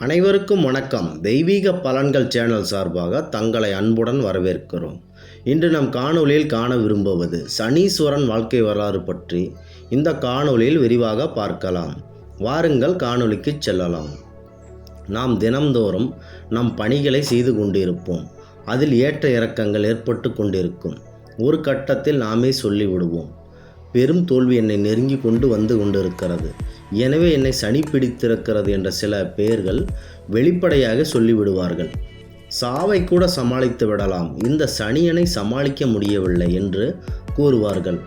அனைவருக்கும் வணக்கம். தெய்வீக பலன்கள் சேனல் சார்பாக தங்களை அன்புடன் வரவேற்கிறோம். இன்று நம் காணொளியில் காண விரும்புவது சனீஸ்வரன் வாழ்க்கை வரலாறு பற்றி இந்த காணொளியில் விரிவாக பார்க்கலாம். வாருங்கள் காணொளிக்கு செல்லலாம். நாம் தினம்தோறும் நம் பணிகளை செய்து கொண்டிருப்போம். அதில் ஏற்ற இறக்கங்கள் ஏற்பட்டு கொண்டிருக்கும். ஒரு கட்டத்தில் நாமே சொல்லிவிடுவோம், பெரும் தோல்வி என்னை நெருங்கி கொண்டிருக்கிறது, எனவே என்னை சனி பிடித்திருக்கிறது என்ற சில பெயர்கள் வெளிப்படையாக சொல்லிவிடுவார்கள். சாவை கூட சமாளித்து விடலாம், இந்த சனியனை சமாளிக்க முடியவில்லை என்று கூறுவார்கள்.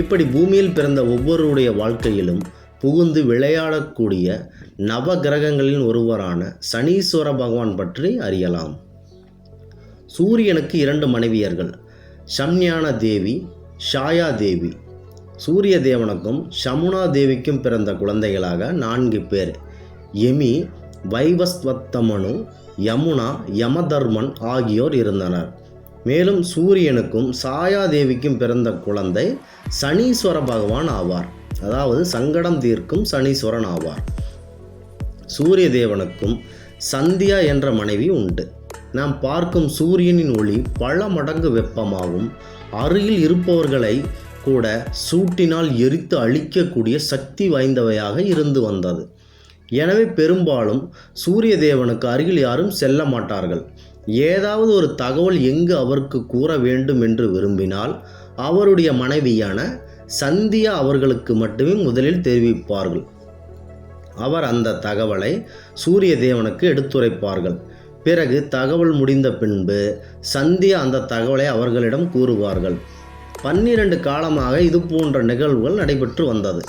இப்படி பூமியில் பிறந்த ஒவ்வொருடைய வாழ்க்கையிலும் புகுந்து விளையாடக்கூடிய நவ கிரகங்களின் ஒருவரான சனீஸ்வர பகவான் பற்றி அறியலாம். சூரியனுக்கு 2 மனைவியர்கள், சம்ஞான தேவி, ஷாயா தேவி. சூரிய தேவனுக்கும் ஷமுனா தேவிக்கும் பிறந்த குழந்தைகளாக 4 பேர், யமி, வைவஸ்வத்தமனு, யமுனா, யமதர்மன் ஆகியோர் இருந்தனர். மேலும் சூரியனுக்கும் சாயா தேவிக்கும் பிறந்த குழந்தை சனீஸ்வர பகவான் ஆவார். அதாவது சங்கடம் தீர்க்கும் சனீஸ்வரன் ஆவார். சூரிய தேவனுக்கும் சந்தியா என்ற மனைவி உண்டு. நாம் பார்க்கும் சூரியனின் ஒளி பல மடங்கு வெப்பமாகும். அருகில் இருப்பவர்களை கூட சூட்டினால் எரித்து அழிக்கக்கூடிய சக்தி வாய்ந்தவையாக இருந்து வந்தது. எனவே பெரும்பாலும் சூரிய தேவனுக்கு அருகில் யாரும் செல்ல மாட்டார்கள். ஏதாவது ஒரு தகவல் எங்கு அவருக்கு கூற வேண்டும் என்று விரும்பினால் அவருடைய மனைவியான சந்தியா அவர்களுக்கு மட்டுமே முதலில் தெரிவிப்பார்கள். அவர் அந்த தகவலை சூரிய தேவனுக்கு எடுத்துரைப்பார்கள். பிறகு தகவல் முடிந்த பின்பு சந்தியா அந்த தகவலை அவர்களிடம் கூறுவார்கள். 12 காலமாக இது போன்ற நிகழ்வுகள் நடைபெற்று வந்தது.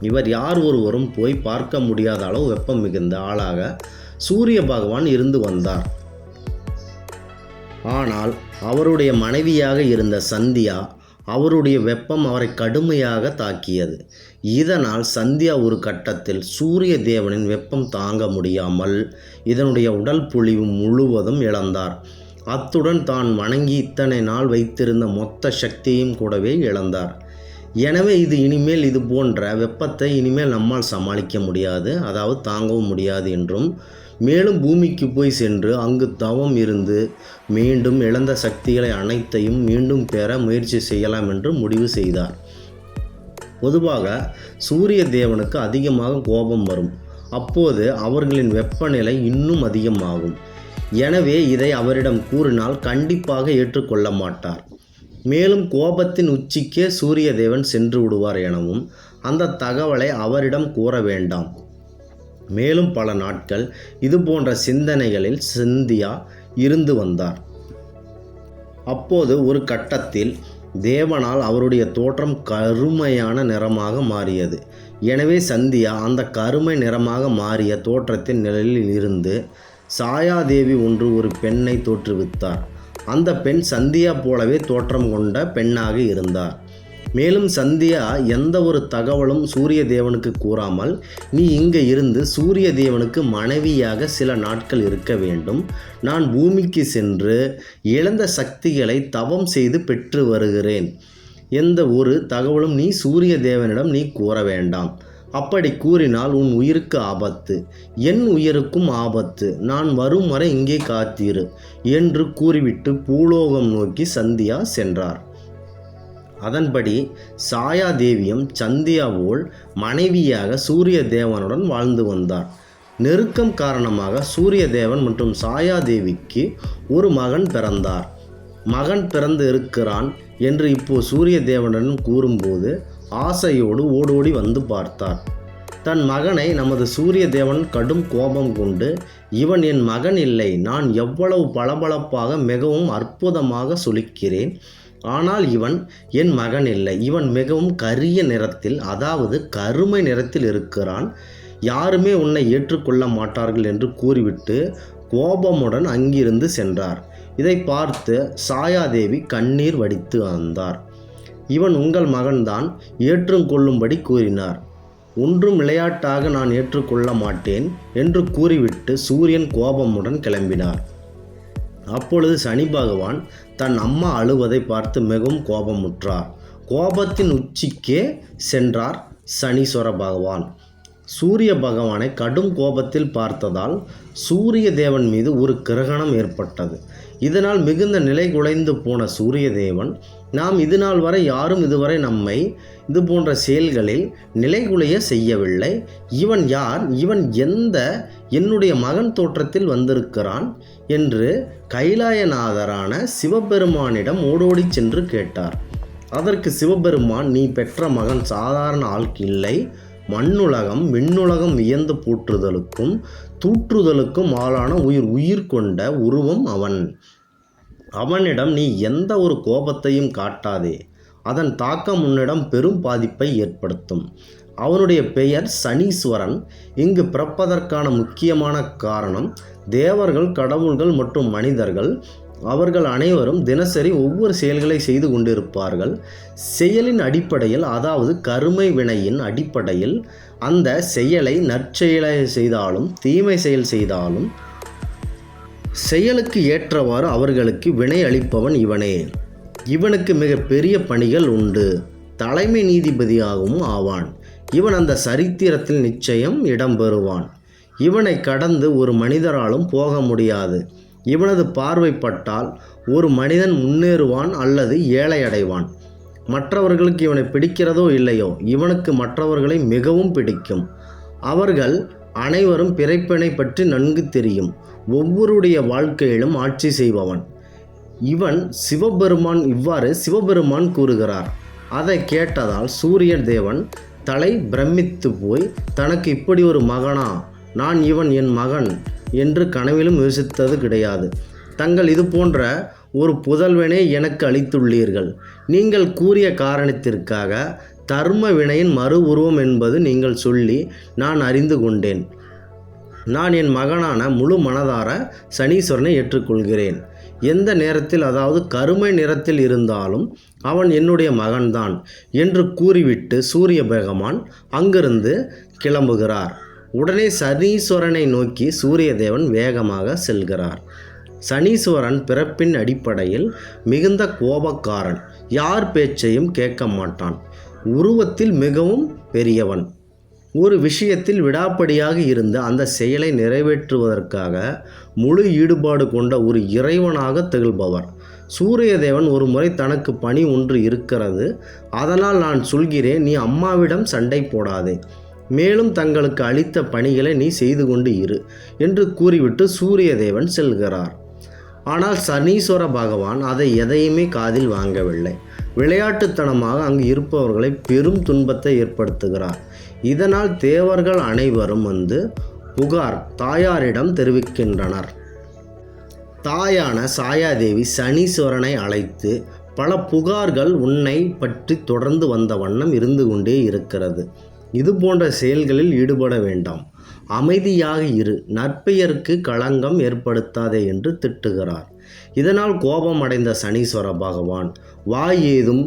இவர் யார் ஒருவரும் போய் பார்க்க முடியாத அளவு வெப்பம் மிகுந்த ஆளாக சூரிய பகவான் இருந்து வந்தார். ஆனால் அவருடைய மனைவியாக இருந்த சந்தியா, அவருடைய வெப்பம் அவரை கடுமையாக தாக்கியது. இதனால் சந்தியா ஒரு கட்டத்தில் சூரிய தேவனின் வெப்பம் தாங்க முடியாமல் இதனுடைய உடல் பொலிவு முழுவதும் இழந்தார். அத்துடன் தான் வணங்கி இத்தனை நாள் வைத்திருந்த மொத்த சக்தியையும் கூடவே இழந்தார். எனவே இனிமேல் இது போன்ற வெப்பத்தை இனிமேல் நம்மால் சமாளிக்க முடியாது, அதாவது தாங்கவும் முடியாது என்றும், மேலும் பூமிக்கு போய் சென்று அங்கு தவம் இருந்து மீண்டும் இழந்த சக்திகளை அனைத்தையும் மீண்டும் பெற முயற்சி செய்யலாம் என்று முடிவு செய்தார். பொதுவாக சூரிய தேவனுக்கு அதிகமாக கோபம் வரும். அப்போது அவர்களின் வெப்பநிலை இன்னும் அதிகமாகும். எனவே இதை அவரிடம் கூறினால் கண்டிப்பாக ஏற்றுக்கொள்ள மாட்டார். மேலும் கோபத்தின் உச்சிக்கே சூரிய தேவன் சென்று விடுவார் எனவும் அந்த தகவலை அவரிடம் கூற வேண்டாம். மேலும் பல நாட்கள் இது போன்ற சிந்தனைகளில் சந்தியா இருந்து வந்தார். அப்போது ஒரு கட்டத்தில் தேவனால் அவருடைய தோற்றம் கருமையான நிறமாக மாறியது. எனவே சந்தியா அந்த கருமை நிறமாக மாறிய தோற்றத்தின் நிழலில் இருந்து சாயாதேவி ஒரு பெண்ணை தோற்றுவித்தார். அந்த பெண் சந்தியா போலவே தோற்றம் கொண்ட பெண்ணாக இருந்தார். மேலும் சந்தியா எந்த ஒரு தகவலும் சூரிய தேவனுக்கு கூறாமல், நீ இங்கே இருந்து சூரிய தேவனுக்கு மனைவியாக சில நாட்கள் இருக்க வேண்டும், நான் பூமிக்கு சென்று இழந்த சக்திகளை தவம் செய்து பெற்று வருகிறேன், எந்த ஒரு தகவலும் நீ சூரிய தேவனிடம் நீ கூற வேண்டாம், அப்படி கூறினால் உன் உயிருக்கு ஆபத்து, என் உயிருக்கும் ஆபத்து, நான் வரும் வரை இங்கே காத்திரு என்று கூறிவிட்டு பூலோகம் நோக்கி சந்தியா சென்றார். அதன்படி சாயா தேவியும் சந்தியா போல் மனைவியாக சூரிய தேவனுடன் வாழ்ந்து வந்தார். நெருக்கம் காரணமாக சூரிய தேவன் மற்றும் சாயா தேவிக்கு ஒரு மகன் பிறந்தார். மகன் பிறந்து இருக்கிறான் என்று இப்போ சூரிய தேவனுடன் கூறும்போது ஆசையோடு ஓடோடி வந்து பார்த்தார். தன் மகனை நமது சூரிய தேவன் கடும் கோபம் கொண்டு, இவன் என் மகன் இல்லை, நான் எவ்வளவு பளபளப்பாக மிகவும் அற்புதமாக சொலிக்கிறேன், ஆனால் இவன் என் மகன் இல்லை, இவன் மிகவும் கரிய நிறத்தில், அதாவது கருமை நிறத்தில் இருக்கிறான், யாருமே உன்னை ஏற்றுக்கொள்ள மாட்டார்கள் என்று கூறிவிட்டு கோபமுடன் அங்கிருந்து சென்றார். இதை பார்த்து சாயாதேவி கண்ணீர் வடித்து வந்தார். இவன் உங்கள் மகன்தான், ஏற்றுக்கொள்ளும்படி கூறினார். ஒன்றும் விளையாட்டாக நான் ஏற்றுக்கொள்ள மாட்டேன் என்று கூறிவிட்டு சூரியன் கோபமுடன் கிளம்பினார். அப்பொழுது சனி பகவான் தன் அம்மா அழுவதை பார்த்து மிகவும் கோபமுற்றார். கோபத்தின் உச்சிக்கே சென்றார் சனீஸ்வர பகவான். சூரிய பகவானை கடும் கோபத்தில் பார்த்ததால் சூரிய தேவன் மீது ஒரு கிரகணம் ஏற்பட்டது. இதனால் மிகுந்த நிலை குலைந்து போன சூரிய தேவன், நாம் இதுநாள் வரை யாரும் இதுவரை நம்மை இது போன்ற செயல்களில் நிலைகுலைய செய்யவில்லை. இவன் யார்? இவன் என்னுடைய மகன் தோற்றத்தில் வந்திருக்கிறான் என்று கைலாயநாதரான சிவபெருமானிடம் ஓடோடி சென்று கேட்டார். அதற்கு சிவபெருமான், நீ பெற்ற மகன் சாதாரண ஆൾക്ക് இல்லை. மண்ணுலகம் விண்ணுலகம் வியந்து போற்றுதலுக்கும் தூற்றுதலுக்கும் ஆளான உயிர் கொண்ட உருவம் அவன். அவனிடம் நீ எந்த ஒரு கோபத்தையும் காட்டாதே. அதன் தாக்கம் உன்னிடம் பெரும் பாதிப்பை ஏற்படுத்தும். அவனுடைய பெயர் சனீஸ்வரன். இங்கு பிறப்பதற்கான முக்கியமான காரணம் தேவர்கள், கடவுள்கள் மற்றும் மனிதர்கள் அவர்கள் அனைவரும் தினசரி ஒவ்வொரு செயல்களை செய்து கொண்டிருப்பார்கள். செயலின் அடிப்படையில், அதாவது கருமை வினையின் அடிப்படையில் அந்த செயலை நற்செயலை செய்தாலும் தீமை செயல் செய்தாலும் செயலுக்கு ஏற்றவாறு அவர்களுக்கு வினை அளிப்பவன் இவனே. இவனுக்கு மிக பெரிய பணிகள் உண்டு. தலைமை நீதிபதியாகவும் ஆவான். இவன் அந்த சரித்திரத்தில் நிச்சயம் இடம்பெறுவான். இவனை கடந்து ஒரு மனிதராலும் போக முடியாது. இவனது பார்வைப்பட்டால் ஒரு மனிதன் முன்னேறுவான் அல்லது ஏழை அடைவான். மற்றவர்களுக்கு இவனை பிடிக்கிறதோ இல்லையோ, இவனுக்கு மற்றவர்களை மிகவும் பிடிக்கும். அவர்கள் அனைவரும் பிறப்பினை பற்றி நன்கு தெரியும். ஒவ்வொருடைய வாழ்க்கையிலும் ஆட்சி செய்பவன் இவன் சிவபெருமான். இவ்வாறு சிவபெருமான் கூறுகிறார். அதை கேட்டதால் சூரிய தேவன் தலை பிரமித்து போய், தனக்கு இப்படி ஒரு மகனா? நான் இவன் என் மகன் என்று கனவிலும் யோசித்தது கிடையாது. தங்கள் இது போன்ற ஒரு புதல்வனே எனக்கு அளித்துள்ளீர்கள். நீங்கள் கூறிய காரணத்திற்காக தர்ம வினையின் மறு உருவம் என்பது நீங்கள் சொல்லி நான் அறிந்து கொண்டேன். நான் என் மகனான முழு மனதார சனீஸ்வரனை ஏற்றுக்கொள்கிறேன். எந்த நேரத்தில், அதாவது கருமை நிறத்தில் இருந்தாலும் அவன் என்னுடைய மகன்தான் என்று கூறிவிட்டு சூரிய பகவான் அங்கிருந்து கிளம்புகிறார். உடனே சனீஸ்வரனை நோக்கி சூரிய தேவன் வேகமாக செல்கிறார். சனீஸ்வரன் பிறப்பின் அடிப்படையில் மிகுந்த கோபக்காரன். யார் பேச்சையும் கேட்க மாட்டான். உருவத்தில் மிகவும் பெரியவன். ஒரு விஷயத்தில் விடாப்படியாக இருந்து அந்த செயலை நிறைவேற்றுவதற்காக முழு ஈடுபாடு கொண்ட ஒரு இறைவனாக திகழ்பவர். சூரிய தேவன் ஒரு முறை தனக்கு பணி ஒன்று இருக்கிறது, அதனால் நான் சொல்கிறேன், நீ அம்மாவிடம் சண்டை போடாதே. மேலும் தங்களுக்கு அளித்த பணிகளை நீ செய்து கொண்டு இரு என்று கூறிவிட்டு சூரிய தேவன் செல்கிறார். ஆனால் சனீஸ்வர பகவான் அதை எதையுமே காதில் வாங்கவில்லை. விளையாட்டுத்தனமாக அங்கு இருப்பவர்களை பெரும் துன்பத்தை ஏற்படுத்துகிறார். இதனால் தேவர்கள் அனைவரும் வந்து புகார் தாயாரிடம் தெரிவிக்கின்றனர். தாயான சாயாதேவி சனீஸ்வரனை அழைத்து, பல புகார்கள் உன்னை பற்றி தொடர்ந்து வந்த வண்ணம் இருந்து கொண்டே இருக்கிறது. இது போன்ற செயல்களில் ஈடுபட வேண்டாம். அமைதியாக இரு. நற்பெயருக்கு களங்கம் ஏற்படுத்தாதே என்று திட்டுகிறார். இதனால் கோபம் அடைந்த சனீஸ்வர பகவான் வாய் ஏதும்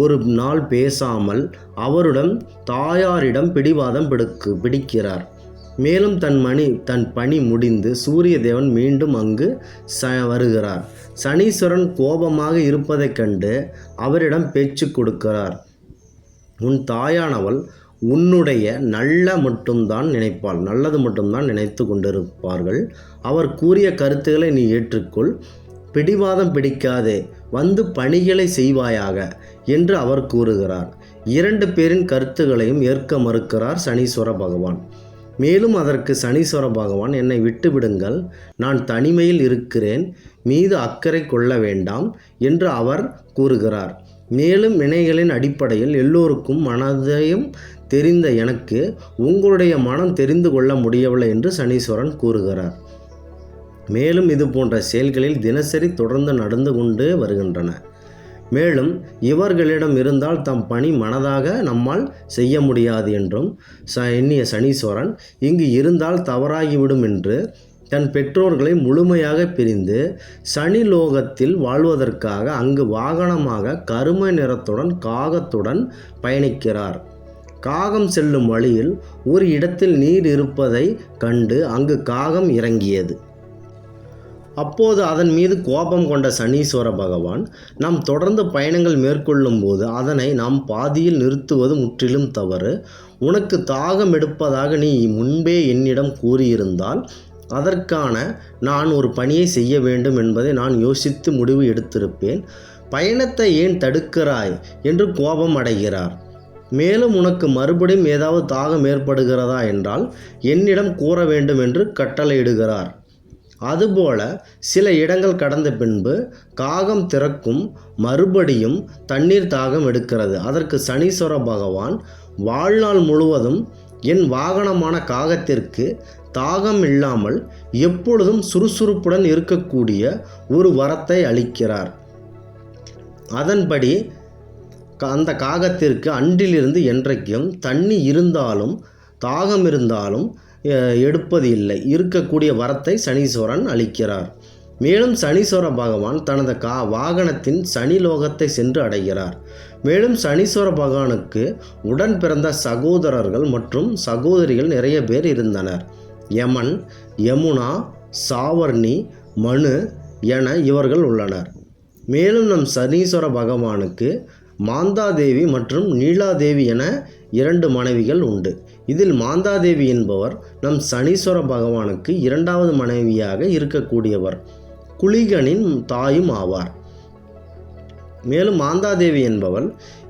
ஒரு நாள் பேசாமல் அவருடன் தாயாரிடம் பிடிவாதம் பிடிக்கிறார். மேலும் தன் பணி முடிந்து சூரிய தேவன் மீண்டும் அங்கு வருகிறார். சனீஸ்வரன் கோபமாக இருப்பதைக் கண்டு அவரிடம் பேச்சு கொடுக்கிறார். உன் தாயானவள் உன்னுடைய நல்லது மட்டும்தான் நினைத்து கொண்டிருப்பார்கள். அவர் கூறிய கருத்துக்களை நீ ஏற்றுக்கொள். பிடிவாதம் பிடிக்காதே, வந்து பணிகளை செய்வாயாக என்று அவர் கூறுகிறார். 2 பேரின் கருத்துக்களையும் ஏற்க மறுக்கிறார் சனீஸ்வர பகவான். மேலும் அதற்கு சனீஸ்வர பகவான், என்னை விட்டுவிடுங்கள், நான் தனிமையில் இருக்கிறேன், மீது அக்கறை கொள்ள வேண்டாம் என்று அவர் கூறுகிறார். மேலும் வினைகளின் அடிப்படையில் எல்லோருக்கும் மனதையும் தெரிந்த எனக்கு உங்களுடைய மனம் தெரிந்து கொள்ள முடியவில்லை என்று சனீஸ்வரன் கூறுகிறார். மேலும் இது போன்ற செயல்களில் தினசரி தொடர்ந்து நடந்து கொண்டே வருகின்றன. மேலும் இவர்களிடம் இருந்தால் தம் பணி மனதாக நம்மால் செய்ய முடியாது என்றும் எண்ணிய சனீஸ்வரன் இங்கு இருந்தால் தவறாகிவிடும் என்று தன் பெற்றோர்களை முழுமையாக பிரிந்து சனிலோகத்தில் வாழ்வதற்காக அங்கு வாகனமாக கருமை நிறத்துடன் காகத்துடன் பயணிக்கிறார். காகம் செல்லும் வழியில் ஒரு இடத்தில் நீர் இருப்பதை கண்டு அங்கு காகம் இறங்கியது. அப்போது அதன் மீது கோபம் கொண்ட சனீஸ்வர பகவான், நாம் தொடர்ந்து பயணங்கள் மேற்கொள்ளும் போது அதனை நாம் பாதியில் நிறுத்துவது முற்றிலும் தவறு. உனக்கு தாகம் எடுப்பதாக நீ முன்பே என்னிடம் கூறியிருந்தால் அதற்கான நான் ஒரு பணியை செய்ய வேண்டும் என்பதை நான் யோசித்து முடிவு எடுத்திருப்பேன். பயணத்தை ஏன் தடுக்கிறாய் என்று கோபம் அடைகிறார். மேலும் உனக்கு மறுபடியும் ஏதாவது தாகம் ஏற்படுகிறதா என்றால் என்னிடம் கூற வேண்டும் என்று கட்டளையிடுகிறார். அதுபோல சில இடங்கள் கடந்த பின்பு காகம் திறக்கும், மறுபடியும் தண்ணீர் தாகம் எடுக்கிறது. அதற்கு சனீஸ்வர பகவான் வாழ்நாள் முழுவதும் என் வாகனமான காகத்திற்கு தாகம் இல்லாமல் எப்பொழுதும் சுறுசுறுப்புடன் இருக்கக்கூடிய ஒரு வரத்தை அளிக்கிறார். அதன்படி அந்த காகத்திற்கு அன்றிலிருந்து என்றைக்கும் தண்ணி இருந்தாலும் தாகம் இருந்தாலும் எடுப்பது இல்லை, இருக்கக்கூடிய வரத்தை சனீஸ்வரன் அளிக்கிறார். மேலும் சனீஸ்வர பகவான் தனது வாகனத்தின் சனிலோகத்தை சென்று அடைகிறார். மேலும் சனீஸ்வர பகவானுக்கு உடன் பிறந்த சகோதரர்கள் மற்றும் சகோதரிகள் நிறைய பேர் இருந்தனர். யமன், யமுனா, சாவர்ணி, மனு என இவர்கள் உள்ளனர். மேலும் நம் சனீஸ்வர பகவானுக்கு மாந்தாதேவி மற்றும் நீலாதேவி என 2 மனைவிகள் உண்டு. இதில் மாந்தாதேவி என்பவர் நம் சனீஸ்வர பகவானுக்கு 2வது மனைவியாக இருக்கக்கூடியவர், குளிகனின் தாயும் ஆவார். மேலும் மாந்தாதேவி என்பவள்,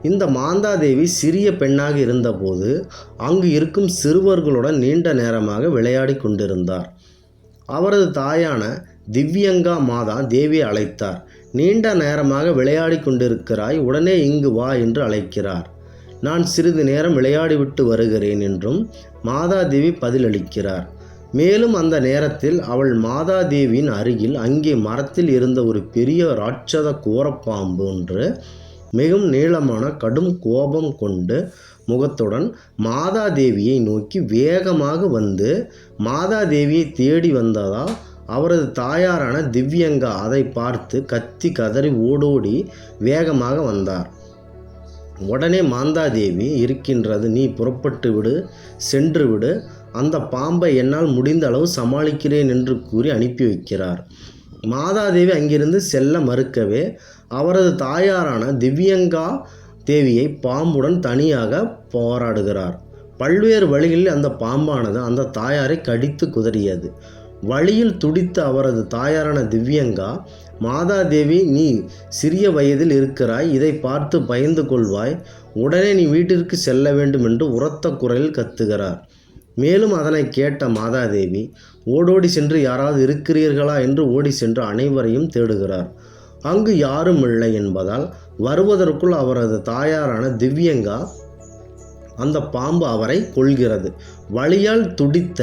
இந்த மாந்தாதேவி சிறிய பெண்ணாக இருந்தபோது அங்கு இருக்கும் சிறுவர்களுடன் நீண்ட நேரமாக விளையாடி கொண்டிருந்தார். அவரது தாயான திவ்யங்கா மாதா தேவியை அழைத்தார். நீண்ட நேரமாக விளையாடி கொண்டிருக்கிறாய், உடனே இங்கு வா என்று அழைக்கிறார். நான் சிறிது நேரம் விளையாடிவிட்டு வருகிறேன் என்றும் மாதாதேவி பதிலளிக்கிறார். மேலும் அந்த நேரத்தில் அவள் மாதாதேவியின் அருகில் அங்கே மரத்தில் இருந்த ஒரு பெரிய ராட்சத கோரப்பாம்பு ஒன்று மிகவும் நீளமான கடும் கோபம் கொண்டு முகத்துடன் மாதாதேவியை நோக்கி வேகமாக வந்து மாதாதேவியை தேடி வந்ததா அவரது தாயாரான திவ்யங்கா அதை பார்த்து கத்தி கதறி ஓடோடி வேகமாக வந்தார். உடனே மாந்தாதேவி, இருக்கின்றது, நீ புறப்பட்டு விடு, சென்று விடு, அந்த பாம்பை என்னால் முடிந்த அளவு சமாளிக்கிறேன் என்று கூறி அனுப்பி வைக்கிறார். மாதாதேவி அங்கிருந்து செல்ல மறுக்கவே அவரது தாயாரான திவ்யங்கா தேவியை பாம்புடன் தனியாக போராடுகிறார். பல்வேறு வழிகளில் அந்த பாம்பானது அந்த தாயாரை கடித்து குதறியது. வழியில் துடித்த அவரது தாயாரான திவ்யங்கா, மாதாதேவி, நீ சிறிய வயதில் இருக்கிறாய், இதை பார்த்து பயந்து கொள்வாய், உடனே நீ வீட்டிற்கு செல்ல வேண்டும் என்று உரத்த குரலில் கத்துகிறார். மேலும் அதனை கேட்ட மாதாதேவி ஓடோடி சென்று யாராவது இருக்கிறீர்களா என்று ஓடி சென்று அனைவரையும் தேடுகிறார். அங்கு யாரும் இல்லை என்பதால் வருவதற்குள் அவரது தாயாரான திவ்யங்கா அந்த பாம்பு அவரை கொள்கிறது. வலியால் துடித்த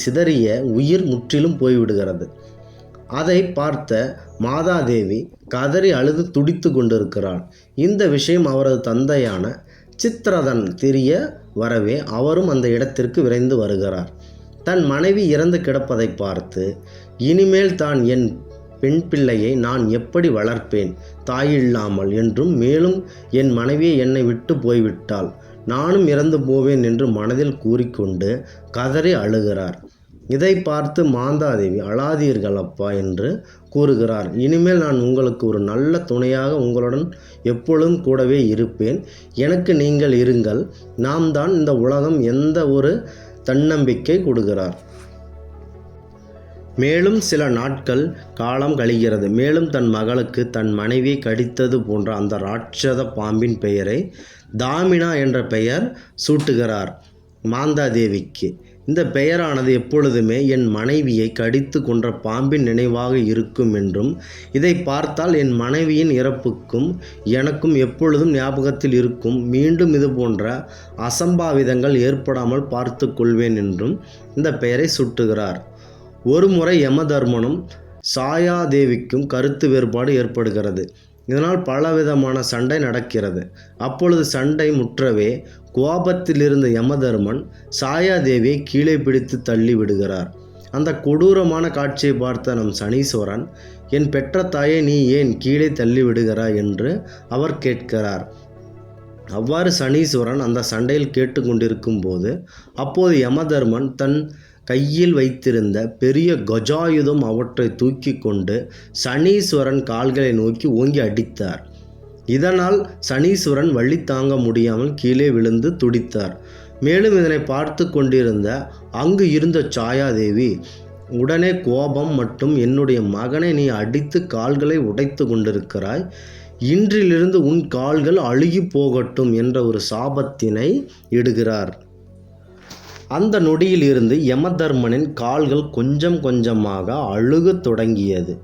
சிதறிய உயிர் முற்றிலும் போய்விடுகிறது. அதை பார்த்த மாதாதேவி கதறி அழுது துடித்து கொண்டிருக்கிறாள். இந்த விஷயம் அவரது தந்தையான சித்ரதன் தெரிய வரவே அவரும் அந்த இடத்திற்கு விரைந்து வருகிறார். தன் மனைவி இறந்து கிடப்பதை பார்த்து, இனிமேல் தான் என் பெண் பிள்ளையை நான் எப்படி வளர்ப்பேன் தாயில்லாமல் என்றும், மேலும் என் மனைவியை என்னை விட்டு போய்விட்டால் நானும் இறந்து போவேன் என்று மனதில் கூறிக்கொண்டு கதறி அழுகிறார். இதை பார்த்து மாந்தாதேவி, அழாதீர்கள் அப்பா என்று கூறுகிறார். இனிமேல் நான் உங்களுக்கு ஒரு நல்ல துணையாக உங்களுடன் எப்பொழுதும் கூடவே இருப்பேன். எனக்கு நீங்கள் இருங்கள், நாம் தான் இந்த உலகம் எந்த ஒரு தன்னம்பிக்கை கொடுக்கிறார். மேலும் சில நாட்கள் காலம் கழிகிறது. மேலும் தன் மகளுக்கு தன் மனைவியை கடித்தது போன்ற அந்த ராட்சத பாம்பின் பெயரை தாமினா என்ற பெயர் சூட்டுகிறார் மாந்தாதேவிக்கு. இந்த பெயரானது எப்பொழுதுமே என் மனைவியை கடித்து கொன்ற பாம்பின் நினைவாக இருக்கும் என்றும், இதை பார்த்தால் என் மனைவியின் இறப்புக்கும் எனக்கும் எப்பொழுதும் ஞாபகத்தில் இருக்கும், மீண்டும் இது போன்ற அசம்பாவிதங்கள் ஏற்படாமல் பார்த்து கொள்வேன் என்றும் இந்த பெயரை சூட்டுகிறார். ஒரு முறை யமதர்மனும் சாயாதேவிக்கும் கருத்து வேறுபாடு ஏற்படுகிறது. இதனால் பலவிதமான சண்டை நடக்கிறது. அப்பொழுது சண்டை முற்றவே கோபத்தில் இருந்த யமதர்மன் சாயாதேவியை கீழே பிடித்து தள்ளி விடுகிறார். அந்த கொடூரமான காட்சியை பார்த்த நம் சனீஸ்வரன், என் பெற்ற தாயை நீ ஏன் கீழே தள்ளி விடுகிறாய் என்று அவர் கேட்கிறார். அவ்வாறு சனீஸ்வரன் அந்த சண்டையில் கேட்டுக்கொண்டிருக்கும் போது அப்போது யமதர்மன் தன் கையில் வைத்திருந்த பெரிய கஜாயுதம் அவற்றை தூக்கி கொண்டு சனீஸ்வரன் கால்களை நோக்கி ஓங்கி அடித்தார். இதனால் சனீஸ்வரன் வலி தாங்க முடியாமல் கீழே விழுந்து துடித்தார். மேலும் இதனை பார்த்து கொண்டிருந்த அங்கு இருந்த சாயாதேவி உடனே கோபம் மற்றும் என்னுடைய மகனை நீ அடித்து கால்களை உடைத்து கொண்டிருக்கிறாய், இன்றிலிருந்து உன் கால்கள் அழுகி போகட்டும் என்ற ஒரு சாபத்தினை இடுகிறார். அந்த நொடியில் இருந்து யமதர்மனின் கால்கள் கொஞ்சம் கொஞ்சமாக அழுகத் தொடங்கியது.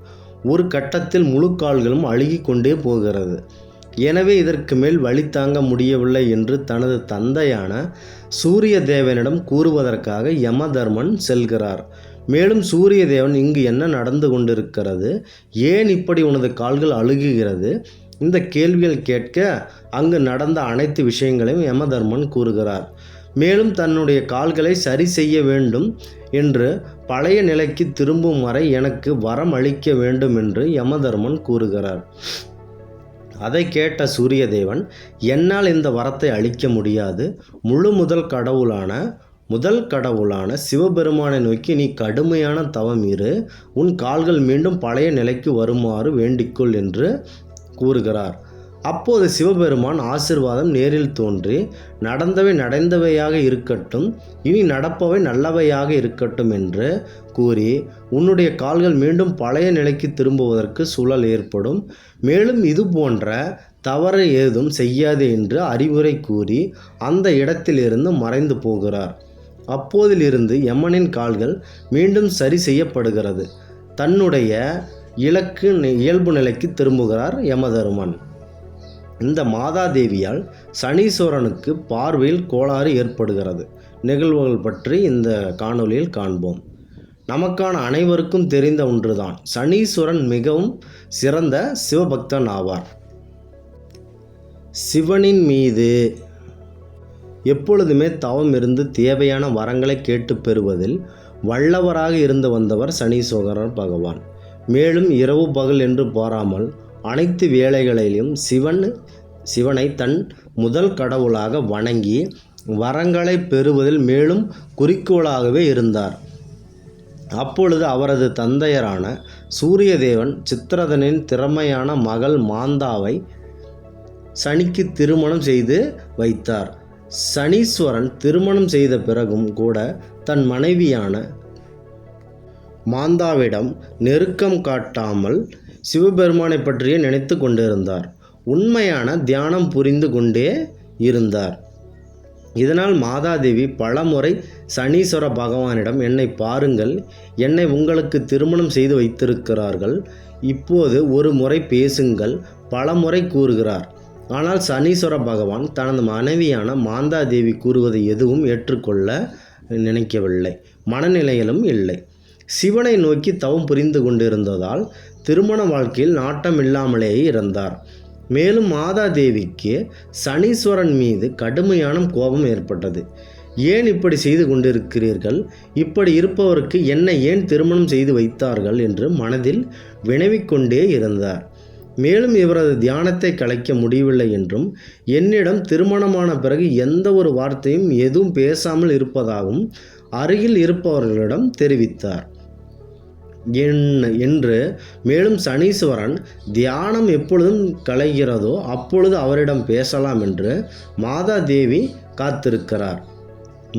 ஒரு கட்டத்தில் முழு கால்களும் அழுகி கொண்டே போகிறது. எனவே இதற்கு மேல் வலி தாங்க முடியவில்லை என்று தனது தந்தையான சூரிய தேவனிடம் கூறுவதற்காக யமதர்மன் செல்கிறார். மேலும் சூரிய தேவன் இங்கு என்ன நடந்து கொண்டிருக்கிறது, ஏன் இப்படி உனது கால்கள் அழுகுகிறது, இந்த கேள்விகள் கேட்க அங்கு நடந்த அனைத்து விஷயங்களையும் யமதர்மன் கூறுகிறார். மேலும் தன்னுடைய கால்களை சரி செய்ய வேண்டும் என்று பழைய நிலைக்கு திரும்பும் வரை எனக்கு வரம் அளிக்க வேண்டும் என்று யமதர்மன் கூறுகிறார். அதை கேட்ட சூரியதேவன், என்னால் இந்த வரத்தை அளிக்க முடியாது, முதல் கடவுளான சிவபெருமானை நோக்கி நீ கடுமையான தவம் இரு, உன் கால்கள் மீண்டும் பழைய நிலைக்கு வருமாறு வேண்டிக்கொள் என்று கூறுகிறார். அப்போது சிவபெருமான் ஆசீர்வாதம் நேரில் தோன்றி, நடந்தவை நடந்தவையாக இருக்கட்டும், இனி நடப்பவை நல்லவையாக இருக்கட்டும் என்று கூறி, உன்னுடைய கால்கள் மீண்டும் பழைய நிலைக்கு திரும்புவதற்கு சூழல் ஏற்படும், மேலும் இது போன்ற தவறு ஏதும் செய்யாதே என்று அறிவுரை கூறி அந்த இடத்திலிருந்து மறைந்து போகிறார். அப்போதிலிருந்து யமனின் கால்கள் மீண்டும் சரி செய்யப்படுகிறது. தன்னுடைய இயல்பு நிலைக்கு திரும்புகிறார் யமதர்மன். இந்த மாதாதேவியால் சனீஸ்வரனுக்கு பார்வையில் கோளாறு ஏற்படுகிறது. நிகழ்வுகள் பற்றி இந்த காணொளியில் காண்போம். நமக்கான அனைவருக்கும் தெரிந்த ஒன்றுதான், சனீஸ்வரன் மிகவும் சிறந்த சிவபக்தன் ஆவார். சிவனின் மீது எப்பொழுதுமே தவம் இருந்து தேவையான வரங்களை கேட்டு பெறுவதில் வல்லவராக இருந்து வந்தவர் சனீஸ்வரர் பகவான். மேலும் இரவு பகல் என்று பாராமல் அனைத்து வேளைகளிலும் சிவனை தன் முதல் கடவுளாக வணங்கி வரங்களை பெறுவதில் மேலும் குறிக்கோளாகவே இருந்தார். அப்பொழுது அவரது தந்தையரான சூரியதேவன் சித்திரதனின் திறமையான மகள் மாந்தாவை சனிக்கு திருமணம் செய்து வைத்தார். சனீஸ்வரன் திருமணம் செய்த பிறகும் கூட தன் மனைவியான மாந்தாவிடம் நெருக்கம் காட்டாமல் சிவபெருமானை பற்றியே நினைத்து கொண்டிருந்தார். உண்மையான தியானம் புரிந்து கொண்டே இருந்தார். இதனால் மாதாதேவி பலமுறை சனீஸ்வர பகவானிடம், என்னை பாருங்கள், என்னை உங்களுக்கு திருமணம் செய்து வைத்திருக்கிறார்கள், இப்போது ஒரு முறை பேசுங்கள், பலமுறை கூறுகிறார். ஆனால் சனீஸ்வர பகவான் தனது மனைவியான மாந்தாதேவி கூறுவதை எதுவும் ஏற்றுக்கொள்ள நினைக்கவில்லை, மனநிலையிலும் இல்லை. சிவனை நோக்கி தவம் புரிந்து கொண்டிருந்ததால் திருமண வாழ்க்கையில் நாட்டம் இல்லாமலேயே இருந்தார். மேலும் மாதாதேவிக்கு சனீஸ்வரன் மீது கடுமையான கோபம் ஏற்பட்டது. ஏன் இப்படி செய்து கொண்டிருக்கிறீர்கள், இப்படி இருப்பவருக்கு என்னை ஏன் திருமணம் செய்து வைத்தார்கள் என்று மனதில் வினவிக்கொண்டே இருந்தார். மேலும் இவரது தியானத்தை கலைக்க முடியவில்லை என்றும், என்னிடம் திருமணமான பிறகு எந்த ஒரு வார்த்தையும் எதுவும் பேசாமல் இருப்பதாகவும் அருகில் இருப்பவர்களிடம் தெரிவித்தார் என்று. மேலும் சனீஸ்வரன் தியானம் எப்பொழுதும் கலைகிறதோ அப்பொழுது அவரிடம் பேசலாம் என்று மாதாதேவி காத்திருக்கிறார்.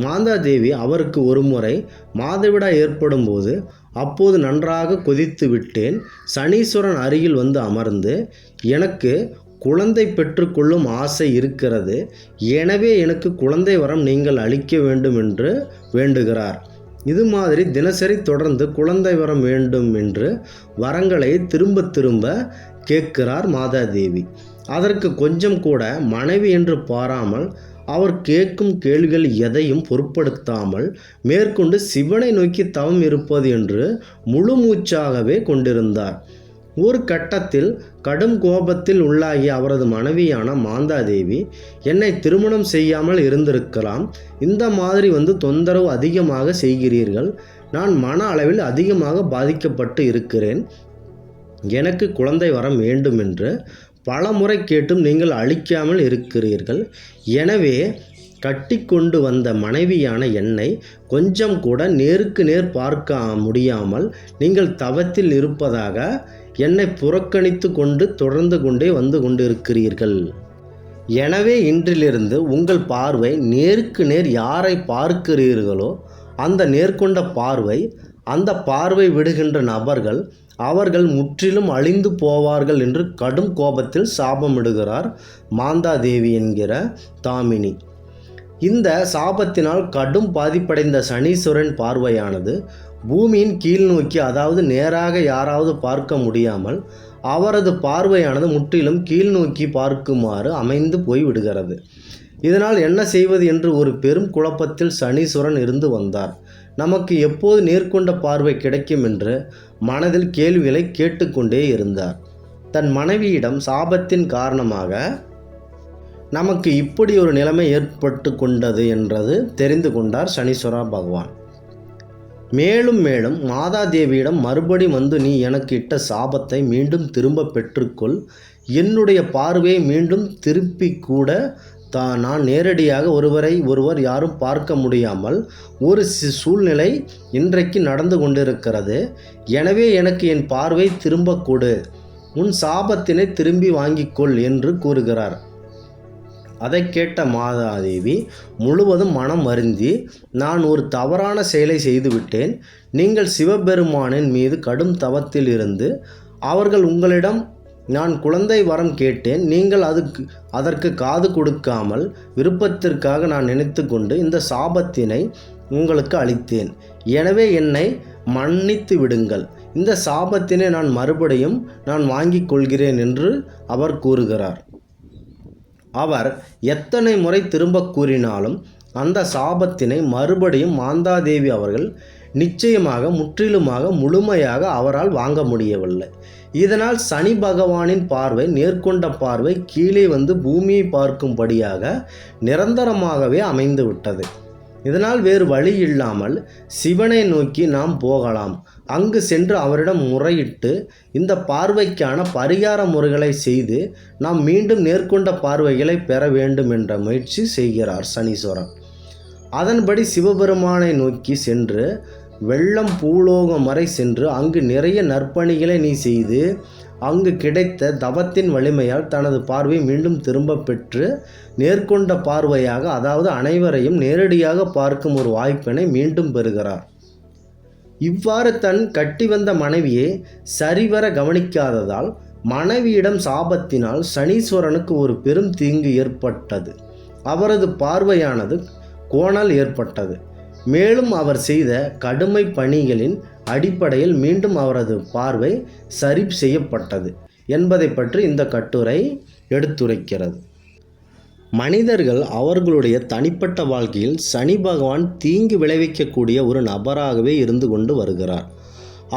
மாதாதேவி அவருக்கு ஒரு முறை மாதவிடாய் ஏற்படும் போது, அப்போது நன்றாக கொதித்து விட்டேன், சனீஸ்வரன் அருகில் வந்து அமர்ந்து, எனக்கு குழந்தை பெற்றுக்கொள்ளும் ஆசை இருக்கிறது, எனவே எனக்கு குழந்தை வரம் நீங்கள் அளிக்க வேண்டும் என்று வேண்டுகிறார். இது மாதிரி தினசரி தொடர்ந்து குழந்தை வரம் வேண்டும் என்று வரங்களை திரும்ப திரும்ப கேட்கிறார் மாதாதேவி. அதற்கு கொஞ்சம் கூட மனைவி என்று பாராமல் அவர் கேட்கும் கேள்விகள் எதையும் பொருட்படுத்தாமல் மேற்கொண்டு சிவனை நோக்கி தவம் இருப்பது என்று முழு மூச்சாகவே கொண்டிருந்தார். ஒரு கட்டத்தில் கடும் கோபத்தில் உள்ளாகிய அவரது மனைவியான மாந்தாதேவி, என்னை திருமணம் செய்யாமல் இருந்திருக்கலாம், இந்த மாதிரி தொந்தரவு அதிகமாக செய்கிறீர்கள், நான் மன அளவில் அதிகமாக பாதிக்கப்பட்டு இருக்கிறேன், எனக்கு குழந்தை வரம் வேண்டும் என்று பல முறை கேட்டும் நீங்கள் அளிக்காமல் இருக்கிறீர்கள், எனவே கட்டி கொண்டு வந்த மனைவியான என்னை கொஞ்சம் கூட நேருக்கு நேர் பார்க்க முடியாமல் நீங்கள் தவத்தில் இருப்பதாக என்னை புறக்கணித்து கொண்டு தொடர்ந்து கொண்டே வந்து கொண்டிருக்கிறீர்கள். எனவே இன்றிலிருந்து உங்கள் பார்வை நேருக்கு நேர் யாரை பார்க்கிறீர்களோ அந்த நேர்கொண்ட பார்வை, அந்த பார்வை விடுகின்ற நபர்கள் அவர்கள் முற்றிலும் அழிந்து போவார்கள் என்று கடும் கோபத்தில் சாபமிடுகிறார் மாந்தாதேவி என்கிற தாமினி. இந்த சாபத்தினால் கடும் பாதிப்படைந்த சனீஸ்வரன் பார்வையானது பூமியின் கீழ் நோக்கி, அதாவது நேராக யாராவது பார்க்க முடியாமல் அவரது பார்வையானது முற்றிலும் கீழ் நோக்கி பார்க்குமாறு அமைந்து போய் விடுகிறது. இதனால் என்ன செய்வது என்று ஒரு பெரும் குழப்பத்தில் சனீஸ்வரன் இருந்து வந்தார். நமக்கு எப்போது நேர்கொண்ட பார்வை கிடைக்கும் என்று மனதில் கேள்விகளை கேட்டுக்கொண்டே இருந்தார். தன் மனைவியிடம் சாபத்தின் காரணமாக நமக்கு இப்படி ஒரு நிலைமை ஏற்பட்டு கொண்டது என்றது தெரிந்து கொண்டார் சனீஸ்வர பகவான். மேலும் மேலும் மாதாதேவியிடம் மறுபடி வந்து, நீ எனக்கு இட்ட சாபத்தை மீண்டும் திரும்ப பெற்றுக்கொள், என்னுடைய பார்வையை மீண்டும் திருப்பி கூட நான் நேரடியாக ஒருவர் யாரும் பார்க்க முடியாமல் ஒரு சூழ்நிலை இன்றைக்கு நடந்து கொண்டிருக்கிறது. எனவே எனக்கு என் பார்வை திரும்ப கொடு, உன் சாபத்தினை திரும்பி வாங்கிக்கொள் என்று கூறுகிறார். அதை கேட்ட மாதாதேவி முழுவதும் மனம் வருந்தி, நான் ஒரு தவறான செயலை செய்துவிட்டேன். நீங்கள் சிவபெருமானின் மீது கடும் தவத்தில் இருந்து அவர்கள் உங்களிடம் நான் குழந்தை வரம் கேட்டேன், நீங்கள் அதற்கு காது கொடுக்காமல் விருப்பத்திற்காக நான் நினைத்து கொண்டு இந்த சாபத்தினை உங்களுக்கு அளித்தேன். எனவே என்னை மன்னித்து விடுங்கள், இந்த சாபத்தினை நான் மறுபடியும் வாங்கிக் கொள்கிறேன் என்று அவர் கூறுகிறார். அவர் எத்தனை முறை திரும்ப கூறினாலும் அந்த சாபத்தினை மறுபடியும் மாந்தாதேவி அவர்கள் நிச்சயமாக முற்றிலுமாக முழுமையாக அவரால் வாங்க முடியவில்லை. இதனால் சனி பகவானின் பார்வை, நேர்கொண்ட பார்வை கீழே வந்து பூமியை பார்க்கும்படியாக நிரந்தரமாகவே அமைந்து விட்டது. இதனால் வேறு வழி இல்லாமல் சிவனை நோக்கி நாம் போகலாம். அங்கு சென்று அவரிடம் முறையிட்டு இந்த பார்வைக்கான பரிகார முறைகளை செய்து நாம் மீண்டும் நேர்கொண்ட பார்வைகளை பெற வேண்டும் என்ற முயற்சி செய்கிறார் சனீஸ்வரன். அதன்படி சிவபெருமானை நோக்கி சென்று வெள்ளம் பூலோகம் வரை சென்று அங்கு நிறைய நற்பணிகளை நீ செய்து அங்கு கிடைத்த தவத்தின் வலிமையால் தனது பார்வை மீண்டும் திரும்ப பெற்று நேர்கொண்ட பார்வையாக, அதாவது அனைவரையும் நேரடியாக பார்க்கும் ஒரு வாய்ப்பினை மீண்டும் பெறுகிறார். இவ்வாறு தன் கட்டி வந்த மனைவியை சரிவர கவனிக்காததால் மனைவியிடம் சாபத்தினால் சனீஸ்வரனுக்கு ஒரு பெரும் தீங்கு ஏற்பட்டது. அவரது பார்வையானது கோணல் ஏற்பட்டது. மேலும் அவர் செய்த கடுமை பணிகளின் அடிப்படையில் மீண்டும் அவரது பார்வை சரி செய்யப்பட்டது என்பதை பற்றி இந்த கட்டுரை எடுத்துரைக்கிறது. மனிதர்கள் அவர்களுடைய தனிப்பட்ட வாழ்க்கையில் சனி பகவான் தீங்கு விளைவிக்கக்கூடிய ஒரு நபராகவே இருந்து கொண்டு வருகிறார்.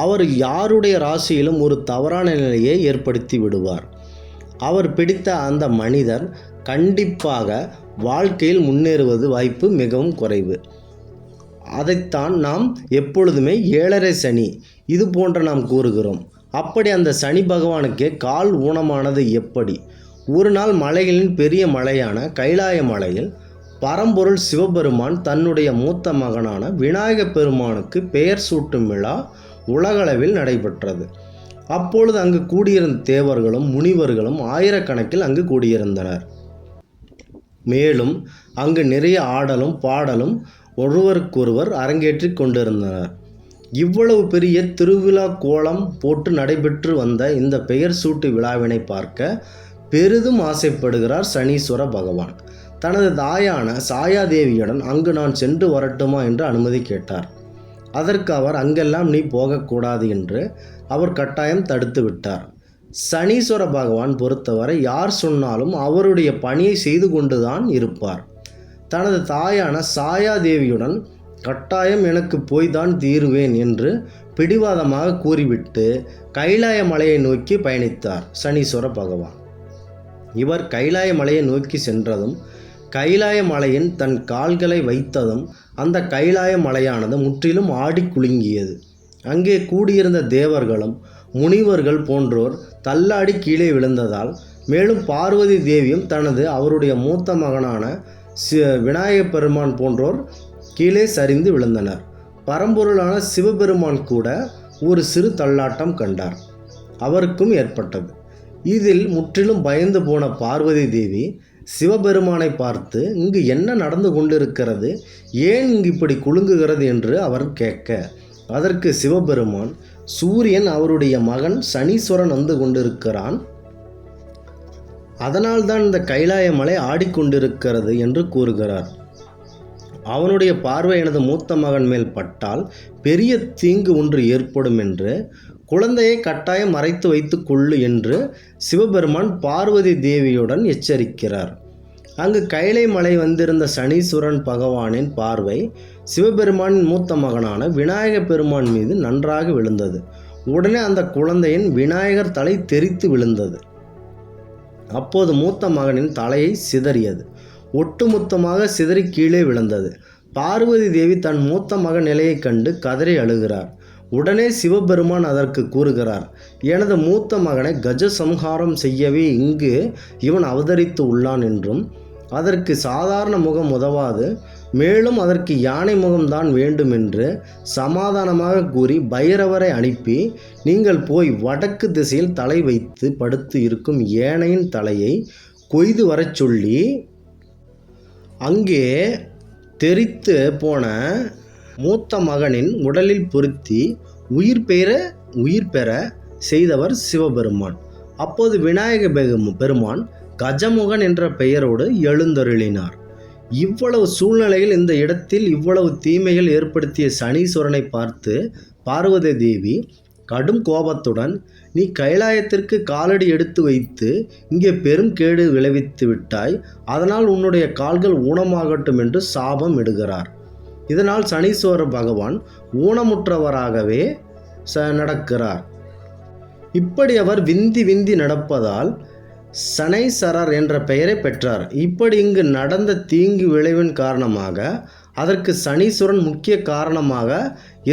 அவர் யாருடைய ராசியிலும் ஒரு தவறான நிலையை ஏற்படுத்தி விடுவார். அவர் பிடித்த அந்த மனிதர் கண்டிப்பாக வாழ்க்கையில் முன்னேறுவது வாய்ப்பு மிகவும் குறைவு. அதைத்தான் நாம் எப்பொழுதுமே 7.5 சனி இது போன்ற நாம் கூறுகிறோம். அப்படி அந்த சனி பகவானுக்கே கால் ஊனமானது எப்படி? ஒரு நாள் மலைகளின் பெரிய மலையான கைலாய மலையில் பரம்பொருள் சிவபெருமான் தன்னுடைய மூத்த மகனான விநாயக பெருமானுக்கு பெயர் சூட்டும் விழா உலகளவில் நடைபெற்றது. அப்பொழுது அங்கு கூடியிருந்த தேவர்களும் முனிவர்களும் ஆயிரக்கணக்கில் அங்கு கூடியிருந்தனர். மேலும் அங்கு நிறைய ஆடலும் பாடலும் ஒருவருக்கொருவர் அரங்கேற்றி கொண்டிருந்தனர். இவ்வளவு பெரிய திருவிழா கோலம் போட்டு நடைபெற்று வந்த இந்த பெயர் சூட்டு விழாவினை பார்க்க பெரிதும் ஆசைப்படுகிறார் சனீஸ்வர பகவான். தனது தாயான சாயாதேவியுடன் அங்கு நான் சென்று வரட்டுமா என்று அனுமதி கேட்டார். அதற்கு அவர் அங்கெல்லாம் நீ போகக்கூடாது என்று அவர் கட்டாயம் தடுத்து விட்டார். சனீஸ்வர பகவான் பொறுத்தவரை யார் சொன்னாலும் அவருடைய பணியை செய்து கொண்டுதான் இருப்பார். தனது தாயான சாயாதேவியுடன் கட்டாயம் எனக்கு போய்தான் தீருவேன் என்று பிடிவாதமாக கூறிவிட்டு கைலாய மலையை நோக்கி பயணித்தார் சனீஸ்வர பகவான். இவர் கைலாய மலையை நோக்கி சென்றதும் கைலாய மலையின் தன் கால்களை வைத்ததும் அந்த கைலாய மலையானது முற்றிலும் ஆடி குலுங்கியது. அங்கே கூடியிருந்த தேவர்களும் முனிவர்கள் போன்றோர் தள்ளாடி கீழே விழுந்ததால், மேலும் பார்வதி தேவியும் அவருடைய மூத்த மகனான விநாயகப் பெருமான் போன்றோர் கீழே சரிந்து விழுந்தனர். பரம்பொருளான சிவபெருமான் கூட ஒரு சிறு தள்ளாட்டம் கண்டார். அவருக்கும் ஏற்பட்டது. இதில் முற்றிலும் பயந்து போன பார்வதி தேவி சிவபெருமானை பார்த்து, இங்கு என்ன நடந்து கொண்டிருக்கிறது, ஏன் இங்கு இப்படி குலுங்குகிறது என்று அவர் கேட்க, அதற்கு சிவபெருமான், சூரியன் அவருடைய மகன் சனீஸ்வரன் வந்து கொண்டிருக்கிறான், அதனால்தான் இந்த கைலாய மலை ஆடிக்கொண்டிருக்கிறது என்று கூறுகிறார். அவனுடைய பார்வை எனது மூத்த மகன் மேல் பட்டால் பெரிய தீங்கு ஒன்று ஏற்படும் என்று, குழந்தையை கட்டாயம் மறைத்து வைத்து கொள்ளு என்று சிவபெருமான் பார்வதி தேவியுடன் எச்சரிக்கிறார். அங்கு கைலை மலை வந்திருந்த சனீஸ்வரன் பகவானின் பார்வை சிவபெருமானின் மூத்த மகனான விநாயக பெருமான் மீது நன்றாக விழுந்தது. உடனே அந்த குழந்தையின் விநாயகர் தலை தெரித்து விழுந்தது. அப்போது மூத்த மகனின் தலையை சிதறியது. ஒட்டுமொத்தமாக சிதறி கீழே விழுந்தது. பார்வதி தேவி தன் மூத்த மகன் நிலையை கண்டு கதறி அழுகிறார். உடனே சிவபெருமான் அதற்கு கூறுகிறார், எனது மூத்த மகனை கஜசம்ஹாரம் செய்யவே இங்கு இவன் அவதரித்து உள்ளான் என்றும், அதற்கு சாதாரண முகம் உதவாது, மேலும் அதற்கு யானை முகம்தான் வேண்டும் என்று சமாதானமாக கூறி பைரவரை அனுப்பி, நீங்கள் போய் வடக்கு திசையில் தலை வைத்து படுத்து இருக்கும் யானையின் தலையை கொய்து வரச் சொல்லி, அங்கே தெரித்து போன மூத்த மகனின் உடலில் பொருத்தி உயிர் பெற செய்தவர் சிவபெருமான். அப்போது விநாயக பெருமான் கஜமுகன் என்ற பெயரோடு எழுந்தருளினார். இவ்வளவு சூழ்நிலையில் இந்த இடத்தில் இவ்வளவு தீமைகள் ஏற்படுத்திய சனீஸ்வரனை பார்த்து பார்வதி தேவி கடும் கோபத்துடன், நீ கைலாயத்திற்கு காலடி எடுத்து வைத்து இங்கே பெரும் கேடு விளைவித்து விட்டாய், அதனால் உன்னுடைய கால்கள் ஊனமாகட்டும் என்று சாபம் இடுகிறார். இதனால் சனீஸ்வர பகவான் ஊனமுற்றவராகவே நடக்கிறார். இப்படி அவர் விந்தி நடப்பதால் சனைசரர் என்ற பெயரை பெற்றார். இப்படி இங்கு நடந்த தீங்கு விளைவின் காரணமாக அதற்கு சனீஸ்வரன் முக்கிய காரணமாக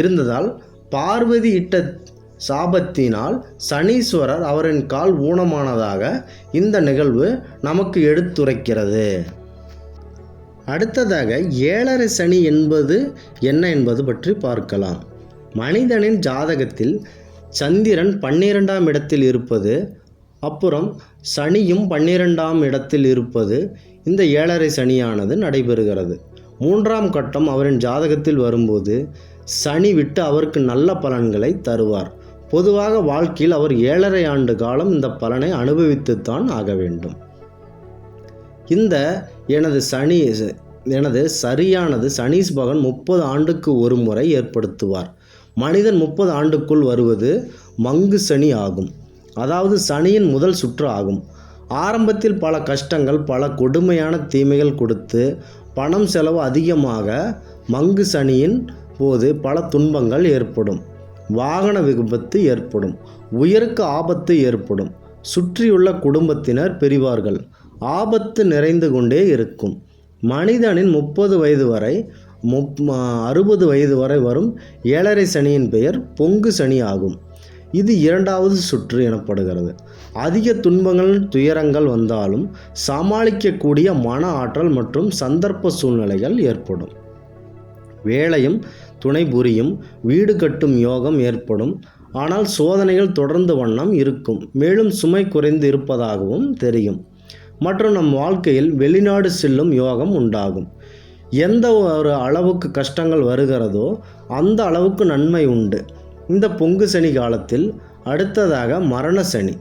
இருந்ததால் பார்வதி இட்ட சாபத்தினால் சனீஸ்வரர் அவரின் கால் ஊனமானதாக இந்த நிகழ்வு நமக்கு எடுத்துரைக்கிறது. அடுத்ததாக 7.5 சனி என்பது என்ன என்பது பற்றி பார்க்கலாம். மனிதனின் ஜாதகத்தில் சந்திரன் 12ஆம் இடத்தில் இருப்பது, அப்புறம் சனியும் 12ஆம் இடத்தில் இருப்பது, இந்த 7.5 சனியானது நடைபெறுகிறது. 3ஆம் கட்டம் அவரின் ஜாதகத்தில் வரும்போது சனி விட்டு அவருக்கு நல்ல பலன்களை தருவார். பொதுவாக வாழ்க்கையில் அவர் 7.5 ஆண்டு காலம் இந்த பலனை அனுபவித்துத்தான் ஆக வேண்டும். இந்த எனது சரியானது சனீஸ் பகவான் 30 ஆண்டுக்கு ஒரு முறை ஏற்படுத்துவார். மனிதன் 30 ஆண்டுக்குள் வருவது மங்கு சனி ஆகும். அதாவது சனியின் முதல் சுற்று ஆகும். ஆரம்பத்தில் பல கஷ்டங்கள், பல கொடுமையான தீமைகள் கொடுத்து பணம் செலவு அதிகமாக மங்கு சனியின் போது பல துன்பங்கள் ஏற்படும். வாகன விபத்து ஏற்படும். உயிருக்கு ஆபத்து ஏற்படும். சுற்றியுள்ள குடும்பத்தினர் பிரிவார்கள். ஆபத்து நிறைந்து கொண்டே இருக்கும். மனிதனின் 30 வயது வரை 60 வயது வரை வரும் 7.5 சனியின் பெயர் பொங்கு சனி ஆகும். இது 2வது சுற்று எனப்படுகிறது. அதிக துன்பங்கள், துயரங்கள் வந்தாலும் சமாளிக்கக்கூடிய மன ஆற்றல் மற்றும் சந்தர்ப்ப சூழ்நிலைகள் ஏற்படும். வேலையும் துணை புரியும். வீடு கட்டும் யோகம் ஏற்படும். ஆனால் சோதனைகள் தொடர்ந்து வண்ணம் இருக்கும். மேலும் சுமை குறைந்து இருப்பதாகவும் தெரியும். மற்றும் நம் வாழ்க்கையில் வெளிநாடு செல்லும் யோகம் உண்டாகும். எந்த ஒரு அளவுக்கு கஷ்டங்கள் வருகிறதோ அந்த அளவுக்கு நன்மை உண்டு இந்த பொங்கு சனி காலத்தில். அடுத்ததாக மரண சனி.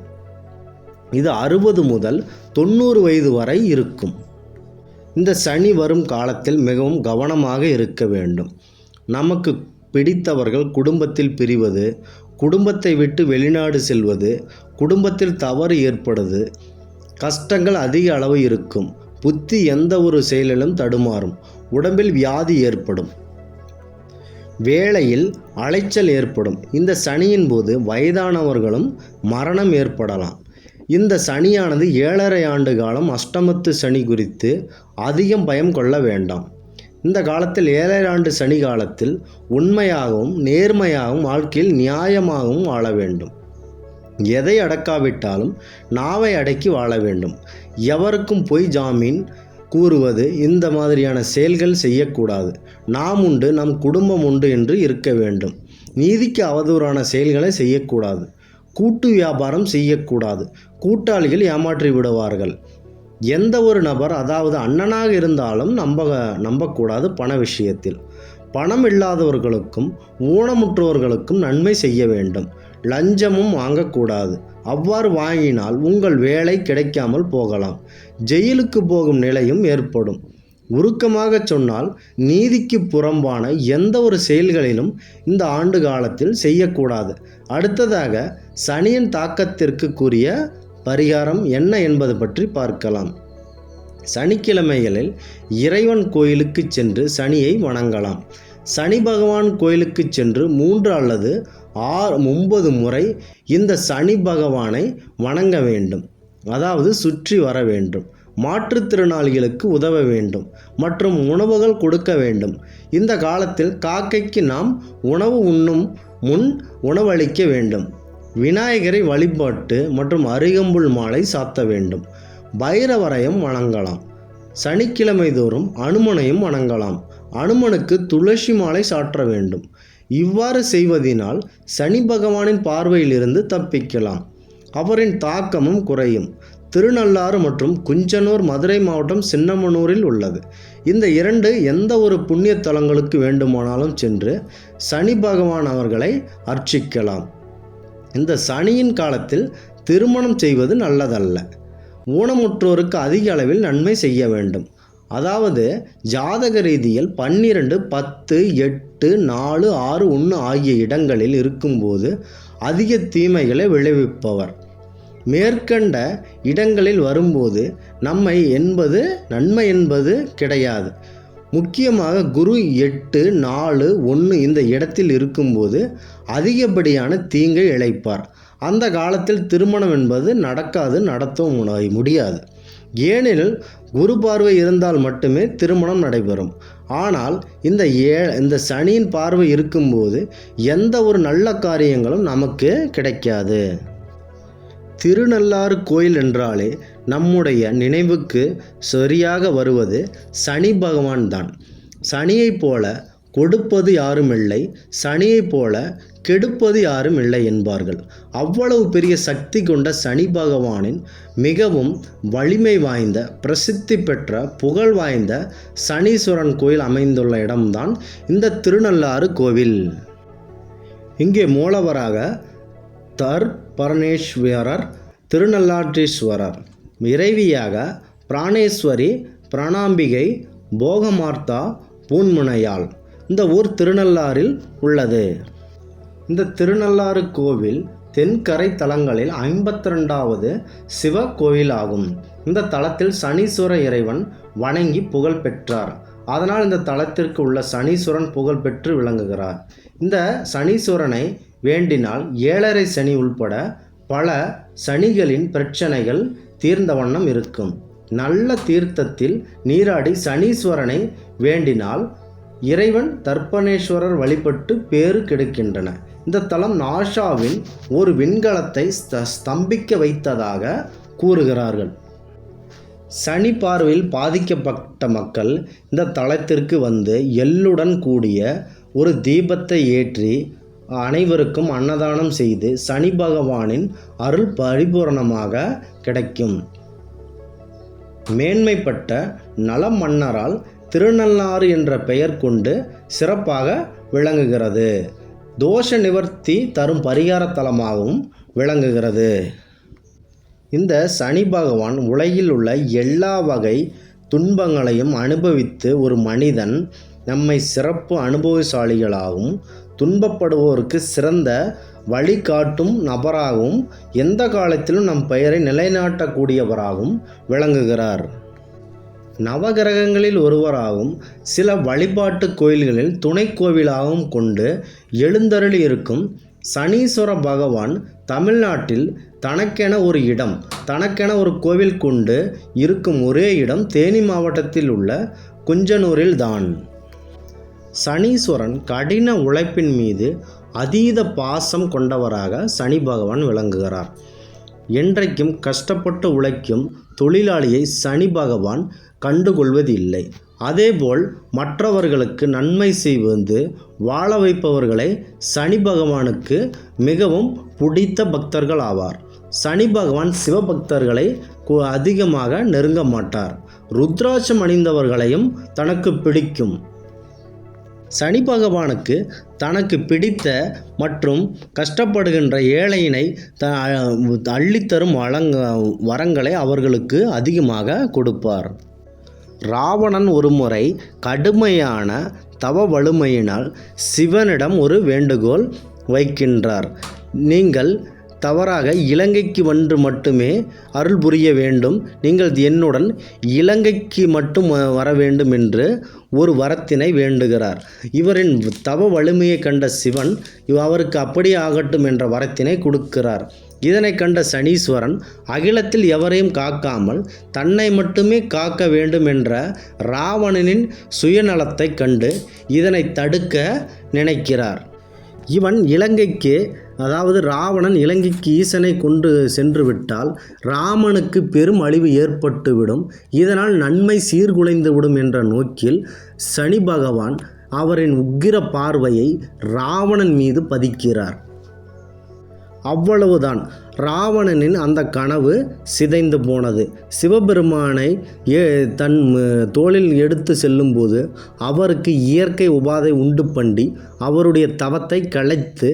இது 60 முதல் 90 வயது வரை இருக்கும். இந்த சனி வரும் காலத்தில் மிகவும் கவனமாக இருக்க வேண்டும். நமக்கு பிடித்தவர்கள் குடும்பத்தில் பிரிவது, குடும்பத்தை விட்டு வெளிநாடு செல்வது, குடும்பத்தில் தவறு ஏற்படுவது, கஷ்டங்கள் அதிக அளவு இருக்கும். புத்தி எந்த ஒரு செயலிலும் தடுமாறும். உடம்பில் வியாதி ஏற்படும். வேளையில் அலைச்சல் ஏற்படும். இந்த சனியின் போது வயதானவர்களும் மரணம் ஏற்படலாம். இந்த சனியானது 7.5 ஆண்டு காலம் அஷ்டமத்து சனி குறித்து அதிகம் பயம் கொள்ள வேண்டாம். இந்த காலத்தில் 7.5 ஆண்டு சனி காலத்தில் உண்மையாகவும் நேர்மையாகவும் வாழ்க்கையில் நியாயமாகவும் வாழ வேண்டும். எதை அடக்காவிட்டாலும் நாவை அடக்கி வாழ வேண்டும். எவருக்கும் பொய் ஜாமீன் கூறுவது இந்த மாதிரியான செயல்கள் செய்யக்கூடாது. நாம் உண்டு, நம் குடும்பம் உண்டு என்று இருக்க வேண்டும். நீதிக்கு அவதூறான செயல்களை செய்யக்கூடாது. கூட்டு வியாபாரம் செய்யக்கூடாது. கூட்டாளிகள் ஏமாற்றி விடுவார்கள். எந்த ஒரு நபர், அதாவது அண்ணனாக இருந்தாலும் நம்பக்கூடாது பண விஷயத்தில். பணம் இல்லாதவர்களுக்கும் ஊனமுற்றோர்களுக்கும் நன்மை செய்ய வேண்டும். லஞ்சமும் வாங்கக்கூடாது. அவ்வாறு வாங்கினால் உங்கள் வேலை கிடைக்காமல் போகலாம். ஜெயிலுக்கு போகும் நிலையும் ஏற்படும். உருக்கமாக சொன்னால், நீதிக்கு புறம்பான எந்த ஒரு செயல்களிலும் இந்த ஆண்டு காலத்தில் செய்யக்கூடாது. அடுத்ததாக சனியின் தாக்கத்திற்கு கூறிய பரிகாரம் என்ன என்பது பற்றி பார்க்கலாம். சனிக்கிழமைகளில் இறைவன் கோயிலுக்கு சென்று சனியை வணங்கலாம். சனி பகவான் கோயிலுக்கு சென்று 3 அல்லது 9 முறை இந்த சனி பகவானை வணங்க வேண்டும். அதாவது சுற்றி வர வேண்டும். மாற்றுத்திறனாளிகளுக்கு உதவ வேண்டும் மற்றும் உணவுகள் கொடுக்க வேண்டும். இந்த காலத்தில் காக்கைக்கு நாம் உணவு உண்ணும் முன் உணவளிக்க வேண்டும். விநாயகரை வழிபாட்டு மற்றும் அருகம்புல் மாலை சாத்த வேண்டும். பைரவரையும் வணங்கலாம். சனிக்கிழமை தோறும் அனுமனையும் வணங்கலாம். அனுமனுக்கு துளசி மாலை சாற்ற வேண்டும். இவ்வாறு செய்வதனால் சனி பகவானின் பார்வையிலிருந்து தப்பிக்கலாம். அவரின் தாக்கமும் குறையும். திருநள்ளாறு மற்றும் குஞ்சனூர் மதுரை மாவட்டம் சின்னமனூரில் உள்ளது. இந்த 2 எந்த ஒரு புண்ணிய தலங்களுக்கு வேண்டுமானாலும் சென்று சனி பகவான் அவர்களை அர்ச்சிக்கலாம். இந்த சனியின் காலத்தில் திருமணம் செய்வது நல்லதல்ல. ஊனமுற்றோருக்கு அதிக அளவில் நன்மை செய்ய வேண்டும். அதாவது ஜாதக ரீதியில் 12, 10, 8, 4, 6, 1 ஆகிய இடங்களில் இருக்கும்போது அதிக தீமைகளை விளைவிப்பவர். மேற்கண்ட இடங்களில் வரும்போது நன்மை என்பது கிடையாது. முக்கியமாக குரு 8, 4, 1 இந்த இடத்தில் இருக்கும்போது அதிகப்படியான தீங்கை இழைப்பார். அந்த காலத்தில் திருமணம் என்பது நடத்தவும் முடியாது. ஏனெனில் குரு பார்வை இருந்தால் மட்டுமே திருமணம் நடைபெறும். ஆனால் இந்த சனியின் பார்வை இருக்கும்போது எந்த ஒரு நல்ல காரியங்களும் நமக்கு கிடைக்காது. திருநள்ளாறு கோயில் என்றாலே நம்முடைய நினைவுக்கு சரியாக வருவது சனி பகவான் தான். சனியைப் போல கொடுப்பது யாரும் இல்லை, சனியைப் போல கெடுப்பது யாரும் இல்லை என்பார்கள். அவ்வளவு பெரிய சக்தி கொண்ட சனி பகவானின் மிகவும் வலிமை வாய்ந்த, பிரசித்தி பெற்ற, புகழ் வாய்ந்த சனீஸ்வரன் கோயில் அமைந்துள்ள இடம்தான் இந்த திருநள்ளாறு கோவில். இங்கே மூலவராக தர்பரணேஸ்வரர், திருநள்ளாற்றீஸ்வரர், இறைவியாக பிராணேஸ்வரி, பிராணாம்பிகை, போகமார்த்தா, பூன்முனையாள். இந்த ஊர் திருநள்ளாறில் உள்ளது. இந்த திருநள்ளாறு கோவில் தென்கரை தலங்களில் 52வது சிவ கோவிலாகும். இந்த தலத்தில் சனீஸ்வர இறைவன் வணங்கி புகழ் பெற்றார். அதனால் இந்த தலத்திற்கு உள்ள சனீஸ்வரன் புகழ் பெற்று விளங்குகிறார். இந்த சனீஸ்வரனை வேண்டினால் 7.5 சனி உள்பட பல சனிகளின் பிரச்சனைகள் தீர்ந்த வண்ணம் இருக்கும். நல்ல தீர்த்தத்தில் நீராடி சனீஸ்வரனை வேண்டினால் இறைவன் தர்ப்பணேஸ்வரர் வழிபட்டு பேறு கிடைக்கின்றன. இந்த தலம் நாசாவின் ஒரு விண்கலத்தை ஸ்தம்பிக்க வைத்ததாக கூறுகிறார்கள். சனி பார்வையில் பாதிக்கப்பட்ட மக்கள் இந்த தலத்திற்கு வந்து எள்ளுடன் கூடிய ஒரு தீபத்தை ஏற்றி அனைவருக்கும் அன்னதானம் செய்து சனி பகவானின் அருள் பரிபூரணமாக கிடைக்கும். மேன்மைப்பட்ட நலம் மன்னரால் திருநள்ளாறு என்ற பெயர் கொண்டு சிறப்பாக விளங்குகிறது. தோஷ நிவர்த்தி தரும் பரிகார தலமாகவும் விளங்குகிறது. இந்த சனி பகவான் உலகில் உள்ள எல்லா வகை துன்பங்களையும் அனுபவித்து ஒரு மனிதன் நம்மை சிறப்பு அனுபவசாலிகளாகவும் துன்பப்படுவோருக்கு சிறந்த வழிகாட்டும் நபராகவும் எந்த காலத்திலும் நம் பெயரை நிலைநாட்டக்கூடியவராகவும் விளங்குகிறார். நவகிரகங்களில் ஒருவராகவும் சில வழிபாட்டு கோயில்களில் துணை கோவிலாகவும் கொண்டு எழுந்தருளி இருக்கும் சனீஸ்வர பகவான் தமிழ்நாட்டில் தனக்கென ஒரு இடம், தனக்கென ஒரு கோவில் கொண்டு இருக்கும் ஒரே இடம் தேனி மாவட்டத்தில் உள்ள குஞ்சனூரில் தான். சனீஸ்வரன் கடின உழைப்பின் மீது அதீத பாசம் கொண்டவராக சனி பகவான் விளங்குகிறார். என்றைக்கும் கஷ்டப்பட்டு உழைக்கும் தொழிலாளியை சனி பகவான் கண்டுகொள்வதில்லை. அதேபோல் மற்றவர்களுக்கு நன்மை செய்வது வாழ வைப்பவர்களை சனி பகவானுக்கு மிகவும் பிடித்த பக்தர்கள் ஆவார். சனி பகவான் சிவபக்தர்களை அதிகமாக நெருங்க மாட்டார். ருத்ராட்சம் அணிந்தவர்களையும் தனக்கு பிடிக்கும். சனி பகவானுக்கு தனக்கு பிடித்த மற்றும் கஷ்டப்படுகின்ற ஏழையினை அள்ளித்தரும் வரங்களை அவர்களுக்கு அதிகமாக கொடுப்பார். ராவணன் ஒருமுறை கடுமையான தவ வலிமையினால் சிவனிடம் ஒரு வேண்டுகோள் வைக்கின்றார். நீங்கள் தவறாக இலங்கைக்கு வந்து மட்டுமே அருள் புரிய வேண்டும், நீங்கள் என்னுடன் இலங்கைக்கு மட்டும் வர வேண்டும் என்று ஒரு வரத்தினை வேண்டுகிறார். இவரின் தவ வலிமையை கண்ட சிவன் அவருக்கு அப்படியே ஆகட்டும் என்ற வரத்தினை கொடுக்கிறார். இதனை கண்ட சனீஸ்வரன் அகிலத்தில் எவரையும் காக்காமல் தன்னை மட்டுமே காக்க வேண்டும் என்ற ராவணனின் சுயநலத்தை கண்டு இதனை தடுக்க நினைக்கிறார். இவன் இலங்கைக்கு, அதாவது ராவணன் இலங்கைக்கு ஈசனை கொண்டு சென்று விட்டால் ராமனுக்கு பெரும் அழிவு ஏற்பட்டுவிடும், இதனால் நன்மை சீர்குலைந்துவிடும் என்ற நோக்கில் சனி பகவான் அவரின் உக்கிர பார்வையை ராவணன் மீது பதிக்கிறார். அவ்வளவுதான், ராவணனின் அந்த கனவு சிதைந்து போனது. சிவபெருமானை தன் தோளில் எடுத்து செல்லும்போது அவருக்கு இயற்கை உபாதை உண்டு பண்ணி அவருடைய தவத்தை கலைத்து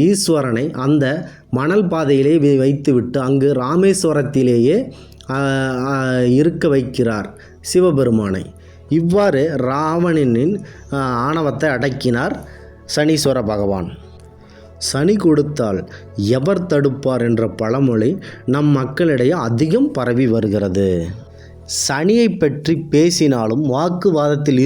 ஈஸ்வரனை அந்த மணல் பாதையிலே வைத்துவிட்டு அங்கு ராமேஸ்வரத்திலேயே இருக்க வைக்கிறார் சிவபெருமானை. இவ்வாறு ராவணனின் ஆணவத்தை அடக்கினார் சனீஸ்வர பகவான். சனி கொடுத்தால் எவர் தடுப்பார் என்ற பழமொழி நம் மக்களிடையே அதிகம் பரவி வருகிறது. சனியை பற்றி பேசினாலும் வாக்குவாதத்தில்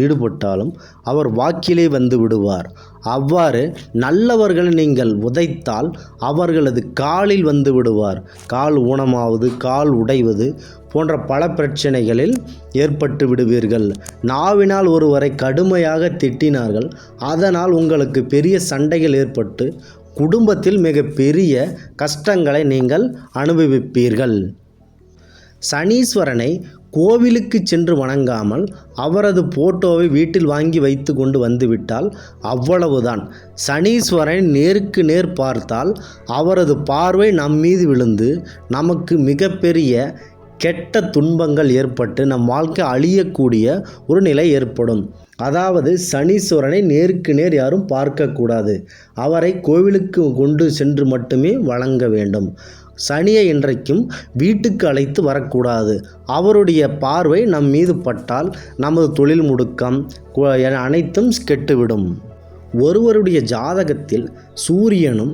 ஈடுபட்டாலும் அவர் வாக்கிலே வந்து விடுவார். அவ்வாறு நல்லவர்களை நீங்கள் உதைத்தால் அவர்களது காலில் வந்து விடுவார். கால் ஊனமாவது, கால் உடைவது போன்ற பல பிரச்சனைகளில் ஏற்பட்டு விடுவீர்கள். நாவினால் ஒருவரை கடுமையாக திட்டினார்கள், அதனால் உங்களுக்கு பெரிய சண்டைகள் ஏற்பட்டு குடும்பத்தில் மிக பெரிய கஷ்டங்களை நீங்கள் அனுபவிப்பீர்கள். சனீஸ்வரனை கோவிலுக்கு சென்று வணங்காமல் அவரது போட்டோவை வீட்டில் வாங்கி வைத்து கொண்டு வந்துவிட்டால் அவ்வளவுதான். சனீஸ்வரனை நேருக்கு நேர் பார்த்தால் அவரது பார்வை நம் மீது விழுந்து நமக்கு மிகப்பெரிய கெட்ட துன்பங்கள் ஏற்பட்டு நம் வாழ்க்கை அழியக்கூடிய ஒரு நிலை ஏற்படும். அதாவது சனீஸ்வரனை நேருக்கு நேர் யாரும் பார்க்கக்கூடாது. அவரை கோவிலுக்கு கொண்டு சென்று மட்டுமே வணங்க வேண்டும். சனியை இன்றைக்கும் வீட்டுக்கு அழைத்து வரக்கூடாது. அவருடைய பார்வை நம் மீது பட்டால் நமது தொழில் முடுக்கம் அனைத்தும் கெட்டுவிடும். ஒருவருடைய ஜாதகத்தில் சூரியனும்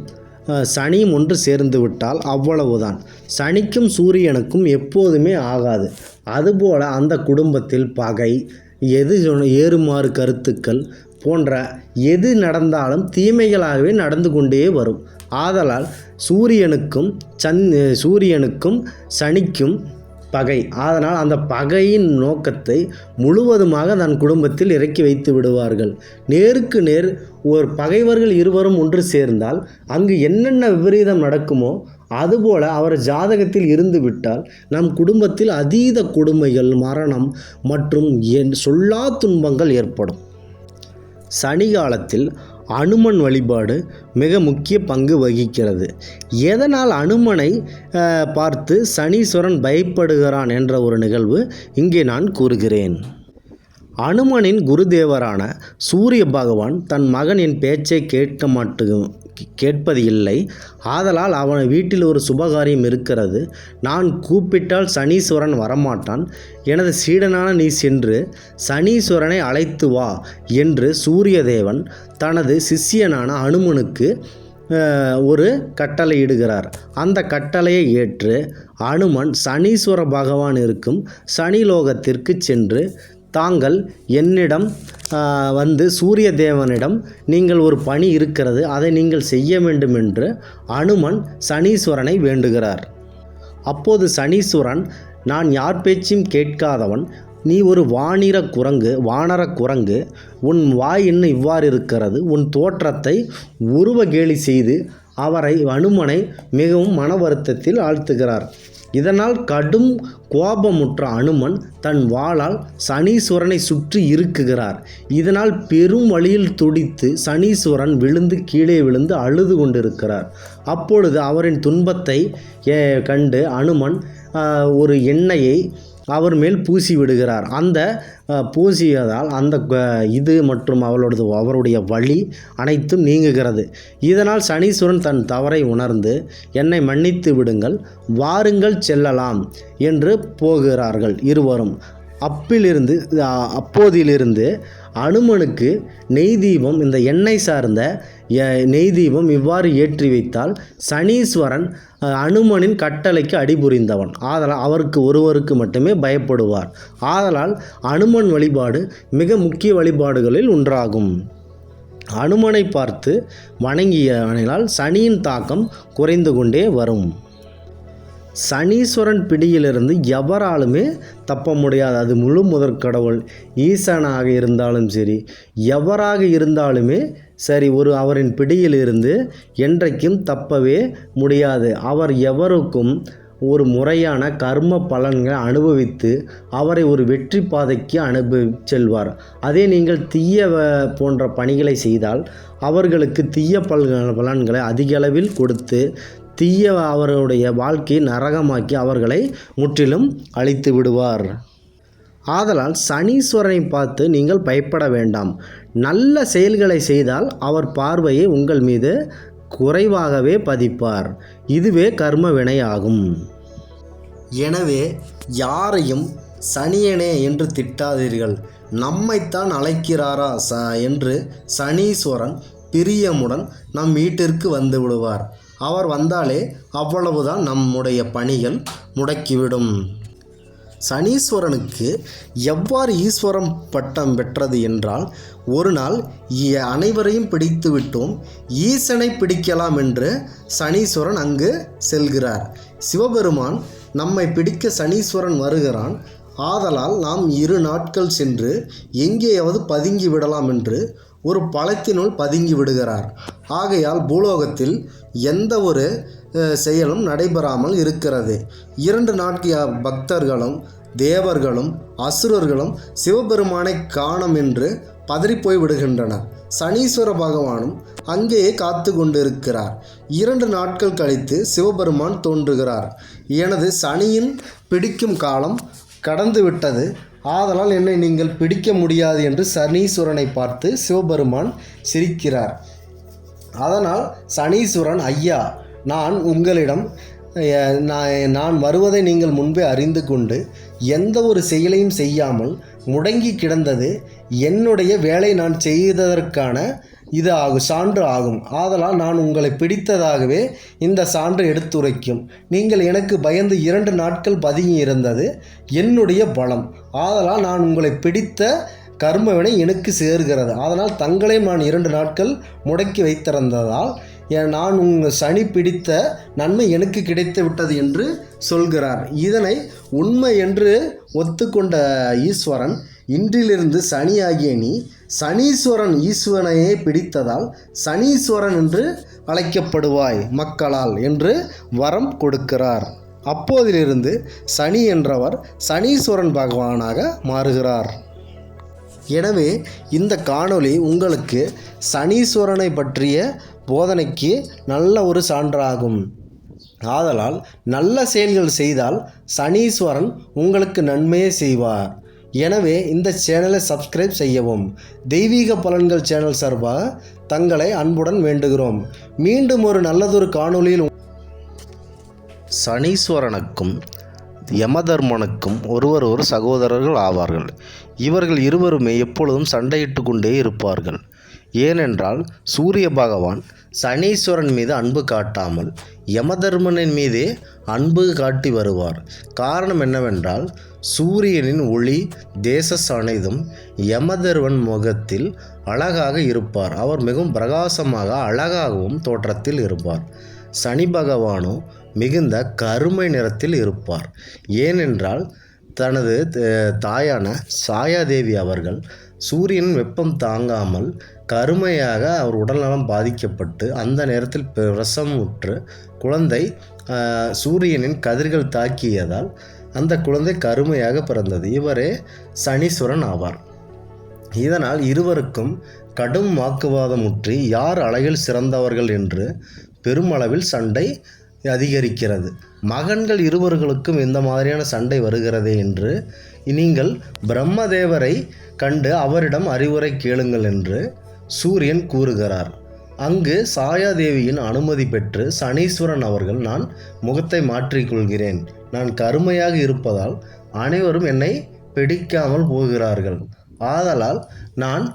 சனியும் ஒன்று சேர்ந்து விட்டால் அவ்வளவுதான். சனிக்கும் சூரியனுக்கும் எப்போதுமே ஆகாது. அதுபோல் அந்த குடும்பத்தில் பகை, ஏறுமாறு கருத்துக்கள் போன்ற எது நடந்தாலும் தீமைகளாகவே நடந்து கொண்டே வரும். ஆதலால் சூரியனுக்கும் சனிக்கும் பகை. அதனால் அந்த பகையின் நோக்கத்தை முழுவதுமாக தன் குடும்பத்தில் இறக்கி வைத்து விடுவார்கள். நேருக்கு நேர் ஒரு பகைவர்கள் இருவரும் ஒன்று சேர்ந்தால் அங்கு என்னென்ன விபரீதம் நடக்குமோ அதுபோல் அவர் ஜாதகத்தில் இருந்து விட்டால் நம் குடும்பத்தில் அதீத கொடுமைகள், மரணம் மற்றும் சொல்லா துன்பங்கள் ஏற்படும். சனி காலத்தில் அனுமன் வழிபாடு மிக முக்கிய பங்கு வகிக்கிறது. எதனால் அனுமனை பார்த்து சனீஸ்வரன் பயப்படுகிறான் என்ற ஒரு நிகழ்வு இங்கே நான் கூறுகிறேன். அனுமனின் குருதேவரான சூரிய பகவான் தன் மகனின் பேச்சை கேட்பது இல்லை. ஆதலால் அவன் வீட்டில் ஒரு சுபகாரியம் இருக்கிறது, நான் கூப்பிட்டால் சனீஸ்வரன் வரமாட்டான், எனது சீடனான நீ சென்று சனீஸ்வரனை அழைத்து வா என்று சூரியதேவன் தனது சிஷ்யனான அனுமனுக்கு ஒரு கட்டளையிடுகிறார். அந்த கட்டளையை ஏற்று அனுமன் சனீஸ்வர பகவான் இருக்கும் சனிலோகத்திற்கு சென்று தாங்கள் என்னிடம் வந்து சூரிய தேவனிடம் நீங்கள் ஒரு பணி இருக்கிறது, அதை நீங்கள் செய்ய வேண்டும் என்று அனுமன் சனீஸ்வரனை வேண்டுகிறார். அப்போது சனீஸ்வரன், நான் யார் பேச்சையும் கேட்காதவன், நீ ஒரு வானர குரங்கு, உன் வாய் இன்னும் இவ்வாறு இருக்கிறது, உன் தோற்றத்தை உருவ கேலி செய்து அனுமனை மிகவும் மன வருத்தத்தில் ஆழ்த்துகிறார். இதனால் கடும் கோபமுற்ற அனுமன் தன் வாளால் சனீஸ்வரனை சுற்றி இறுக்குகிறார். இதனால் பெரும் வலியில் துடித்து சனீஸ்வரன் கீழே விழுந்து அழுது கொண்டிருக்கிறார். அப்பொழுது அவரின் துன்பத்தை கண்டு அனுமன் ஒரு எண்ணெயை அவர் மேல் பூசி விடுகிறார். அந்த பூசியதால் அந்த மற்றும் அவருடைய வலி அனைத்தும் நீங்குகிறது. இதனால் சனீஸ்வரன் தன் தவறை உணர்ந்து என்னை மன்னித்து விடுங்கள், வாருங்கள் செல்லலாம் என்று போகிறார்கள் இருவரும். அப்போதிலிருந்து அனுமனுக்கு நெய் தீபம், இந்த எண்ணெய் சார்ந்த நெய் தீபம் இவ்வாறு ஏற்றி வைத்தால் சனீஸ்வரன் அனுமனின் கட்டளைக்கு அடிபுரிந்தவன். ஆதலால் அவருக்கு ஒருவருக்கு மட்டுமே பயப்படுவார். ஆதலால் அனுமன் வழிபாடு மிக முக்கிய வழிபாடுகளில் ஒன்றாகும். அனுமனை பார்த்து வணங்கியவனால் சனியின் தாக்கம் குறைந்து கொண்டே வரும். சனீஸ்வரன் பிடியிலிருந்து எவராலுமே தப்ப முடியாது. அது முழு முதற் கடவுள் ஈசனாக இருந்தாலும் சரி, எவராக இருந்தாலுமே சரி, அவரின் பிடியிலிருந்து என்றைக்கும் தப்பவே முடியாது. அவர் எவருக்கும் ஒரு முறையான கர்ம பலன்களை அனுபவித்து அவரை ஒரு வெற்றி பாதைக்கு செல்வார். அதே நீங்கள் தீய போன்ற பணிகளை செய்தால் அவர்களுக்கு தீய பலன்களை அதிக அளவில் கொடுத்து அவருடைய வாழ்க்கையை நரகமாக்கி அவர்களை முற்றிலும் அழித்து விடுவார். ஆதலால் சனீஸ்வரனை பார்த்து நீங்கள் பயப்பட வேண்டாம். நல்ல செயல்களை செய்தால் அவர் பார்வையை உங்கள் மீது குறைவாகவே பதிப்பார். இதுவே கர்ம வினையாகும். எனவே யாரையும் சனியனே என்று திட்டாதீர்கள். நம்மைத்தான் அழைக்கிறாரா என்று சனீஸ்வரன் பிரியமுடன் நம் வீட்டிற்கு வந்து விடுவார். அவர் வந்தாலே அவ்வளவுதான் நம்முடைய பணிகள் முடக்கிவிடும். சனீஸ்வரனுக்கு எவ்வாறு ஈஸ்வரம் பட்டம் பெற்றது என்றால், ஒரு நாள் அனைவரையும் பிடித்து விட்டோம், ஈசனை பிடிக்கலாம் என்று சனீஸ்வரன் அங்கு செல்கிறார். சிவபெருமான் நம்மை பிடிக்க சனீஸ்வரன் வருகிறான். ஆதலால் நாம் 2 நாட்கள் சென்று எங்கேயாவது பதுங்கி விடலாம் என்று ஒரு பழத்தினுள் பதுங்கி விடுகிறார். ஆகையால் பூலோகத்தில் எந்த ஒரு செயலும் நடைபெறாமல் இருக்கிறது. 2 நாட்கள் பக்தர்களும் தேவர்களும் அசுரர்களும் சிவபெருமானை காணோம் என்று பதறிப்போய் விடுகின்றனர். சனீஸ்வர பகவானும் அங்கேயே காத்து கொண்டிருக்கிறார். 2 நாட்கள் கழித்து சிவபெருமான் தோன்றுகிறார். எனது சனியின் பிடிக்கும் காலம் கடந்து விட்டது, ஆதலால் என்னை நீங்கள் பிடிக்க முடியாது என்று சனீஸ்வரனை பார்த்து சிவபெருமான் சிரிக்கிறார். அதனால் சனீஸ்வரன், ஐயா, நான் உங்களிடம் நான் வருவதை நீங்கள் முன்பே அறிந்து கொண்டு எந்த ஒரு செயலையும் செய்யாமல் முடங்கி கிடந்தது என்னுடைய வேலை நான் செய்ததற்கான சான்று ஆகும். ஆதலால் நான் உங்களை பிடித்ததாகவே இந்த சான்று எடுத்துரைக்கும். நீங்கள் எனக்கு பயந்து 2 நாட்கள் பதுங்கி இருந்தது என்னுடைய பலம். ஆதலால் நான் உங்களை பிடித்த கர்மவினை எனக்கு சேர்கிறது. அதனால் தங்களையும் நான் 2 நாட்கள் முடக்கி வைத்திருந்ததால் நான் உங்கள் சனி பிடித்த நன்மை எனக்கு கிடைத்து விட்டது என்று சொல்கிறார். இதனை உண்மை என்று ஒத்துக்கொண்ட ஈஸ்வரன், இன்றிலிருந்து சனியாகிய நீ சனீஸ்வரன் ஈஸ்வரனையே பிடித்ததால் சனீஸ்வரன் என்று அழைக்கப்படுவாய் மக்களால் என்று வரம் கொடுக்கிறார். அப்போதிலிருந்து சனி என்றவர் சனீஸ்வரன் பகவானாக மாறுகிறார். எனவே இந்த காணொளி உங்களுக்கு சனீஸ்வரனை பற்றிய போதனைக்கு நல்ல ஒரு சான்றாகும். ஆதலால் நல்ல செயல்கள் செய்தால் சனீஸ்வரன் உங்களுக்கு நன்மையே செய்வார். எனவே இந்த சேனலை சப்ஸ்கிரைப் செய்யவும். தெய்வீக பலன்கள் சேனல் சார்பாக தங்களை அன்புடன் வேண்டுகிறோம். மீண்டும் ஒரு நல்லதொரு காணொளியில். சனீஸ்வரனுக்கும் யமதர்மனுக்கும் ஒருவர் ஒரு சகோதரர்கள் ஆவார்கள். இவர்கள் இருவருமே எப்பொழுதும் சண்டையிட்டு கொண்டே இருப்பார்கள். ஏனென்றால் சூரிய பகவான் சனீஸ்வரன் மீது அன்பு காட்டாமல் யமதர்மனின் மீதே அன்பு காட்டி வருவார். காரணம் என்னவென்றால் சூரியனின் ஒளி தேசஸ் அனைத்தும் யமதர்மன் முகத்தில் அழகாக இருப்பார். அவர் மிகவும் பிரகாசமாக அழகாகவும் தோற்றத்தில் இருப்பார். சனி பகவானோ மிகுந்த கருமை நிறத்தில் இருப்பார். ஏனென்றால் தனது தாயான சாயாதேவி அவர்கள் சூரியன் வெப்பம் தாங்காமல் கருமையாக அவர் உடல்நலம் பாதிக்கப்பட்டு அந்த நேரத்தில் பிரசவமுற்று குழந்தை சூரியனின் கதிர்கள் தாக்கியதால் அந்த குழந்தை கருமையாக பிறந்தது. இவரே சனீஸ்வரன் ஆவார். இதனால் இருவருக்கும் கடும் வாக்குவாதமுற்றி யார் அழகில் சிறந்தவர்கள் என்று பெருமளவில் சண்டை அதிகரிக்கிறது. மகன்கள் இருவர்களுக்கும் இந்த மாதிரியான சண்டை வருகிறதே என்று நீங்கள் பிரம்மதேவரை கண்டு அவரிடம் அறிவுரை கேளுங்கள் என்று சூரியன் கூறுகிறார். அங்கு சாயாதேவியின் அனுமதி பெற்று சனீஸ்வரன் அவர்கள், நான் முகத்தை மாற்றிக்கொள்கிறேன், நான் கருமையாக இருப்பதால் அனைவரும் என்னை பிடிக்காமல் போகிறார்கள், ஆதலால் நான்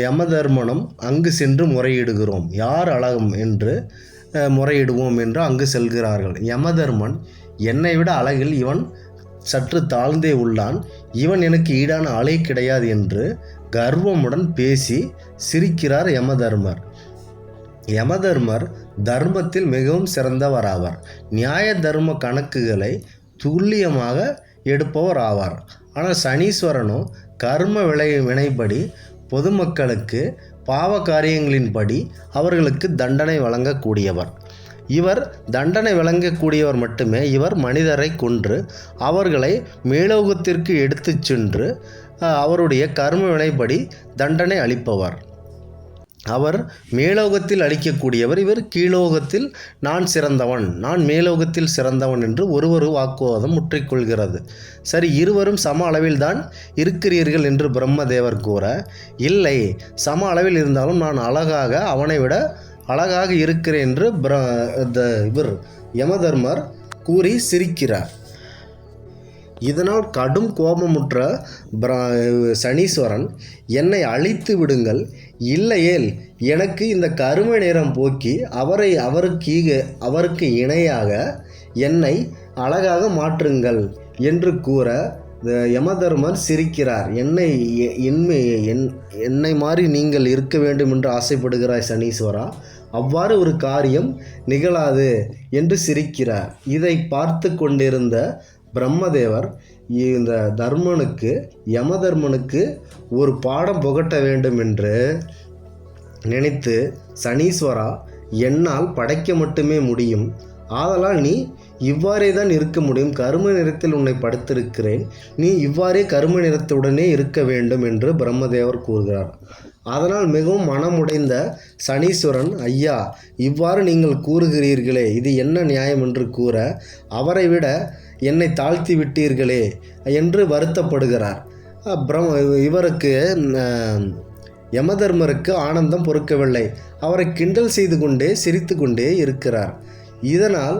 யமதர்மனும் அங்கு சென்று முறையிடுகிறோம், யார் அழகும் என்று முறையிடுவோம் என்று அங்கு செல்கிறார்கள். யமதர்மன், என்னை விட அழகில் இவன் சற்று தாழ்ந்தே உள்ளான், இவன் எனக்கு ஈடான ஆளே கிடையாது என்று கர்வமுடன் பேசி சிரிக்கிறார் யமதர்மர். யமதர்மர் தர்மத்தில் மிகவும் சிறந்தவராவார். நியாய தர்ம கணக்குகளை துல்லியமாக எடுப்பவர் ஆவார். ஆனால் சனீஸ்வரனோ கர்ம வினைப்படி பொதுமக்களுக்கு பாவ காரியங்களின்படி அவர்களுக்கு தண்டனை வழங்கக்கூடியவர். இவர் தண்டனை வழங்கக்கூடியவர் மட்டுமே. இவர் மனிதரை கொன்று அவர்களை மேலோகத்திற்கு எடுத்து சென்று அவருடைய கர்ம வினைப்படி தண்டனை அளிப்பவர். அவர் மேலோகத்தில் அளிக்கக்கூடியவர், இவர் கீழோகத்தில் நான் சிறந்தவன், நான் மேலோகத்தில் சிறந்தவன் என்று ஒருவர் வாக்குவாதம் முற்றிக்கொள்கிறது. சரி, இருவரும் சம அளவில் தான் இருக்கிறீர்கள் என்று பிரம்மதேவர் கூற, இல்லை, சம அளவில் இருந்தாலும் நான் அழகாக அவனை விட அழகாக இருக்கிறேன் என்று இவர் யமதர்மர் கூறி சிரிக்கிறார். இதனால் கடும் கோபமுற்ற சனீஸ்வரன், என்னை அழித்து விடுங்கள், இல்லையேல் எனக்கு இந்த கருமை நிறம் போக்கி அவருக்கு இணையாக என்னை அழகாக மாற்றுங்கள் என்று கூற யமதர்மர் சிரிக்கிறார். என்னை மாதிரி நீங்கள் இருக்க வேண்டும் என்று ஆசைப்படுகிறாய் சனீஸ்வரா, அவ்வாறு ஒரு காரியம் நிகழாது என்று சிரிக்கிறார். இதை பார்த்து கொண்டிருந்த பிரம்மதேவர் இந்த யமதர்மனுக்கு ஒரு பாடம் புகட்ட வேண்டும் என்று நினைத்து, சனீஸ்வரா, என்னால் படைக்க மட்டுமே முடியும், ஆதலால் நீ இவ்வாறே தான் இருக்க முடியும், கரும நிறத்தில் உன்னை படைத்திருக்கிறேன், நீ இவ்வாறே கரும நிறத்துடனே இருக்க வேண்டும் என்று பிரம்மதேவர் கூறுகிறார். அதனால் மிகவும் மனமுடைந்த சனீஸ்வரன், ஐயா, இவ்வாறு நீங்கள் கூறுகிறீர்களே, இது என்ன நியாயம் என்று கூற, அவரை விட என்னை தாழ்த்தி விட்டீர்களே என்று வருத்தப்படுகிறார். இவருக்கு யமதர்மருக்கு ஆனந்தம் பொறுக்கவில்லை. அவரை கிண்டல் செய்து கொண்டே சிரித்து கொண்டே இருக்கிறார். இதனால்,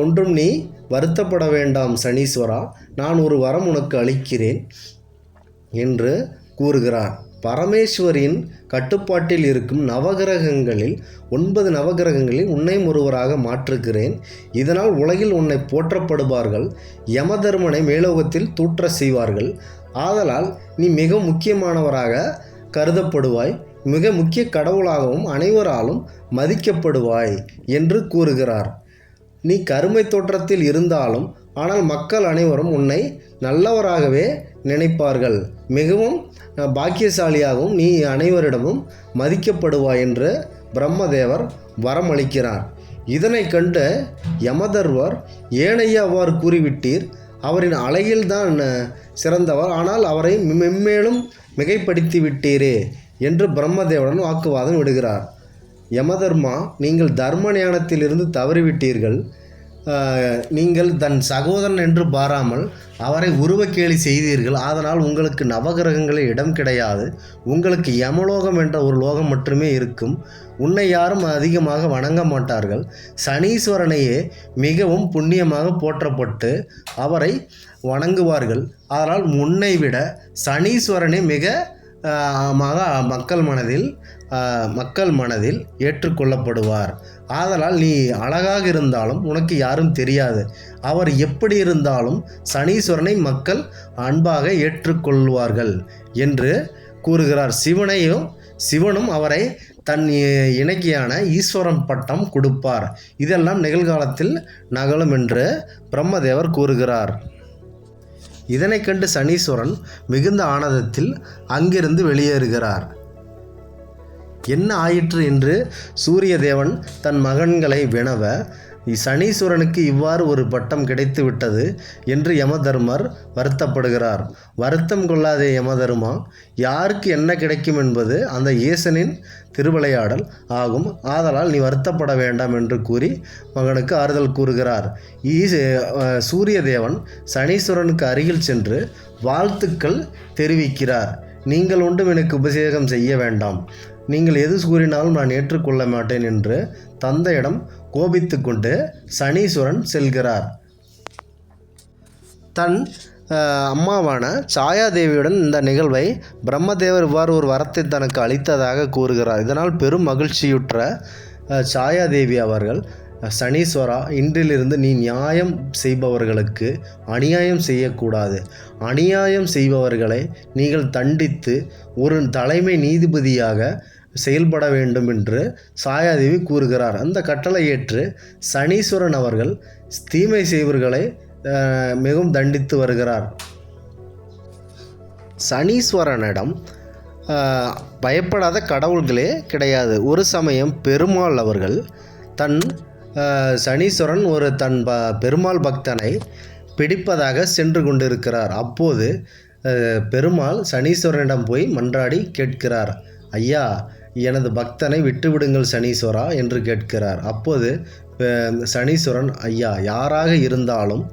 ஒன்றும் நீ வருத்தப்பட வேண்டாம் சனீஸ்வரா, நான் ஒரு வரம் உனக்கு அளிக்கிறேன் என்று கூறுகிறார். பரமேஸ்வரின் கட்டுப்பாட்டில் இருக்கும் 9 நவகிரகங்களில் உன்னையும் ஒருவராக மாற்றுகிறேன். இதனால் உலகில் உன்னை போற்றப்படுவார்கள், யமதர்மனை மேலோகத்தில் தூற்ற செய்வார்கள். ஆதலால் நீ மிக முக்கியமானவராக கருதப்படுவாய், மிக முக்கிய கடவுளாகவும் அனைவராலும் மதிக்கப்படுவாய் என்று கூறுகிறார். நீ கருமை தோற்றத்தில் இருந்தாலும் ஆனால் மக்கள் அனைவரும் உன்னை நல்லவராகவே நினைப்பார்கள், மிகவும் பாக்கியசாலியாகவும் நீ அனைவரிடமும் மதிக்கப்படுவாய் என்று பிரம்மதேவர் வரமளிக்கிறார். இதனை கண்ட யமதர்மர், ஏனையா அவ்வாறு கூறிவிட்டீர், அவரின் அழகில்தான் சிறந்தவர், ஆனால் அவரை மென்மேலும் மிகைப்படுத்தி விட்டீரே என்று பிரம்மதேவனுடன் வாக்குவாதம் விடுகிறார். யமதர்மா, நீங்கள் தர்ம ஞானத்திலிருந்து தவறிவிட்டீர்கள், நீங்கள் தன் சகோதரன் என்று பாராமல் அவரை உருவக்கேலி செய்தீர்கள். அதனால் உங்களுக்கு நவகிரகங்களில் இடம் கிடையாது, உங்களுக்கு யமலோகம் என்ற ஒரு லோகம் மட்டுமே இருக்கும். உன்னை யாரும் அதிகமாக வணங்க மாட்டார்கள். சனீஸ்வரனையே மிகவும் புண்ணியமாக போற்றப்பட்டு அவரை வணங்குவார்கள். அதனால் உன்னை விட சனீஸ்வரனே மிக மக்கள் மனதில் ஏற்றுக்கொள்ளப்படுவார். ஆதலால் நீ அழகாக இருந்தாலும் உனக்கு யாரும் தெரியாது. அவர் எப்படி இருந்தாலும் சனீஸ்வரனை மக்கள் அன்பாக ஏற்றுக்கொள்வார்கள் என்று கூறுகிறார். சிவனும் அவரை தன் இணைக்கியான ஈஸ்வரன் பட்டம் கொடுப்பார். இதெல்லாம் நிகழ்காலத்தில் நகலும் என்று பிரம்மதேவர் கூறுகிறார். இதனை கண்டு சனீஸ்வரன் மிகுந்த ஆனந்தத்தில் அங்கிருந்து வெளியேறுகிறார். என்ன ஆயிற்று என்று சூரிய தேவன் தன் மகன்களை வினவ, சனீஸ்வரனுக்கு இவ்வாறு ஒரு பட்டம் கிடைத்து விட்டது என்று யமதர்மர் வருத்தப்படுகிறார். வருத்தம் கொள்ளாதே யமதர்மா, யாருக்கு என்ன கிடைக்கும் என்பது அந்த ஈசனின் திருவிளையாடல் ஆகும். ஆதலால் நீ வருத்தப்பட வேண்டாம் என்று கூறி மகனுக்கு ஆறுதல் கூறுகிறார். சூரிய தேவன் சனீஸ்வரனுக்கு அருகில் சென்று வாழ்த்துக்கள் தெரிவிக்கிறார். நீங்கள் ஒன்றும் எனக்கு உபசேகம் செய்ய வேண்டாம், நீங்கள் எது கூறினாலும் நான் ஏற்றுக்கொள்ள மாட்டேன் என்று தந்தையிடம் கோபித்து கொண்டு சனீஸ்வரன் செல்கிறார். தன் அம்மாவான சாயாதேவியுடன் இந்த நிகழ்வை பிரம்மதேவர் இவ்வாறு ஒரு வரத்தை தனக்கு அளித்ததாக கூறுகிறார். இதனால் பெரும் மகிழ்ச்சியுற்ற சாயாதேவி அவர்கள், சனீஸ்வரா, இன்றிலிருந்து நீ நியாயம் செய்பவர்களுக்கு அநியாயம் செய்யக்கூடாது. அநியாயம் செய்பவர்களை நீங்கள் தண்டித்து ஒரு தலைமை நீதிபதியாக செயல்பட வேண்டும் என்று சாயாதேவி கூறுகிறார். அந்த கட்டளை ஏற்று சனீஸ்வரன் அவர்கள் தீமை செய்வர்களை மிகவும் தண்டித்து வருகிறார். சனீஸ்வரனிடம் பயப்படாத கடவுள்களே கிடையாது. ஒரு சமயம் பெருமாள் அவர்கள் சனீஸ்வரன் தன் பெருமாள் பக்தனை பிடிப்பதாக சென்று கொண்டிருக்கிறார். அப்போது பெருமாள் சனீஸ்வரனிடம் போய் மன்றாடி கேட்கிறார், ஐயா, எனது பக்தனை விட்டுவிடுங்கள் சனீஸ்வரா என்று கேட்கிறார். அப்போது சனீஸ்வரன், ஐயா, யாராக இருந்தாலும்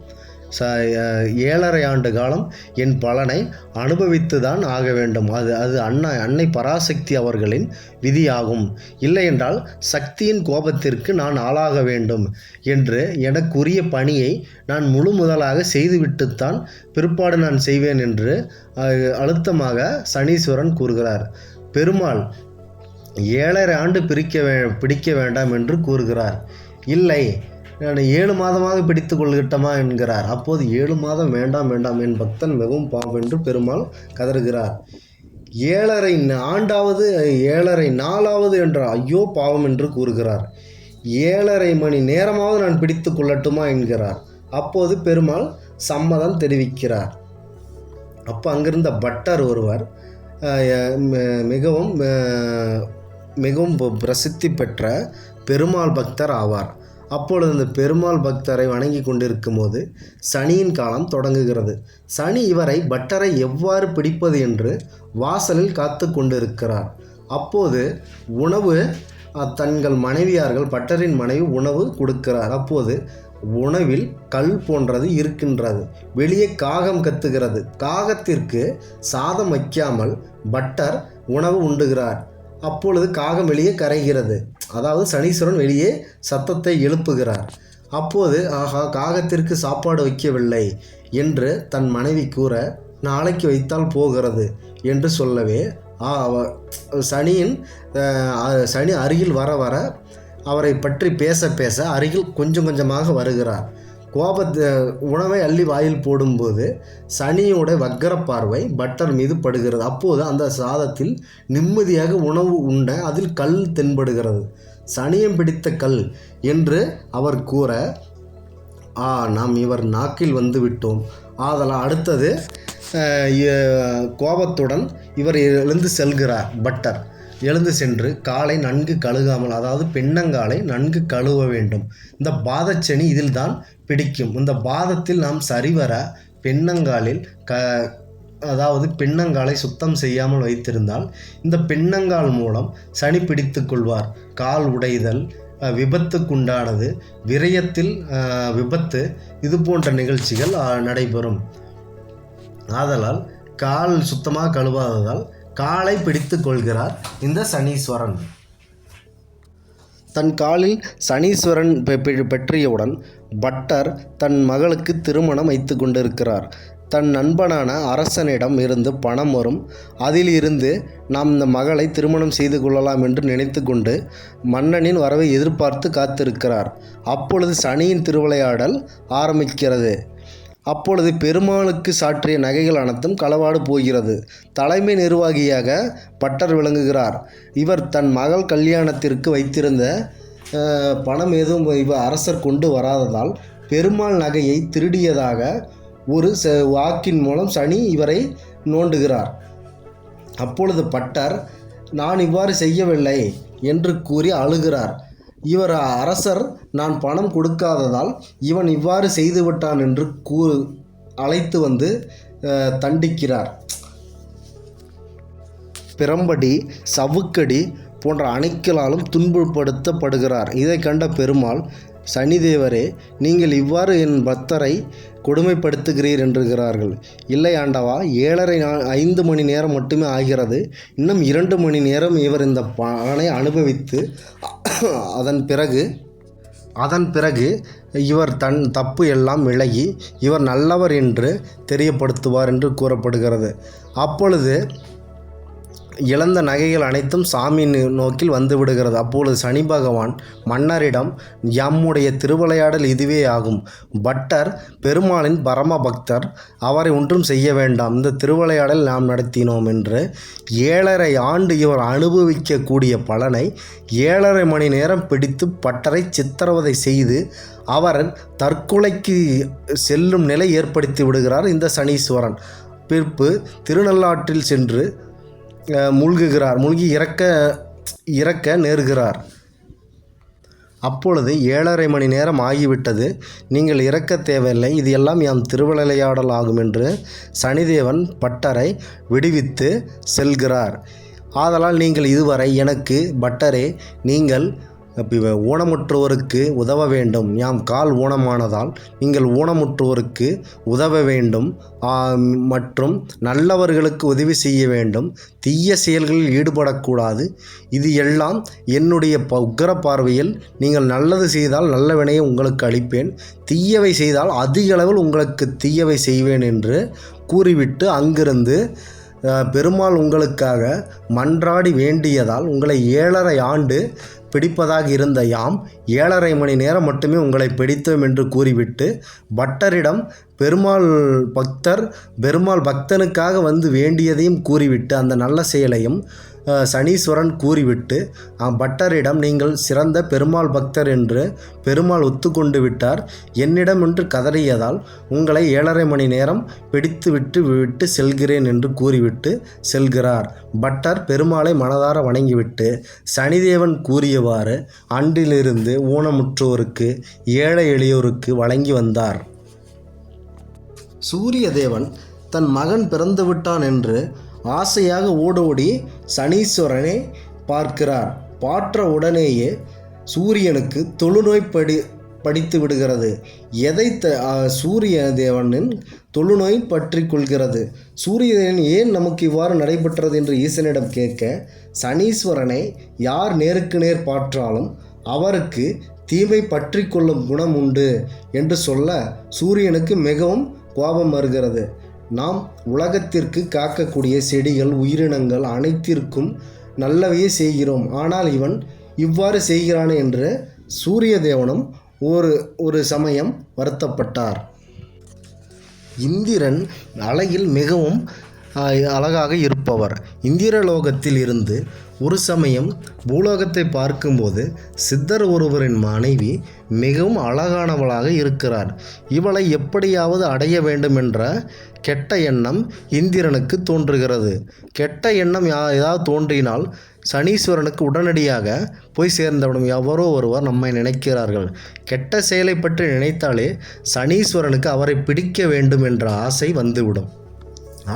7.5 ஆண்டு காலம் என் பலனை அனுபவித்து தான் ஆக வேண்டும். அது அன்னை பராசக்தி அவர்களின் விதியாகும். இல்லையென்றால் சக்தியின் கோபத்திற்கு நான் ஆளாக வேண்டும் என்று எனக்குரிய பணியை நான் முழு முதலாக செய்துவிட்டுத்தான் பிற்பாடு நான் செய்வேன் என்று அழுத்தமாக சனீஸ்வரன் கூறுகிறார். பெருமாள் 7.5 ஆண்டு பிடிக்க வேண்டாம் என்று கூறுகிறார். இல்லை, நான் 7 மாதமாக பிடித்து கொள்கிட்டமா என்கிறார். அப்போது 7 மாதம் வேண்டாம், என் பக்தன் மிகவும் பாவம் என்று பெருமாள் கதறுகிறார். 7.5 ஆண்டாவது 7.5 நாளாவது என்ற ஐயோ பாவம் என்று கூறுகிறார். 7.5 மணி நேரமாவது நான் பிடித்து கொள்ளட்டுமா என்கிறார். அப்போது பெருமாள் சம்மதம் தெரிவிக்கிறார். அப்போ அங்கிருந்த பட்டர் ஒருவர் மிகவும் பிரசித்தி பெற்ற பெருமாள் பக்தர் ஆவார். அப்பொழுது இந்த பெருமாள் பக்தரை வணங்கி கொண்டிருக்கும் போது சனியின் காலம் தொடங்குகிறது. சனி பட்டரை எவ்வாறு பிடிப்பது என்று வாசலில் காத்து கொண்டிருக்கிறார். அப்போது உணவு தங்கள் மனைவியார்கள், பட்டரின் மனைவி உணவு கொடுக்கிறார். அப்போது உணவில் கல் போன்றது இருக்கின்றது. வெளியே காகம் கத்துகிறது. காகத்திற்கு சாதம் வைக்காமல் பட்டர் உணவு உண்டுகிறார். அப்பொழுது காகம் வெளியே கரைகிறது. அதாவது சனீஸ்வரன் வெளியே சத்தத்தை எழுப்புகிறார். அப்போது, ஆஹா, காகத்திற்கு சாப்பாடு வைக்கவில்லை என்று தன் மனைவி கூற, நாளைக்கு வைத்தால் போகிறது என்று சொல்லவே சனி அருகில் வர அவரை பற்றி பேச அருகில் கொஞ்சம் கொஞ்சமாக வருகிறார். உணவை அள்ளி வாயில் போடும்போது சனியோட வக்கர பார்வை பட்டர் மீது படுகிறது. அப்போது அந்த சாதத்தில் நிம்மதியாக உணவு உண்ட அதில் கல் தென்படுகிறது. சனியம் பிடித்த கல் என்று அவர் கூற, நாம் இவர் நாக்கில் வந்து விட்டோம். ஆதலால் அடுத்தது கோபத்துடன் இவர் எழுந்து செல்கிறார். பட்டர் எழுந்து சென்று காலை நன்கு கழுகாமல், அதாவது பின்னங்காலை நன்கு கழுவ வேண்டும். இந்த பாதச்சனி இதில் தான் பிடிக்கும். இந்த பாதத்தில் நாம் சரிவர பின்னங்காலில் அதாவது பின்னங்காலை சுத்தம் செய்யாமல் வைத்திருந்தால் இந்த பின்னங்கால் மூலம் சனி பிடித்து கொள்வார். கால் உடைதல், விபத்துக்குண்டானது, விரயத்தில் விபத்து, இது போன்ற நிகழ்ச்சிகள் நடைபெறும். ஆதலால் கால் சுத்தமாக கழுவாததால் காலை பிடித்து கொள்கிறார் இந்த சனீஸ்வரன். தன் காலில் சனீஸ்வரன் பெற்றியவுடன் பட்டர் தன் மகளுக்கு திருமணம் வைத்து கொண்டிருக்கிறார். தன் நண்பனான அரசனிடம் இருந்து பணம் வரும். அதில் இருந்து நாம் இந்த மகளை திருமணம் செய்து கொள்ளலாம் என்று நினைத்து கொண்டு மன்னனின் வரவை எதிர்பார்த்து காத்திருக்கிறார். அப்பொழுது சனியின் திருவிளையாடல் ஆரம்பிக்கிறது. அப்பொழுது பெருமாளுக்கு சாற்றிய நகைகள் அனைத்தும் களவாடு போகிறது. தலைமை நிர்வாகியாக பட்டர் விளங்குகிறார். இவர் தன் மகள் கல்யாணத்திற்கு வைத்திருந்த பணம் எதுவும் இவர் அரசர் கொண்டு வராததால் பெருமாள் நகையை திருடியதாக ஒரு வாக்கின் மூலம் சனி இவரை நோண்டுகிறார். அப்பொழுது பட்டர் நான் இவ்வாறு செய்யவில்லை என்று கூறி அழுகிறார். இவர் அரசர் நான் பணம் கொடுக்காததால் இவன் இவ்வாறு செய்துவிட்டான் என்று அழைத்து வந்து தண்டிக்கிறார். பிரம்படி, சவுக்கடி போன்ற அணைக்களாலும் துன்புறுத்தப்படுகிறார். இதை கண்ட பெருமாள், சனிதேவரே, நீங்கள் இவ்வாறு என் பக்தரை கொடுமைப்படுத்துகிறீர் என்றுகிறார்கள். இல்லை ஆண்டவா, 5 மணி நேரம் மட்டுமே ஆகிறது. இன்னும் 2 மணி நேரம் இவர் இந்த பலனை அனுபவித்து அதன் பிறகு இவர் தன் தப்பு எல்லாம் விலகி இவர் நல்லவர் என்று தெரியப்படுத்துவார் என்று கூறப்படுகிறது. அப்பொழுது இழந்த நகைகள் அனைத்தும் சாமியின் நோக்கில் வந்து விடுகிறது. அப்பொழுது சனி பகவான் மன்னரிடம், எம்முடைய திருவிளையாடல் இதுவே ஆகும். பட்டர் பெருமாளின் பரம பக்தர், அவரை ஒன்றும் செய்ய வேண்டாம், இந்த திருவிளையாடல் நாம் நடத்தினோம் என்று 7.5 ஆண்டு இவர் அனுபவிக்கக்கூடிய பலனை 7.5 மணி நேரம் பிடித்து பட்டரை சித்திரவதை செய்து அவர் தற்கொலைக்கு செல்லும் நிலை ஏற்படுத்தி விடுகிறார் இந்த சனீஸ்வரன். பிற்பு திருநள்ளாற்றில் சென்று மூழ்கி இறக்க நேருகிறார். அப்பொழுது 7.5 மணி நேரம் ஆகிவிட்டது, நீங்கள் இறக்க தேவையில்லை, இது எல்லாம் யாம் திருவிளையாடல் ஆகும் என்று சனிதேவன் பட்டரை விடுவித்து செல்கிறார். ஆதலால் நீங்கள் இதுவரை எனக்கு பட்டரே, நீங்கள் ஊனமுற்றோருக்கு உதவ வேண்டும், யாம் கால் ஊனமானதால் நீங்கள் ஊனமுற்றோருக்கு உதவ வேண்டும் மற்றும் நல்லவர்களுக்கு உதவி செய்ய வேண்டும், தீய செயல்களில் ஈடுபடக்கூடாது. இது எல்லாம் என்னுடைய உக்கிர பார்வையில் நீங்கள் நல்லது செய்தால் நல்ல வினையை உங்களுக்கு அளிப்பேன், தீயவை செய்தால் அதிக அளவில் உங்களுக்கு தீயவை செய்வேன் என்று கூறிவிட்டு அங்கிருந்து பெருமாள் உங்களுக்காக மன்றாடி வேண்டியதால் உங்களை 7.5 ஆண்டு பிடிப்பதாக இருந்த யாம் 7.5 மணி நேரம் மட்டுமே உங்களை பிடித்தோம் என்று கூறிவிட்டு பட்டரிடம் பெருமாள் பக்தனுக்காக வந்து வேண்டியதையும் கூறிவிட்டு அந்த நல்ல செயலையும் சனீஸ்வரன் கூறிவிட்டு பட்டரிடம், நீங்கள் சிறந்த பெருமாள் பக்தர் என்று பெருமாள் ஒத்துக்கொண்டு விட்டார், என்னிடம் என்று கதறியதால் உங்களை 7.5 மணி நேரம் பிடித்து விட்டு செல்கிறேன் என்று கூறிவிட்டு செல்கிறார். பட்டர் பெருமாளை மனதார வணங்கிவிட்டு சனிதேவன் கூறியவாறு அன்றிலிருந்து ஊனமுற்றோருக்கு ஏழை எளியோருக்கு வழங்கி வந்தார். சூரிய தேவன் தன் மகன் பிறந்துவிட்டான் என்று ஆசையாக ஓடோடி சனீஸ்வரனை பார்க்கிறார். பார்த்த உடனேயே சூரியனுக்கு தொழுநோய் படித்து விடுகிறது. சூரிய தேவனின் தொழுநோய் பற்றி கொள்கிறது. சூரியன் ஏன் நமக்கு இவ்வாறு நடைபெற்றது என்று ஈசனிடம் கேட்க, சனீஸ்வரனை யார் நேருக்கு நேர் பார்த்தாலும் அவருக்கு தீமை பற்றி கொள்ளும் குணம் உண்டு என்று சொல்ல சூரியனுக்கு மிகவும் கோபம் வருகிறது. நாம் உலகத்திற்கு காக்கக்கூடிய செடிகள், உயிரினங்கள் அனைத்திற்கும் நல்லவையே செய்கிறோம், ஆனால் இவன் இவ்வாறு செய்கிறான் என்று சூரிய தேவனும் ஒரு சமயம் வருத்தப்பட்டார். இந்திரன் அழகில் மிகவும் அழகாக இருப்பவர். இந்திரலோகத்தில் இருந்து ஒரு சமயம் பூலோகத்தை பார்க்கும்போது சித்தர் ஒருவரின் மனைவி மிகவும் அழகானவளாக இருக்கிறார். இவளை எப்படியாவது அடைய வேண்டும் என்ற கெட்ட எண்ணம் இந்திரனுக்கு தோன்றுகிறது. கெட்ட எண்ணம் ஏதாவது தோன்றினால் சனீஸ்வரனுக்கு உடனடியாக போய் சேர்ந்தவிடும். எவரோ ஒருவர் நம்மை நினைக்கிறார்கள். கெட்ட செயலை பற்றி நினைத்தாலே சனீஸ்வரனுக்கு அவரை பிடிக்க வேண்டும் என்ற ஆசை வந்துவிடும்.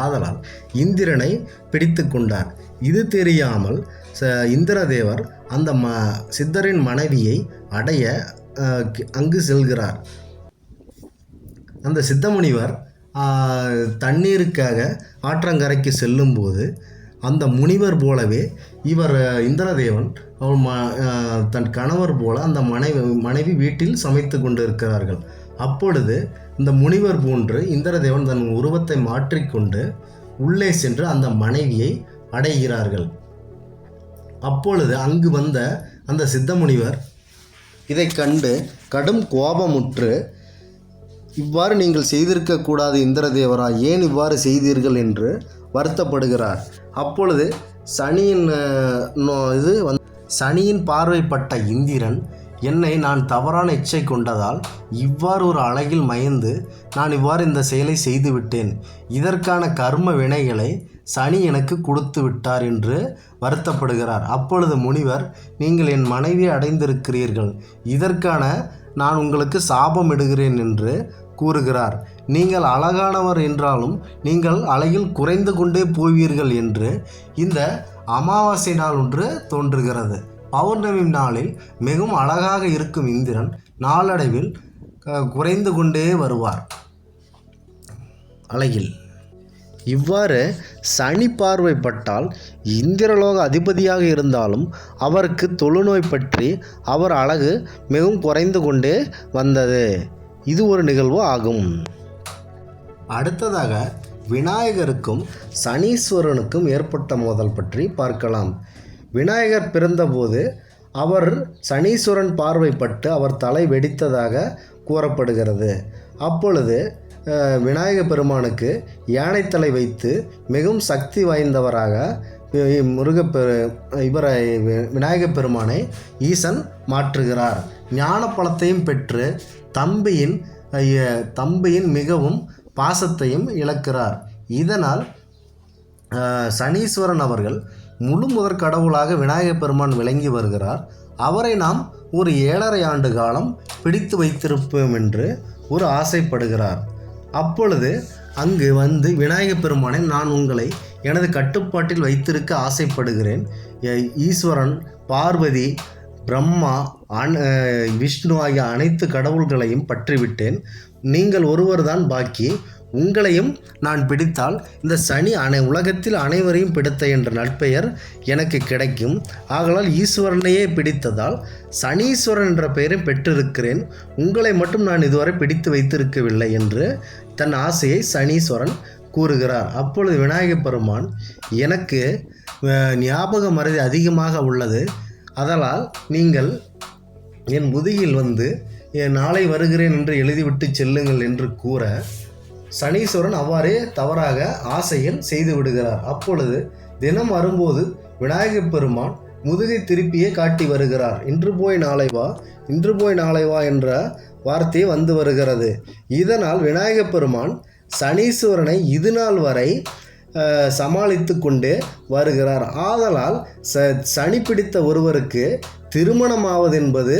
ஆதலால் இந்திரனை பிடித்து கொண்டார். இது தெரியாமல் இந்திரதேவர் அந்த சித்தரின் மனைவியை அடைய அங்கு செல்கிறார். அந்த சித்தமுனிவர் தண்ணீருக்காக ஆற்றங்கரைக்கு செல்லும்போது அந்த முனிவர் போலவே இவர் இந்திரதேவன் தன் கணவர் போல அந்த மனைவி வீட்டில் சமைத்து கொண்டு இருக்கிறார்கள். அப்பொழுது இந்த முனிவர் போன்று இந்திரதேவன் தன் உருவத்தை மாற்றிக்கொண்டு உள்ளே சென்று அந்த மனைவியை அடைகிறார்கள். அப்பொழுது அங்கு வந்த அந்த சித்தமுனிவர் இதை கண்டு கடும் கோபமுற்று, இவ்வாறு நீங்கள் செய்திருக்கக்கூடாது இந்திரதேவரா, ஏன் இவ்வாறு செய்தீர்கள் என்று வருத்தப்படுகிறார். அப்பொழுது சனியின் பார்வைப்பட்ட இந்திரன், என்னை நான் தவறான இச்சை கொண்டதால் இவ்வாறு ஒரு அழகில் மயந்து நான் இவ்வாறு இந்த செயலை செய்துவிட்டேன். இதற்கான கர்ம வினைகளை சனி எனக்கு கொடுத்து விட்டார் என்று வருத்தப்படுகிறார். அப்பொழுது முனிவர், நீங்கள் என் மனைவியை அடைந்திருக்கிறீர்கள், இதற்கான நான் உங்களுக்கு சாபம் இடுகிறேன் என்று கூறுகிறார். நீங்கள் அழகானவர் என்றாலும் நீங்கள் அழகில் குறைந்து கொண்டே போவீர்கள் என்று இந்த அமாவாசை நாள் ஒன்று தோன்றுகிறது. பௌர்ணமி நாளில் மிகவும் அழகாக இருக்கும் இந்திரன் நாளடைவில் குறைந்து கொண்டே வருவார் அழகில். இவ்வாறு சனி பார்வைப்பட்டால் இந்திரலோக அதிபதியாக இருந்தாலும் அவருக்கு தொழுநோய் பற்றி அவர் அழகு மிகவும் குறைந்து கொண்டே வந்தது. இது ஒரு நிகழ்வு ஆகும். அடுத்ததாக விநாயகருக்கும் சனீஸ்வரனுக்கும் ஏற்பட்ட மோதல் பற்றி பார்க்கலாம். விநாயகர் பிறந்தபோது அவர் சனீஸ்வரன் பார்வைப்பட்டு அவர் தலை வெடித்ததாக கூறப்படுகிறது. அப்பொழுது விநாயக பெருமானுக்கு யானைத்தலை வைத்து மிகவும் சக்தி வாய்ந்தவராக இவரை விநாயக பெருமானை ஈசன் மாற்றுகிறார். ஞான பழத்தையும் பெற்று தம்பியின் மிகவும் பாசத்தையும் இழக்கிறார். இதனால் சனீஸ்வரன் அவர்கள் முழு முதற் கடவுளாக விநாயகப் பெருமான் விளங்கி வருகிறார். அவரை நாம் ஒரு 7.5 ஆண்டு காலம் பிடித்து வைத்திருப்போம் என்று ஒரு ஆசைப்படுகிறார். அப்பொழுது அங்கு வந்து விநாயகப் பெருமானை, நான் உங்களை எனது கட்டுப்பாட்டில் வைத்திருக்க ஆசைப்படுகிறேன். ஈஸ்வரன், பார்வதி, பிரம்மா, விஷ்ணு ஆகிய அனைத்து கடவுள்களையும் பற்றிவிட்டேன். நீங்கள் ஒருவர்தான் பாக்கி. உங்களையும் நான் பிடித்தால் இந்த சனி உலகத்தில் அனைவரையும் பிடித்த என்ற நற்பெயர் எனக்கு கிடைக்கும். ஆகலால் ஈஸ்வரனையே பிடித்ததால் சனீஸ்வரன் என்ற பெயரை பெற்றிருக்கிறேன். உங்களை மட்டும் நான் இதுவரை பிடித்து வைத்திருக்கவில்லை என்று தன் ஆசையை சனீஸ்வரன் கூறுகிறார். அப்பொழுது விநாயகப் பெருமான், எனக்கு ஞாபக மறதி அதிகமாக உள்ளது, அதனால் நீங்கள் என் முதுகில் வந்து நாளை வருகிறேன் என்று எழுதிவிட்டு செல்லுங்கள் என்று கூற, சனீஸ்வரன் அவ்வாறே தவறாக ஆசையில் செய்து விடுகிறார். அப்பொழுது தினம் வரும்போது விநாயகப் பெருமான் முதுகை திருப்பியே காட்டி வருகிறார். இன்று போய் நாளை வா என்ற வார்த்தை வந்து வருகிறது. இதனால் விநாயகப் பெருமான் சனீஸ்வரனை இதுநாள் வரை சமாளித்து கொண்டு வருகிறார். ஆதலால் சனி பிடித்த ஒருவருக்கு திருமணமாவது என்பது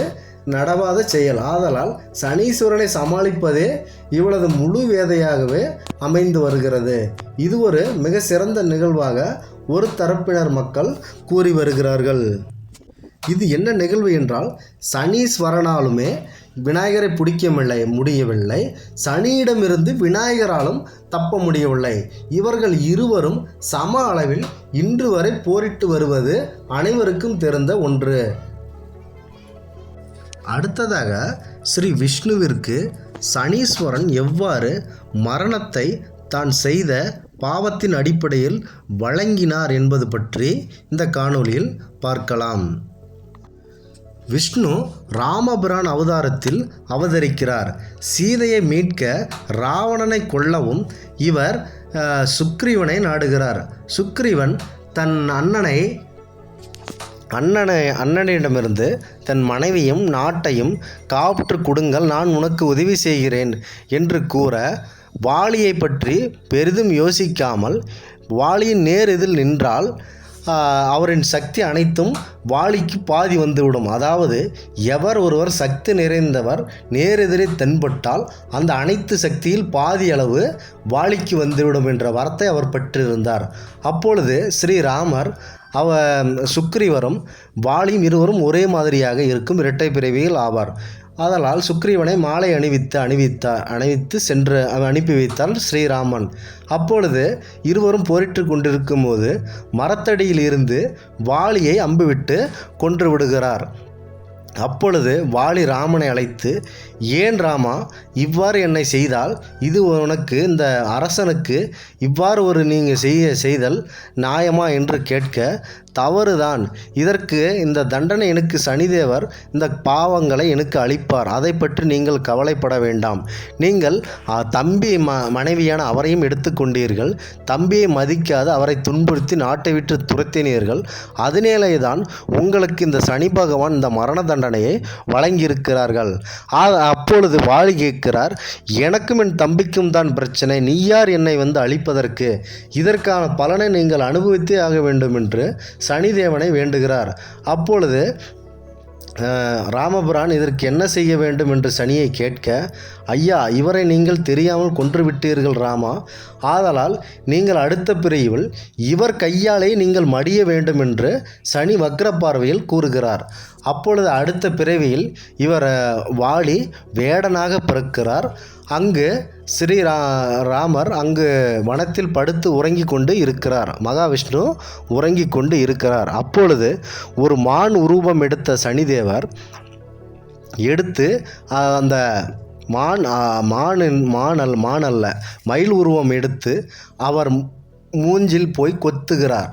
நடவாத செயல். ஆதலால் சனீஸ்வரனை சமாளிப்பதே இவளது முழு வேதையாகவே அமைந்து வருகிறது. இது ஒரு மிக சிறந்த நிகழ்வாக ஒரு தரப்பினர் மக்கள் கூறி வருகிறார்கள். இது என்ன நிகழ்வு என்றால், சனீஸ்வரனாலுமே விநாயகரை பிடிக்க முடியவில்லை, சனியிடமிருந்து விநாயகராலும் தப்ப முடியவில்லை. இவர்கள் இருவரும் சம அளவில் இன்று வரை போரிட்டு வருவது அனைவருக்கும் தெரிந்த ஒன்று. அடுத்ததாக ஸ்ரீ விஷ்ணுவிற்கு சனீஸ்வரன் எவ்வாறு மரணத்தை தான் செய்த பாவத்தின் அடிப்படையில் வழங்கினார் என்பது பற்றி இந்த காணொளியில் பார்க்கலாம். விஷ்ணு ராமபிரான் அவதாரத்தில் அவதரிக்கிறார். சீதையை மீட்க ராவணனை கொல்லவும் இவர் சுக்ரீவனை நாடுகிறார். சுக்ரீவன் தன் அண்ணனிடமிருந்து தன் மனைவியும் நாட்டையும் காப்பாற்று கொடுங்கள், நான் உனக்கு உதவி செய்கிறேன் என்று கூற, வாலியை பற்றி பெரிதும் யோசிக்காமல் வாலியின் நேரெதில் நின்றால் அவரின் சக்தி அனைத்தும் வாலிக்கு பாதி வந்துவிடும். அதாவது எவர் ஒருவர் சக்தி நிறைந்தவர் நேரெதிரே தென்பட்டால் அந்த அனைத்து சக்தியில் பாதி அளவு வாலிக்கு வந்துவிடும் என்ற வார்த்தை அவர் பெற்றிருந்தார். அப்பொழுது ஸ்ரீராமர் சுக்ரீவரும் வாலியும் இருவரும் ஒரே மாதிரியாக இருக்கும் இரட்டை பிறவிகள் ஆவார். அதனால் சுக்ரீவனை மாலை அணிவித்து சென்று அனுப்பி வைத்தார் ஸ்ரீராமன். அப்பொழுது இருவரும் போரிட்டு கொண்டிருக்கும் போது மரத்தடியில் இருந்து வாலியை அம்புவிட்டு கொன்று விடுகிறார். அப்பொழுது வாலி ராமனை அழைத்து, ஏன் ராமா இவ்வாறு என்னை செய்தால் இது உனக்கு, இந்த அரசனுக்கு இவ்வாறு ஒரு நீங்கள் செய்தல் நியாயமா என்று கேட்க, தவறுதான். இதற்கு இந்த தண்டனை எனக்கு சனிதேவர் இந்த பாவங்களை எனக்கு அளிப்பார். அதை பற்றி நீங்கள் கவலைப்பட வேண்டாம். நீங்கள் தம்பி மனைவியான அவரையும் எடுத்துக்கொண்டீர்கள். தம்பியை மதிக்காது அவரை துன்புறுத்தி நாட்டை விட்டு துரத்தினீர்கள். அதனாலே தான் உங்களுக்கு இந்த சனி பகவான் இந்த மரண தண்டனையை வழங்கியிருக்கிறார்கள். அப்பொழுது வாலி கேட்கிறார், எனக்கும் என் தம்பிக்கும் தான் பிரச்சனை, நீ யார் என்னை அழிப்பதற்கு? இதற்கான பலனை நீங்கள் அனுபவித்தே ஆக வேண்டும் என்று சனிதேவனை வேண்டுகிறார். அப்பொழுது ராமபிரான் இதற்கு என்ன செய்ய வேண்டும் என்று சனியை கேட்க, ஐயா, இவரை நீங்கள் தெரியாமல் கொன்றுவிட்டீர்கள் ராமா. ஆதலால் நீங்கள் அடுத்த பிறவியில் இவர் கையாலே நீங்கள் மடிய வேண்டும் என்று சனி வக்ரப்பார்வையில் கூறுகிறார். அப்பொழுது அடுத்த பிறவியில் இவர் வாலி வேடனாக பிறக்கிறார். அங்கு ராமர் அங்கு வனத்தில் படுத்து உறங்கி கொண்டு இருக்கிறார். மகாவிஷ்ணு உறங்கி கொண்டு இருக்கிறார். அப்பொழுது ஒரு மான் உருவம் எடுத்த சனிதேவர் எடுத்து அந்த மானல்ல மயில் உருவம் எடுத்து அவர் மூஞ்சில் போய் கொத்துகிறார்.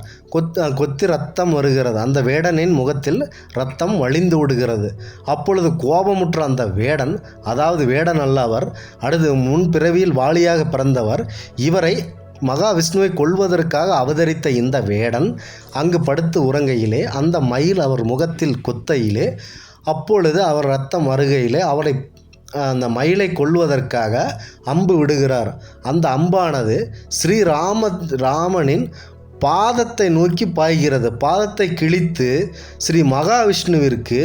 கொத்தி ரத்தம் வருகிறது. அந்த வேடனின் முகத்தில் ரத்தம் வழிந்து விடுகிறது. அப்பொழுது கோபமுற்ற அந்த வேடன், அதாவது வேடன் அல்ல அவர், அடுத்து முன்பிறவியில் வாலியாக பிறந்தவர், இவரை மகாவிஷ்ணுவை கொல்வதற்காக அவதரித்த இந்த வேடன் அங்கு படுத்து உறங்கையிலே அந்த மயில் அவர் முகத்தில் கொத்தையிலே, அப்பொழுது அவர் ரத்தம் வருகையிலே அவரை அந்த மயிலை கொல்வதற்காக அம்பு விடுகிறார். அந்த அம்பானது ராமனின் பாதத்தை நோக்கி பாய்கிறது. பாதத்தை கிழித்து ஸ்ரீ மகாவிஷ்ணுவிற்கு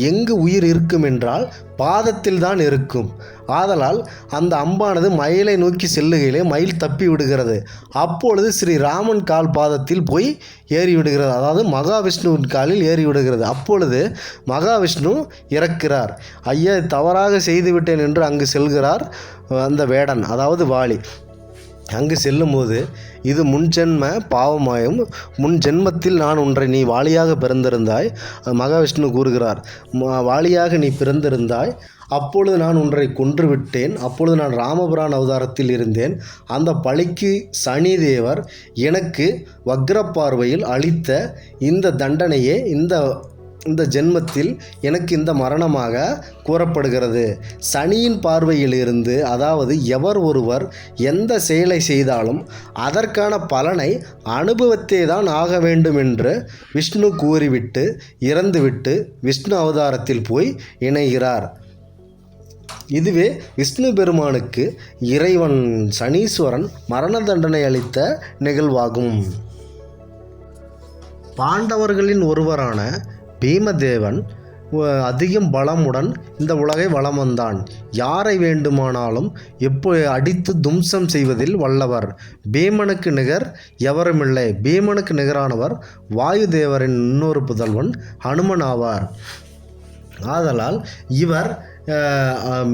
எங்கு உயிர் இருக்கும் என்றால் பாதத்தில் தான் இருக்கும். ஆதலால் அந்த அம்பானது மயிலை நோக்கி செல்லுகையிலே மயில் தப்பி விடுகிறது. அப்பொழுது ஸ்ரீ ராமன் கால் பாதத்தில் போய் ஏறி விடுகிறது. அதாவது மகாவிஷ்ணுவின் காலில் ஏறி விடுகிறது. அப்பொழுது மகாவிஷ்ணு இறக்கிறார். ஐயா, தவறாக செய்துவிட்டேன் என்று அங்கு செல்கிறார் அந்த வேடன், அதாவது வாலி. அங்கு செல்லும்போது, இது முன்ஜென்ம பாவமாயும், முன் ஜென்மத்தில் நான் ஒன்றை நீ வாலியாக பிறந்திருந்தாய். மகாவிஷ்ணு கூறுகிறார், வாலியாக நீ பிறந்திருந்தாய், அப்பொழுது நான் ஒன்றை கொன்று விட்டேன். அப்பொழுது நான் ராமபிரான் அவதாரத்தில் இருந்தேன். அந்த பழிக்கு சனிதேவர் எனக்கு வக்ரப்பார்வையில் அளித்த இந்த தண்டனையே இந்த ஜென்மத்தில் எனக்கு இந்த மரணமாக கூறப்படுகிறது. சனியின் பார்வையிலிருந்து, அதாவது எவர் ஒருவர் எந்த செயலை செய்தாலும் அதற்கான பலனை அனுபவத்தே தான் ஆக வேண்டும் என்று விஷ்ணு கூறிவிட்டு இறந்துவிட்டு விஷ்ணு அவதாரத்தில் போய் இணைகிறார். இதுவே விஷ்ணு பெருமானுக்கு இறைவன் சனீஸ்வரன் மரண தண்டனை அளித்த நிகழ்வாகும். பாண்டவர்களின் ஒருவரான பீமதேவன் அதிகம் பலமுடன் இந்த உலகை வலம் வந்தான். யாரை வேண்டுமானாலும் அடித்து தும்சம் செய்வதில் வல்லவர். பீமனுக்கு நிகர் எவருமில்லை. பீமனுக்கு நிகரானவர் வாயுதேவரின் இன்னொரு புதல்வன் ஹனுமன் ஆவார். ஆதலால் இவர்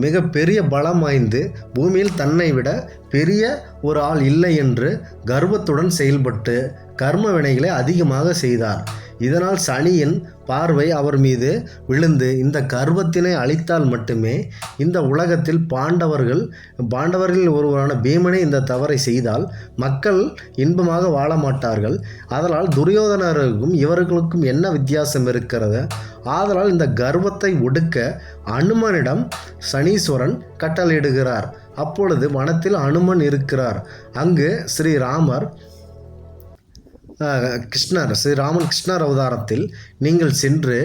மிக பெரிய பலம் வாய்ந்து பூமியில் தன்னை விட பெரிய ஒரு ஆள் இல்லை என்று கர்வத்துடன் செயல்பட்டு கர்ம வினைகளை அதிகமாக செய்தார். இதனால் சனியின் பார்வை அவர் மீது விழுந்து இந்த கர்வத்தினை அழித்தால் மட்டுமே இந்த உலகத்தில் பாண்டவர்களில் ஒருவரான பீமனே இந்த தவறை செய்தால் மக்கள் இன்பமாக வாழ மாட்டார்கள். அதனால் துரியோதனருக்கும் இவர்களுக்கும் என்ன வித்தியாசம் இருக்கிறது? ஆதலால் இந்த கர்வத்தை ஒடுக்க அனுமனிடம் சனீஸ்வரன் கட்டளையிடுகிறார். அப்பொழுது வனத்தில் அனுமன் இருக்கிறார். அங்கு ஸ்ரீராமன் கிருஷ்ணர் அவதாரத்தில் நீங்கள் சென்று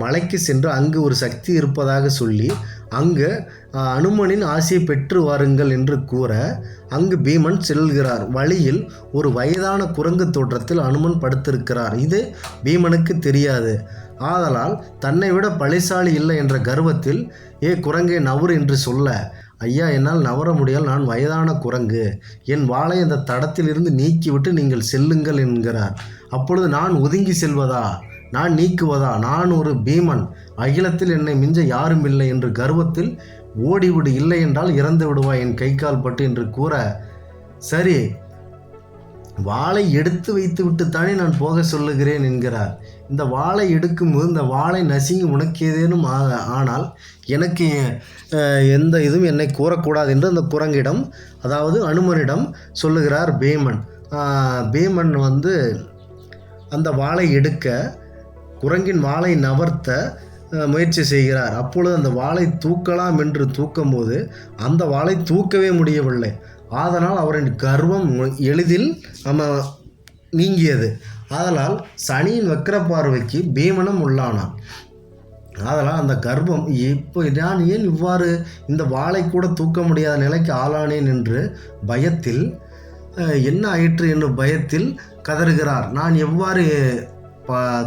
மலைக்கு சென்று அங்கு ஒரு சக்தி இருப்பதாக சொல்லி அங்கு அனுமனின் ஆசையை பெற்று வாருங்கள் என்று கூற அங்கு பீமன் செல்கிறார். வழியில் ஒரு வயதான குரங்கு தோற்றத்தில் அனுமன் படுத்திருக்கிறார். இது பீமனுக்கு தெரியாது. ஆதலால் தன்னை விட பழைசாலி இல்லை என்ற கர்வத்தில், ஏ குரங்கே நவுறு என்று சொல்ல, ஐயா, என்னால் நவர முடியால், நான் வயதான குரங்கு, என் வாளை அந்த தடத்திலிருந்து நீக்கிவிட்டு நீங்கள் செல்லுங்கள் என்கிறார். அப்பொழுது நான் ஒதுங்கி செல்வதா, நான் நீக்குவதா, நான் ஒரு பீமன், அகிலத்தில் என்னை மிஞ்ச யாரும் இல்லை என்று கர்வத்தில் ஓடிவிடு, இல்லை என்றால் இறந்து விடுவாய் என் கை கால் பட்டு என்று கூற, சரி வாளை எடுத்து வைத்து விட்டுத்தானே நான் போக சொல்லுகிறேன் என்கிறார். இந்த வாளை எடுக்கும்போது இந்த வாளை நசுங்கி உனக்கு ஏதேனும் ஆனால் எனக்கு எந்த இதுவும் என்னை கூறக்கூடாது என்று அந்த குரங்கிடம், அதாவது அனுமனிடம் சொல்லுகிறார் பீமன். பீமன் அந்த வாளை எடுக்க குரங்கின் வாளை நவர்த்த முயற்சி செய்கிறார். அப்பொழுது அந்த வாளை தூக்கலாம் என்று தூக்கும்போது அந்த வாளை தூக்கவே முடியவில்லை. ஆதலால் அவரின் கர்வம் எளிதில் நீங்கியது. ஆதலால் சனியின் வக்ர பார்வைக்கு பீமனும் உள்ளானான். ஆதலால் அந்த கர்வம், இப்போ நான் ஏன் இவ்வாறு இந்த வாளை கூட தூக்க முடியாத நிலைக்கு ஆளானேன் என்று பயத்தில், என்ன ஆயிற்று என்னும் பயத்தில் கதறுகிறார். நான் எவ்வாறு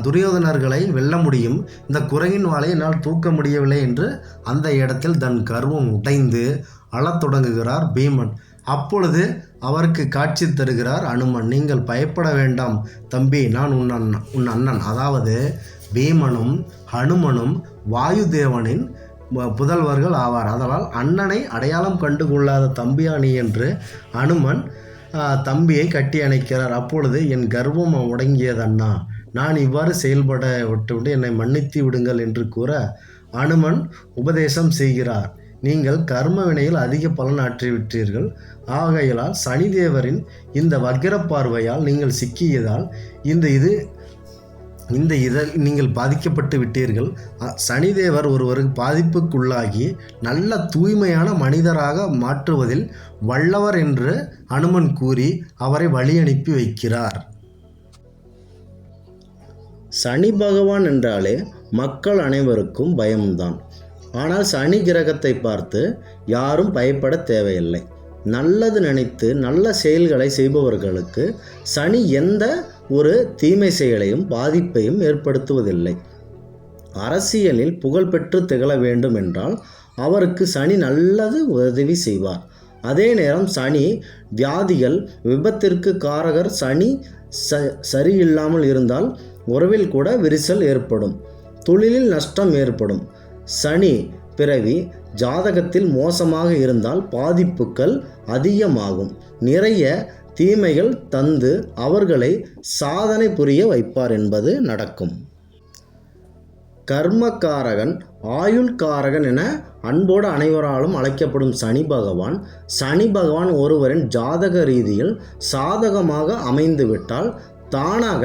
துரியோதனர்களை வெல்ல முடியும்? இந்த குரங்கின் வாளை என்னால் தூக்க முடியவில்லை என்று அந்த இடத்தில் தன் கர்வம் உடைந்து அழத் தொடங்குகிறார் பீமன். அப்பொழுது அவருக்கு காட்சி தருகிறார் அனுமன். நீங்கள் பயப்பட வேண்டாம் தம்பி, நான் உன் அண்ணன். அதாவது பீமனும் ஹனுமனும் வாயுதேவனின் புதல்வர்கள் ஆவார். அதனால் அண்ணனை அடையாளம் கண்டு கொள்ளாத தம்பியானி என்று அனுமன் தம்பியை கட்டி அணைக்கிறார். அப்பொழுது என் கர்வம் உடங்கியது அண்ணா, நான் இவ்வாறு செயல்பட விட்டுவிட்டு என்னை மன்னித்து விடுங்கள் என்று கூற அனுமன் உபதேசம் செய்கிறார். நீங்கள் கர்ம வினையில் அதிக பலன் ஆற்றிவிட்டீர்கள். ஆகையால் சனிதேவரின் இந்த வக்கிர பார்வையால் நீங்கள் சிக்கியதால் இந்த இதில் நீங்கள் பாதிக்கப்பட்டு விட்டீர்கள். சனிதேவர் ஒருவருக்கு பாதிப்புக்குள்ளாகி நல்ல தூய்மையான மனிதராக மாற்றுவதில் வல்லவர் என்று அனுமன் கூறி அவரை வழி அனுப்பி வைக்கிறார். சனி பகவான் என்றாலே மக்கள் அனைவருக்கும் பயம்தான். ஆனால் சனி கிரகத்தை பார்த்து யாரும் பயப்பட தேவையில்லை. நல்லது நினைத்து நல்ல செயல்களை செய்பவர்களுக்கு சனி எந்த ஒரு தீமை செயலையும் பாதிப்பையும் ஏற்படுத்துவதில்லை. அரசியலில் புகழ்பெற்று திகழ வேண்டும் என்றால் அவருக்கு சனி நல்லது உதவி செய்வார். அதே நேரம் சனி வியாதிகள் விபத்திற்கு காரகர். சனி சரியில்லாமல் இருந்தால் உறவில் கூட விரிசல் ஏற்படும், தொழிலில் நஷ்டம் ஏற்படும். சனி பிறவி ஜாதகத்தில் மோசமாக இருந்தால் பாதிப்புகள் அதிகமாகும். நிறைய தீமைகள் தந்து அவர்களை சாதனை புரிய வைப்பார் என்பது நடக்கும். கர்மக்காரகன், ஆயுள்காரகன் என அன்போடு அனைவராலும் அழைக்கப்படும் சனி பகவான் ஒருவரின் ஜாதக ரீதியில் சாதகமாக அமைந்துவிட்டால் தானாக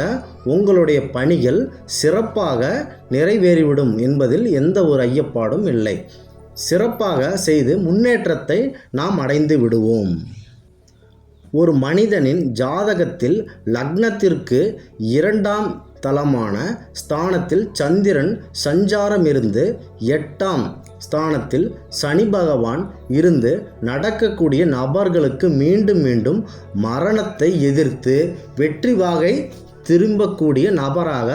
உங்களுடைய பணிகள் சிறப்பாக நிறைவேறிவிடும் என்பதில் எந்த ஒரு ஐயப்பாடும் இல்லை. சிறப்பாக செய்து முன்னேற்றத்தை நாம் அடைந்து விடுவோம். ஒரு மனிதனின் ஜாதகத்தில் லக்னத்திற்கு 2ஆம் தலமான ஸ்தானத்தில் சந்திரன் சஞ்சாரம் இருந்து 8ஆம் ஸ்தானத்தில் சனி பகவான் இருந்து நடக்கக்கூடிய நபர்களுக்கு மீண்டும் மீண்டும் மரணத்தை எதிர்த்து வெற்றி வாகை திரும்பக்கூடிய நபராக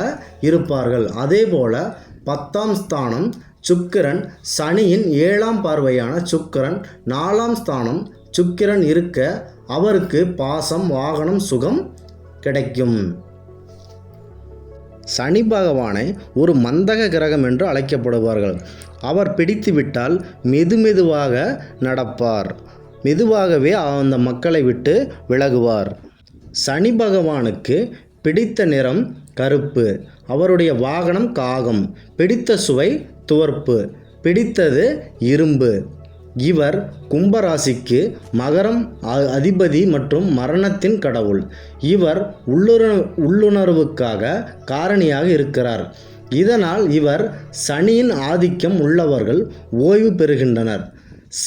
இருப்பார்கள். அதேபோல 10ஆம் ஸ்தானம் சுக்கிரன், சனியின் 7ஆம் பார்வையான சுக்கிரன் 4ஆம் ஸ்தானம் சுக்கிரன் இருக்க அவருக்கு பாசம், வாகனம், சுகம் கிடைக்கும். சனி பகவானை ஒரு மந்தக கிரகம் என்று அழைக்கப்படுவார்கள். அவர் பிடித்துவிட்டால் மெதுவாக நடப்பார், மெதுவாகவே அந்த மக்களை விட்டு விலகுவார். சனி பகவானுக்கு பிடித்த நிறம் கருப்பு, அவருடைய வாகனம் காகம், பிடித்த சுவை துவர்ப்பு, பிடித்தது இரும்பு. இவர் கும்பராசிக்கு மகரம் அதிபதி மற்றும் மரணத்தின் கடவுள். இவர் உள்ளுணர்வுக்காக காரணியாக இருக்கிறார். இதனால் இவர் சனியின் ஆதிக்கம் உள்ளவர்கள் ஓய்வு பெறுகின்றனர்.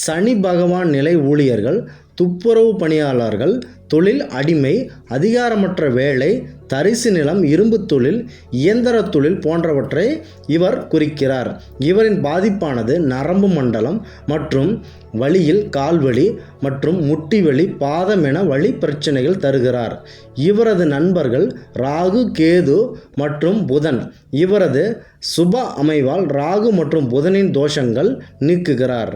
சனி பகவான் நிலை ஊழியர்கள், துப்புரவு பணியாளர்கள், தொழில் அடிமை, அதிகாரமற்ற வேலை, தரிசு நிலம், இரும்பு தொழில், இயந்திர தொழில் போன்றவற்றை இவர் குறிக்கிறார். இவரின் பாதிப்பானது நரம்பு மண்டலம் மற்றும் வலியில் கால்வலி மற்றும் முட்டி வலி, பாதம் என வலி பிரச்சனைகள் தருகிறார். இவரது நண்பர்கள் ராகு, கேது மற்றும் புதன். இவரது சுப அமைவால் ராகு மற்றும் புதனின் தோஷங்கள் நீக்குகிறார்.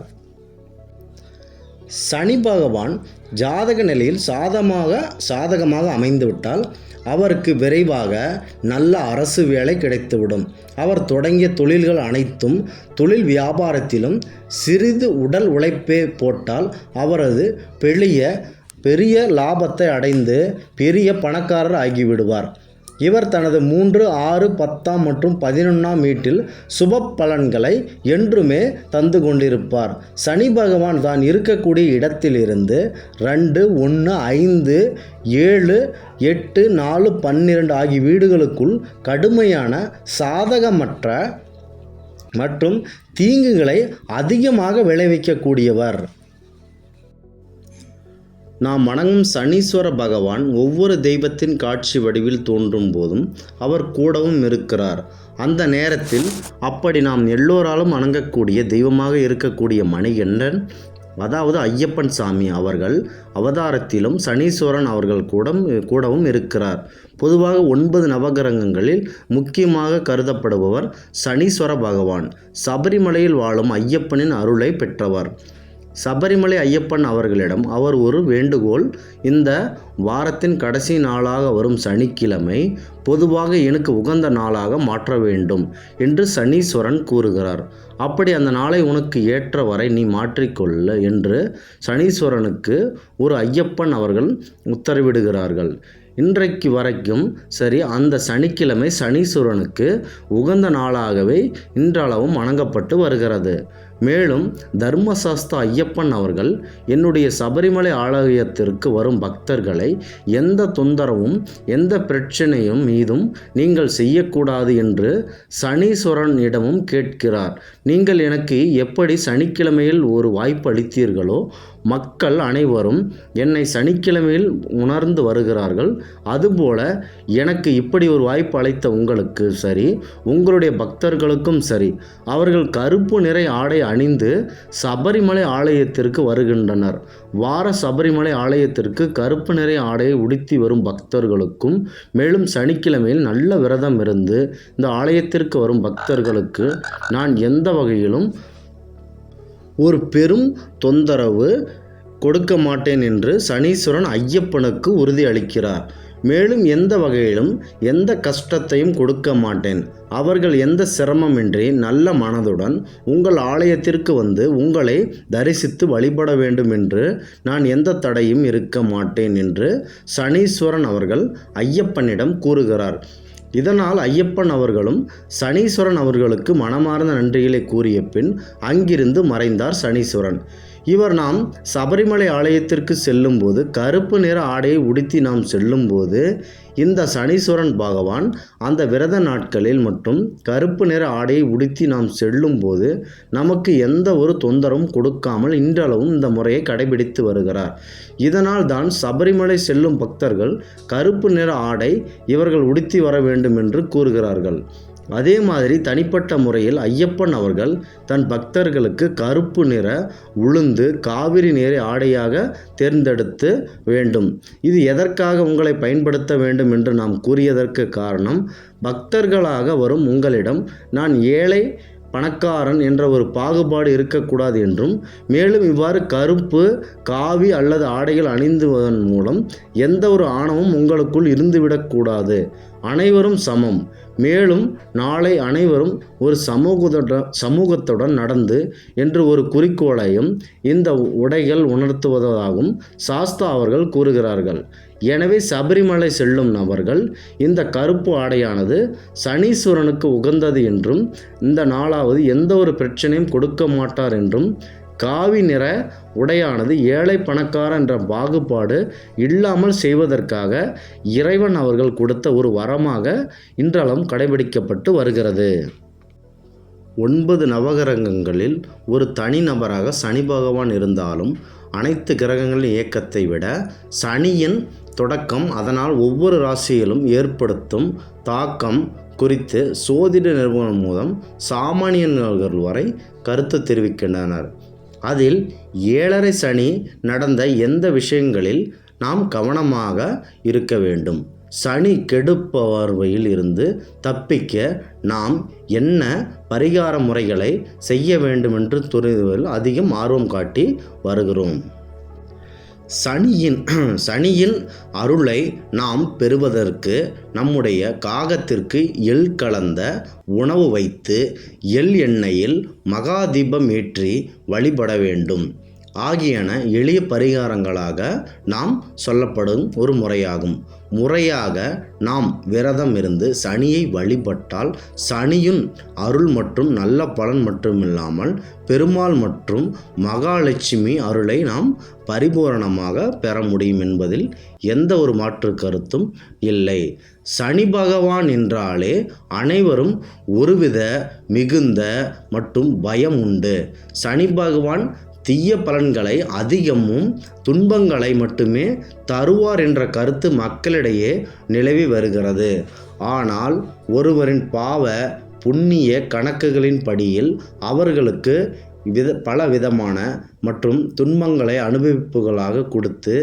சனி பகவான் ஜாதக நிலையில் சாதகமாக அமைந்துவிட்டால் அவருக்கு விரைவாக நல்ல அரசு வேலை கிடைத்துவிடும். அவர் தொடங்கிய தொழில்கள் அனைத்தும் தொழில் வியாபாரத்திலும் சிறிது உடல் உழைப்பே போட்டால் அவரது பெரிய லாபத்தை அடைந்து பெரிய பணக்காரர் ஆகிவிடுவார். இவர் தனது 3, 6, 10 மற்றும் 11 வீட்டில் சுப பலன்களை என்றுமே தந்து கொண்டிருப்பார். சனி பகவான் தான் இருக்கக்கூடிய இடத்திலிருந்து 2, 1, 5, 7, 8, 4, 12 ஆகிய வீடுகளுக்குள் கடுமையான சாதகமற்ற மற்றும் தீங்குகளை அதிகமாக விளைவிக்கக்கூடியவர். நாம் வணங்கும் சனீஸ்வர பகவான் ஒவ்வொரு தெய்வத்தின் காட்சி வடிவில் தோன்றும் போதும் அவர் கூடவும் இருக்கிறார். அந்த நேரத்தில் அப்படி நாம் எல்லோராலும் வணங்கக்கூடிய தெய்வமாக இருக்கக்கூடிய மணிகண்டன், அதாவது ஐயப்பன் சாமி அவர்கள் அவதாரத்திலும் சனீஸ்வரன் அவர்கள் கூடவும் இருக்கிறார். பொதுவாக 9 நவகிரகங்களில் முக்கியமாக கருதப்படுபவர் சனீஸ்வர பகவான். சபரிமலையில் வாழும் ஐயப்பனின் அருளை பெற்றவர். சபரிமலை ஐயப்பன் அவர்களிடம் அவர் ஒரு வேண்டுகோள்: இந்த வாரத்தின் கடைசி நாளாக வரும் சனிக்கிழமை பொதுவாக எனக்கு உகந்த நாளாக மாற்ற வேண்டும் என்று சனீஸ்வரன் கூறுகிறார். அப்படி அந்த நாளை உனக்கு ஏற்ற வரை நீ மாற்றிக்கொள்ள என்று சனீஸ்வரனுக்கு ஒரு ஐயப்பன் அவர்கள் உத்தரவிடுகிறார்கள். இன்றைக்கு வரைக்கும் சரி, அந்த சனிக்கிழமை சனீஸ்வரனுக்கு உகந்த நாளாகவே இன்றளவும் வணங்கப்பட்டு வருகிறது. மேலும் தர்மசாஸ்தா ஐயப்பன் அவர்கள் என்னுடைய சபரிமலை ஆலயத்திற்கு வரும் பக்தர்களை எந்த தொந்தரவும் எந்த பிரச்சனையும் மீதும் நீங்கள் செய்யக்கூடாது என்று சனீஸ்வரனிடமும் கேட்கிறார். நீங்கள் எனக்கு எப்படி சனிக்கிழமையில் ஒரு வாய்ப்பு அளித்தீர்களோ மக்கள் அனைவரும் என்னை சனிக்கிழமையில் உணர்ந்து வருகிறார்கள். அதுபோல எனக்கு இப்படி ஒரு வாய்ப்பு அளித்த உங்களுக்கு சரி, உங்களுடைய பக்தர்களுக்கும் சரி, அவர்கள் கருப்பு நிறை ஆடை அணிந்து சபரிமலை ஆலயத்திற்கு வருகின்றனர். வார சபரிமலை ஆலயத்திற்கு கருப்பு நிறை ஆடையை உடுத்தி வரும் பக்தர்களுக்கும், மேலும் சனிக்கிழமையில் நல்ல விரதம் இருந்து இந்த ஆலயத்திற்கு வரும் பக்தர்களுக்கு நான் எந்த வகையிலும் ஒரு பெரும் தொந்தரவு கொடுக்க மாட்டேன் என்று சனீஸ்வரன் ஐயப்பனுக்கு உறுதி அளிக்கிறார். மேலும் எந்த வகையிலும் எந்த கஷ்டத்தையும் கொடுக்க மாட்டேன். அவர்கள் எந்த சிரமமின்றி நல்ல மனதுடன் உங்கள் ஆலயத்திற்கு வந்து உங்களை தரிசித்து வழிபட வேண்டும் என்று நான் எந்த தடையும் இருக்க மாட்டேன் என்று சனீஸ்வரன் அவர்கள் ஐயப்பனிடம் கூறுகிறார். இதனால் ஐயப்பன் அவர்களும் சனீஸ்வரன் அவர்களுக்கு மனமார்ந்த நன்றிகளை கூறிய பின் அங்கிருந்து மறைந்தார் சனீஸ்வரன். இவர் நாம் சபரிமலை ஆலயத்திற்கு செல்லும்போது கருப்பு நிற ஆடையை உடுத்தி நாம் செல்லும்போது இந்த சனீஸ்வரன் பகவான் அந்த விரத நாட்களில் மட்டும் கருப்பு நிற ஆடையை உடுத்தி நாம் செல்லும்போது நமக்கு எந்த ஒரு தொந்தரவும் கொடுக்காமல் இன்றளவும் இந்த முறையை கடைபிடித்து வருகிறார். இதனால் தான் சபரிமலை செல்லும் பக்தர்கள் கருப்பு நிற ஆடை இவர்கள் உடுத்தி வர வேண்டும் என்று கூறுகிறார்கள். அதே மாதிரி தனிப்பட்ட முறையில் ஐயப்பன் அவர்கள் தன் பக்தர்களுக்கு கருப்பு நிற உளுந்து காவிரி நீரை ஆடையாக தேர்ந்தெடுத்து வேண்டும். இது எதற்காக உங்களை பயன்படுத்த வேண்டும் என்று நாம் கூறியதற்கு காரணம், பக்தர்களாக வரும் உங்களிடம் நான் ஏழை பணக்காரன் என்ற ஒரு பாகுபாடு இருக்கக்கூடாது என்றும், மேலும் இவ்வாறு கருப்பு காவி அல்லது ஆடைகள் அணிந்துவதன் மூலம் எந்த ஒரு ஆணவமும் உங்களுக்குள் இருந்துவிடக்கூடாது, அனைவரும் சமம், மேலும் நாளை அனைவரும் ஒரு சமூகத்துடன் நடந்து என்று ஒரு குறிக்கோளையும் இந்த உடைகள் உணர்த்துவதாகவும் சாஸ்தா அவர்கள் கூறுகிறார்கள். எனவே சபரிமலை செல்லும் நபர்கள் இந்த கருப்பு ஆடையானது சனீஸ்வரனுக்கு உகந்தது என்றும், இந்த நாளாவது எந்த ஒரு பிரச்சனையும் கொடுக்க மாட்டார் என்றும், காவி நிற உடையானது ஏழை பணக்கார என்ற பாகுபாடு இல்லாமல் செய்வதற்காக இறைவன் அவர்கள் கொடுத்த ஒரு வரமாக இன்றளவும் கடைபிடிக்கப்பட்டு வருகிறது. 9 நவகிரகங்களில் ஒரு தனி நபராக சனி பகவான் இருந்தாலும் அனைத்து கிரகங்களின் இயக்கத்தை விட சனியின் தொடக்கம், அதனால் ஒவ்வொரு ராசியிலும் ஏற்படுத்தும் தாக்கம் குறித்து சோதிட நிறுவனம் மூலம் சாமானியர்கள் வரை கருத்து தெரிவிக்கின்றனர். அதில் 7.5 சனி நடந்த எந்த விஷயங்களில் நாம் கவனமாக இருக்க வேண்டும், சனி கெடுப்பவர்வையில் இருந்து தப்பிக்க நாம் என்ன பரிகார முறைகளை செய்ய வேண்டும் என்று துறையில் அதிகம் ஆர்வம் காட்டி வருகிறோம். சனியின் அருளை நாம் பெறுவதற்கு நம்முடைய காகத்திற்கு எள் கலந்த உணவு வைத்து எள் எண்ணெயில் மகாதீபம் ஏற்றி வழிபட வேண்டும். ஆகியன எளிய பரிகாரங்களாக நாம் சொல்லப்படும் ஒரு முறையாகும். முறையாக நாம் விரதம் இருந்து சனியை வழிபட்டால் சனியின் அருள் மற்றும் நல்ல பலன் மட்டுமில்லாமல் பெருமாள் மற்றும் மகாலட்சுமி அருளை நாம் பரிபூரணமாக பெற முடியும் என்பதில் எந்த ஒரு மாற்று கருத்தும் இல்லை. சனி பகவான் என்றாலே அனைவரும் ஒருவித மிகுந்த மற்றும் பயம் உண்டு. சனி பகவான் தீய பலன்களை அதிகமும் துன்பங்களை மட்டுமே தருவார் என்ற கருத்து மக்களிடையே நிலவி வருகிறது. ஆனால் ஒருவரின் பாவ புண்ணிய கணக்குகளின் படியில் அவர்களுக்கு பல விதமான மற்றும் துன்பங்களை அனுபவிப்புகளாக கொடுத்து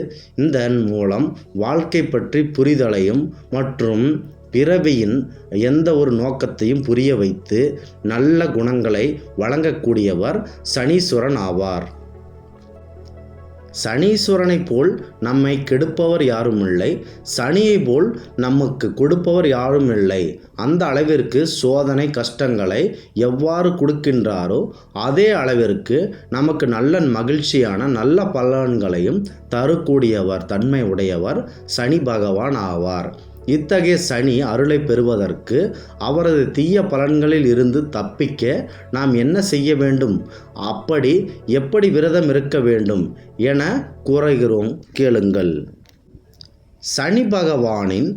இதன் மூலம் வாழ்க்கை பற்றி புரிதலையும் மற்றும் பிறவியின் எந்த ஒரு நோக்கத்தையும் புரிய வைத்து நல்ல குணங்களை வழங்கக்கூடியவர் சனீஸ்வரன் ஆவார். சனீஸ்வரனை போல் நம்மை கெடுப்பவர் யாரும் இல்லை, சனியை போல் நமக்கு கொடுப்பவர் யாரும் இல்லை. அந்த அளவிற்கு சோதனை கஷ்டங்களை எவ்வாறு கொடுக்கின்றாரோ அதே அளவிற்கு நமக்கு நல்ல மகிழ்ச்சியான நல்ல பலன்களையும் தரக்கூடியவர் தன்மை உடையவர் சனி பகவான் ஆவார். இத்தகைய சனி அருளை பெறுவதற்கு அவரது தீய பலன்களில் இருந்து தப்பிக்க நாம் என்ன செய்ய வேண்டும், அப்படி எப்படி விரதம் இருக்க வேண்டும் என கூறுகிறோம், கேளுங்கள். சனி பகவானின்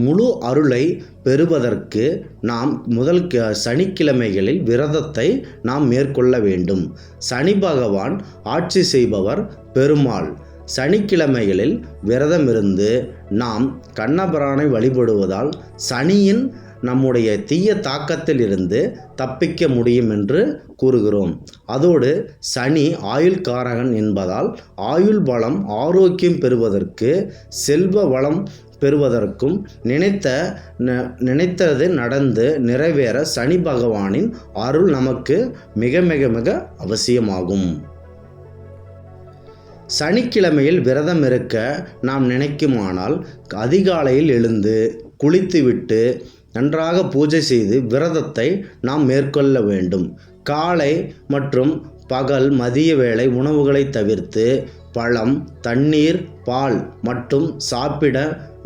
முழு அருளை பெறுவதற்கு நாம் முதல் சனிக்கிழமைகளில் விரதத்தை நாம் மேற்கொள்ள வேண்டும். சனி பகவான் ஆட்சி செய்பவர் பெருமாள். சனிக்கிழமைகளில் விரதமிருந்து நாம் கண்ணபிரானை வழிபடுவதால் சனியின் நம்முடைய தீய தாக்கத்தில் இருந்து தப்பிக்க முடியும் என்று கூறுகிறோம். அதோடு சனி ஆயுள்காரகன் என்பதால் ஆயுள் பலம் ஆரோக்கியம் பெறுவதற்கு செல்வ வளம் பெறுவதற்கும் நினைத்தது நடந்து நிறைவேற சனி பகவானின் அருள் நமக்கு மிக மிக மிக அவசியமாகும். சனிக்கிழமையில் விரதம் இருக்க நாம் நினைக்குமானால் அதிகாலையில் எழுந்து குளித்துவிட்டு நன்றாக பூஜை செய்து விரதத்தை நாம் மேற்கொள்ள வேண்டும். காலை மற்றும் பகல் மதிய வேளை உணவுகளை தவிர்த்து பழம், தண்ணீர், பால் மட்டும் சாப்பிட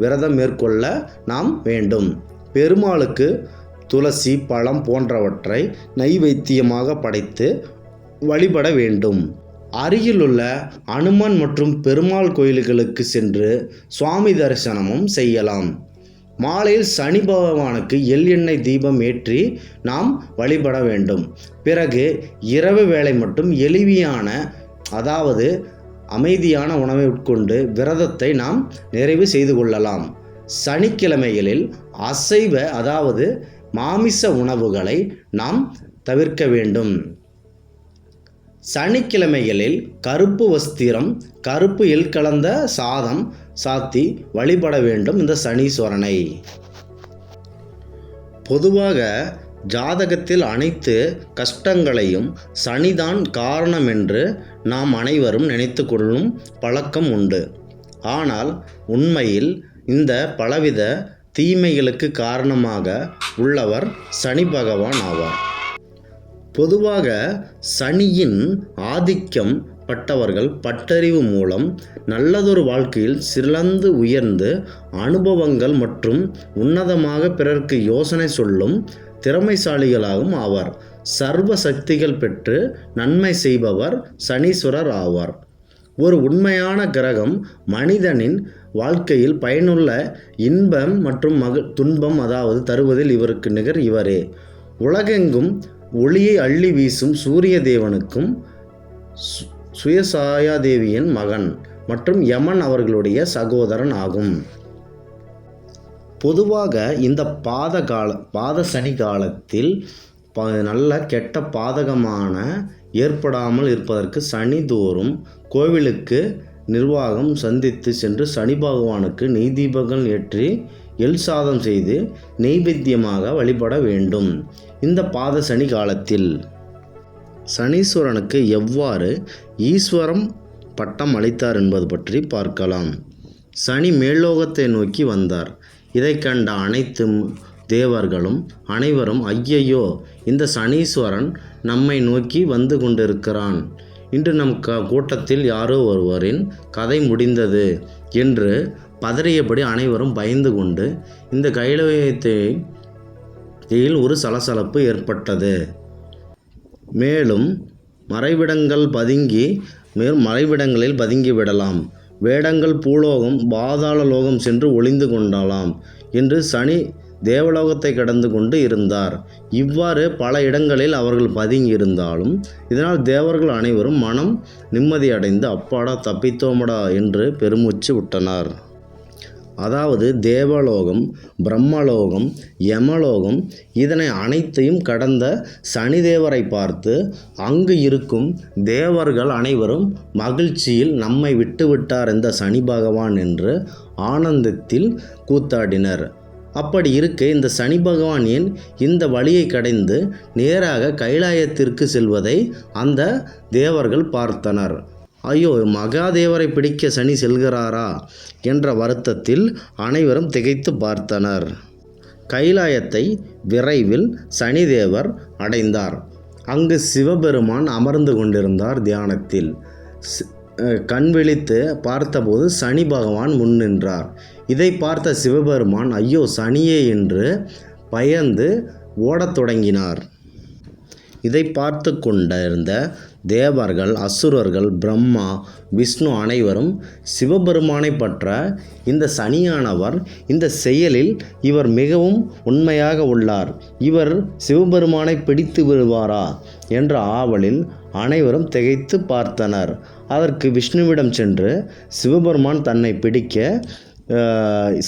விரதம் மேற்கொள்ள நாம் வேண்டும். பெருமாளுக்கு துளசி, பழம் போன்றவற்றை நைவேத்தியமாக படைத்து வழிபட வேண்டும். அருகிலுள்ள அனுமன் மற்றும் பெருமாள் கோயில்களுக்கு சென்று சுவாமி தரிசனமும் செய்யலாம். மாலையில் சனி பகவானுக்கு எண்ணெய் தீபம் ஏற்றி நாம் வழிபட வேண்டும். பிறகு இரவு வேளை மட்டும் எளிமையான அதாவது அமைதியான உணவை உட்கொண்டு விரதத்தை நாம் நிறைவு செய்து கொள்ளலாம். சனிக்கிழமைகளில் அசைவ அதாவது மாமிச உணவுகளை நாம் தவிர்க்க வேண்டும். சனிக்கிழமைகளில் கருப்பு வஸ்திரம், கருப்பு எள் கலந்த சாதம் சாத்தி வழிபட வேண்டும் இந்த சனீஸ்வரனை. பொதுவாக ஜாதகத்தில் அனைத்து கஷ்டங்களையும் சனிதான் காரணம் என்று நாம் அனைவரும் நினைத்து கொள்ளும் பழக்கம் உண்டு. ஆனால் உண்மையில் இந்த பலவித தீமைகளுக்கு காரணமாக உள்ளவர் சனி பகவான் ஆவார். பொதுவாக சனியின் ஆதிக்கம் பட்டவர்கள் பட்டறிவு மூலம் நல்லதொரு வாழ்க்கையில் சிறந்து உயர்ந்து அனுபவங்கள் மற்றும் உன்னதமாக பிறருக்கு யோசனை சொல்லும் திறமைசாலிகளாகவும் ஆவார். சர்வ சக்திகள் பெற்று நன்மை செய்பவர் சனீஸ்வரர் ஆவார். ஒரு உண்மையான கிரகம் மனிதனின் வாழ்க்கையில் பயனுள்ள இன்பம் மற்றும் துன்பம் அதாவது தருவதில் இவருக்கு நிகர் இவரே. உலகெங்கும் ஒளியை அள்ளி வீசும் சூரிய தேவனுக்கும் சுயசாயாதேவியின் மகன் மற்றும் யமன் அவர்களுடைய சகோதரன் ஆகும். பொதுவாக இந்த பாத சனி காலத்தில் நல்ல கெட்ட பாதகமான ஏற்படாமல் இருப்பதற்கு சனிதோறும் கோவிலுக்கு நிர்வாகம் சந்தித்து சென்று சனி பகவானுக்கு நெய் தீபங்கள் ஏற்றி எள் சாதம் செய்து நெய்வேத்தியமாக வழிபட வேண்டும். இந்த பாத சனி காலத்தில் சனீஸ்வரனுக்கு எவ்வாறு ஈஸ்வரம் பட்டம் அளித்தார் என்பது பற்றி பார்க்கலாம். சனி மேல்லோகத்தை நோக்கி வந்தார். இதை கண்ட அனைத்து தேவர்களும் அனைவரும் ஐயையோ, இந்த சனீஸ்வரன் நம்மை நோக்கி வந்து கொண்டிருக்கிறான், இன்று நம் கூட்டத்தில் யாரோ ஒருவரின் கதை முடிந்தது என்று பதறியபடி அனைவரும் பயந்து கொண்டு இந்த கைலாயத்தில் ஒரு சலசலப்பு ஏற்பட்டது. மேலும் மறைவிடங்களில் பதுங்கிவிடலாம், வேடங்கள் பூலோகம் பாதாள லோகம் சென்று ஒளிந்து கொள்ளலாம் என்று சனி தேவலோகத்தை கடந்து கொண்டு இருந்தார். இவ்வாறு பல இடங்களில் அவர்கள் பதுங்கியிருந்தாலும் இதனால் தேவர்கள் அனைவரும் மனம் நிம்மதியடைந்து அப்பாடா தப்பித்தோமடா என்று பெருமூச்சு விட்டனர். அதாவது தேவலோகம், பிரம்மலோகம், யமலோகம் இதனை அனைத்தையும் கடந்த சனிதேவரை பார்த்து அங்கு இருக்கும் தேவர்கள் அனைவரும் மகிழ்ச்சியில் நம்மை விட்டுவிட்டார் இந்த சனி பகவான் என்று ஆனந்தத்தில் கூத்தாடினர். அப்படி இருக்க இந்த சனி பகவான் ஏன் இந்த வழியை கடைந்து நேராக கைலாயத்திற்கு செல்வதை அந்த தேவர்கள் பார்த்தனர். ஐயோ, மகாதேவரை பிடிக்க சனி செல்கிறாரா என்ற வருத்தத்தில் அனைவரும் திகைத்து பார்த்தனர். கைலாயத்தை விரைவில் சனிதேவர் அடைந்தார். அங்கு சிவபெருமான் அமர்ந்து கொண்டிருந்தார் தியானத்தில். கண் விழித்து பார்த்தபோது சனி பகவான் முன் நின்றார். இதை பார்த்த சிவபெருமான் ஐயோ சனியே என்று பயந்து ஓடத் தொடங்கினார். இதை பார்த்து கொண்டிருந்த தேவர்கள், அசுரர்கள், பிரம்மா, விஷ்ணு அனைவரும் சிவபெருமானை பற்ற இந்த சனியானவர் இந்த செயலில் இவர் மிகவும் உண்மையாக உள்ளார், இவர் சிவபெருமானை பிடித்து விடுவாரா என்ற ஆவலில் அனைவரும் திகைத்து பார்த்தனர். அதற்கு விஷ்ணுவிடம் சென்று சிவபெருமான் தன்னை பிடிக்க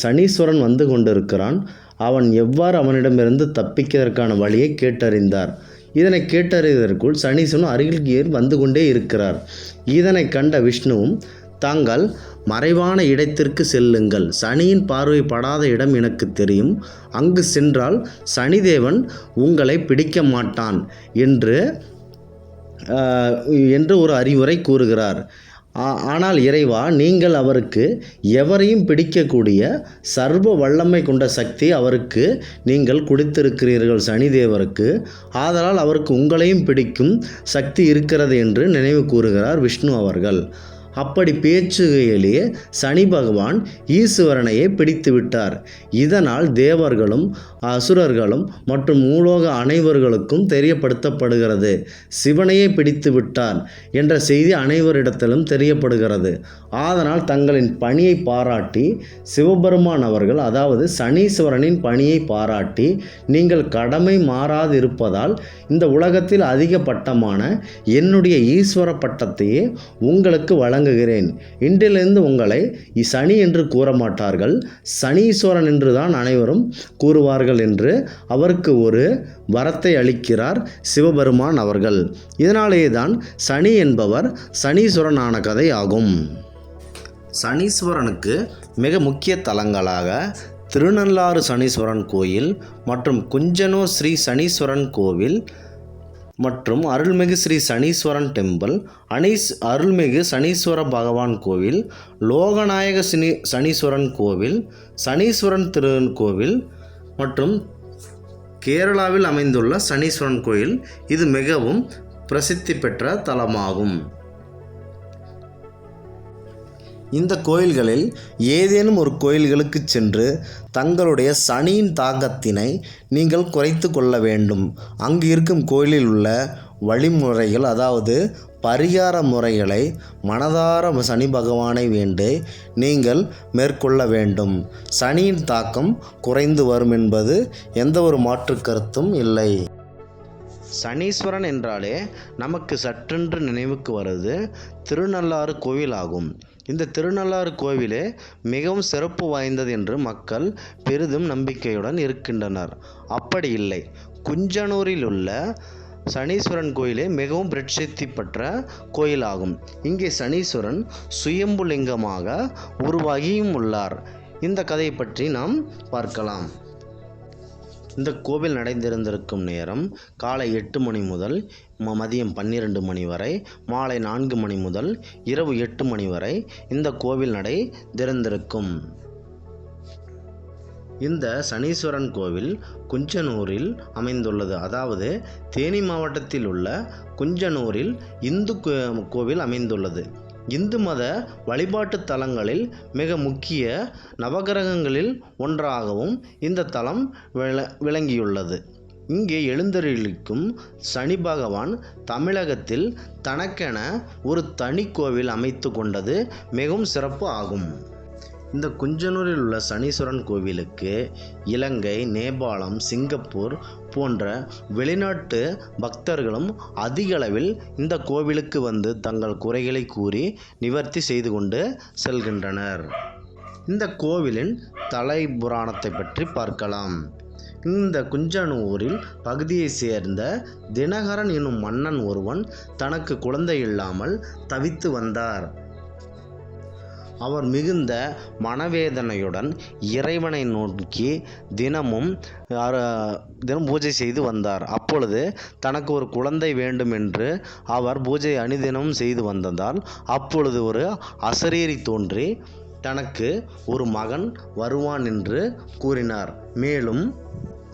சனீஸ்வரன் வந்து கொண்டிருக்கிறான், அவன் எவ்வாறு அவனிடமிருந்து தப்பிக்கிறதற்கான வழியை கேட்டறிந்தார். இதனை கேட்டறிவதற்குள் சனீஸ்வரன் அருகில் வந்து கொண்டே இருக்கிறார். இதனை கண்ட விஷ்ணுவும் தாங்கள் மறைவான இடத்திற்கு செல்லுங்கள், சனியின் பார்வை படாத இடம் எனக்கு தெரியும், அங்கு சென்றால் சனிதேவன் உங்களை பிடிக்க மாட்டான் என்று ஒரு அறிவுரை கூறுகிறார். ஆனால் இறைவா, நீங்கள் அவருக்கு எவரையும் பிடிக்கக்கூடிய சர்வ வல்லமை கொண்ட சக்தி அவருக்கு நீங்கள் கொடுத்திருக்கிறீர்கள் சனிதேவருக்கு, ஆதலால் அவருக்கு உங்களையும் பிடிக்கும் சக்தி இருக்கிறது என்று நினைவு கூறுகிறார் விஷ்ணு அவர்கள். அப்படி பேச்சுகையிலேயே சனி பகவான் ஈஸ்வரனையே பிடித்து விட்டார். இதனால் தேவர்களும் அசுரர்களும் மற்றும் மூலோக அனைவர்களுக்கும் தெரியப்படுத்தப்படுகிறது, சிவனையே பிடித்து விட்டார் என்ற செய்தி அனைவரிடத்திலும் தெரியப்படுகிறது. அதனால் தங்களின் பணியை பாராட்டி சிவபெருமான் அவர்கள், அதாவது சனீஸ்வரனின் பணியை பாராட்டி, நீங்கள் கடமை மாறாது இருப்பதால் இந்த உலகத்தில் அதிக பட்டமான என்னுடைய ஈஸ்வர பட்டத்தையே உங்களுக்கு வழங்குகிறேன். இன்றிலிருந்து உங்களை சனி என்று கூற மாட்டார்கள், சனீஸ்வரன் என்று தான் அனைவரும் கூறுவார்கள் என்று அவருக்கு ஒரு வரத்தை அளிக்கிறார் சிவபெருமான் அவர்கள். இதனாலேயே தான் சனி என்பவர் சனீஸ்வரனான கதை ஆகும். சனீஸ்வரனுக்கு மிக முக்கிய தலங்களாக திருநள்ளாறு சனீஸ்வரன் கோயில் மற்றும் குஞ்சனூர் ஸ்ரீ சனீஸ்வரன் கோவில் மற்றும் அருள்மிகு ஸ்ரீ சனீஸ்வரன் டெம்பிள், அருள்மிகு சனீஸ்வர பகவான் கோவில், லோகநாயக சனீஸ்வரன் கோவில், சனீஸ்வரன் திருக்கோவில் மற்றும் கேரளாவில் அமைந்துள்ள சனீஸ்வரன் கோயில். இது மிகவும் பிரசித்தி பெற்ற தலமாகும். இந்த கோயில்களில் ஏதேனும் ஒரு கோயில்களுக்கு சென்று தங்களுடைய சனியின் தாக்கத்தினை நீங்கள் குறைத்து கொள்ள வேண்டும். அங்கு இருக்கும் கோயிலில் உள்ள வழிமுறைகள், அதாவது பரிகார முறைகளை மனதார சனி பகவானை வேண்டி நீங்கள் மேற்கொள்ள வேண்டும். சனியின் தாக்கம் குறைந்து வரும் என்பது எந்த ஒரு மாற்று கருத்தும் இல்லை. சனீஸ்வரன் என்றாலே நமக்கு சற்றென்று நினைவுக்கு வருவது திருநள்ளாறு கோவில் ஆகும். இந்த திருநள்ளாறு கோவிலே மிகவும் சிறப்பு வாய்ந்தது என்று மக்கள் பெரிதும் நம்பிக்கையுடன் இருக்கின்றனர். அப்படி இல்லை, குஞ்சனூரில் உள்ள சனீஸ்வரன் கோயிலே மிகவும் பிரசித்தி பெற்ற கோயிலாகும். இங்கே சனீஸ்வரன் சுயம்புலிங்கமாக உருவாகியும் உள்ளார். இந்த கதையை பற்றி நாம் பார்க்கலாம். இந்த கோவில் நடைந்திருந்திருக்கும் நேரம் காலை 8 மணி முதல் மதியம் 12 மணி வரை, மாலை 4 மணி முதல் இரவு 8 மணி வரை இந்த கோவில் நடை திறந்திருக்கும். இந்த சனீஸ்வரன் கோவில் குஞ்சனூரில் அமைந்துள்ளது. அதாவது தேனி மாவட்டத்தில் உள்ள குஞ்சனூரில் இந்து கோவில் அமைந்துள்ளது. இந்து மத வழிபாட்டு தலங்களில் மிக முக்கிய நவகிரகங்களில் ஒன்றாகவும் இந்த தலம் விளங்கியுள்ளது. இங்கே எழுந்தருளிக்கும் சனி பகவான் தமிழகத்தில் தனக்கென ஒரு தனி கோவில் அமைத்து கொண்டது மிகவும் சிறப்பு ஆகும். இந்த குஞ்சனூரில் உள்ள சனீஸ்வரன் கோவிலுக்கு இலங்கை, நேபாளம், சிங்கப்பூர் போன்ற வெளிநாட்டு பக்தர்களும் அதிக அளவில் இந்த கோவிலுக்கு வந்து தங்கள் குறைகளை கூறி நிவர்த்தி செய்து கொண்டு செல்கின்றனர். இந்த கோவிலின் தலை புராணத்தை பற்றி பார்க்கலாம். இந்த குஞ்சனூரில் பகுதியை சேர்ந்த தினகரன் எனும் மன்னன் ஒருவன் தனக்கு குழந்தை இல்லாமல் தவித்து வந்தார். அவர் மிகுந்த மனவேதனையுடன் இறைவனை நோக்கி தினமும் பூஜை செய்து வந்தார். அப்பொழுது தனக்கு ஒரு குழந்தை வேண்டும் என்று அவர் பூஜை அனுதினமும் செய்து வந்ததால் அப்பொழுது ஒரு அசரீரி தோன்றி தனக்கு ஒரு மகன் வருவான் என்று கூறினார். மேலும்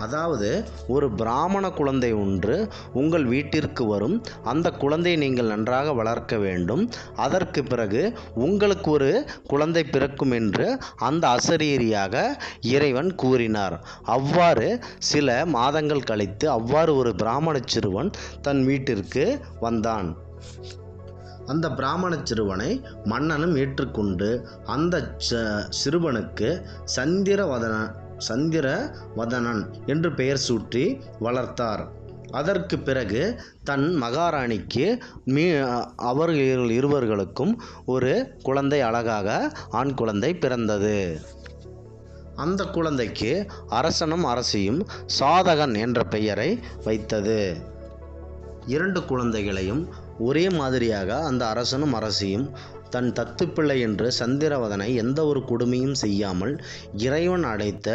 அதாவது ஒரு பிராமண குழந்தை ஒன்று உங்கள் வீட்டிற்கு வரும். அந்த குழந்தையை நீங்கள் நன்றாக வளர்க்க வேண்டும். அதற்கு பிறகு உங்களுக்கு ஒரு குழந்தை பிறக்கும் என்று அந்த அசரீரியாக இறைவன் கூறினார். அவ்வாறு சில மாதங்கள் கழித்து அவ்வாறு ஒரு பிராமண சிறுவன் தன் வீட்டிற்கு வந்தான். அந்த பிராமண சிறுவனை மன்னனும் ஏற்றுக்கொண்டு அந்த சிறுவனுக்கு சந்திரவதனன் என்று பெயர் சூட்டி வளர்த்தார். அதற்கு பிறகு தன் மகாராணிக்கு அவர்கள் இருவர்களுக்கும் ஒரு குழந்தை, அழகாக ஆண் குழந்தை பிறந்தது. அந்த குழந்தைக்கு அரசனும் அரசியும் சாதகன் என்ற பெயரை வைத்தது. 2 குழந்தைகளையும் ஒரே மாதிரியாக அந்த அரசனும் அரசியும் தன் தத்துப்பிள்ளை என்று சந்திரவதனை எந்த ஒரு கொடுமையும் செய்யாமல் இறைவன் அடைத்த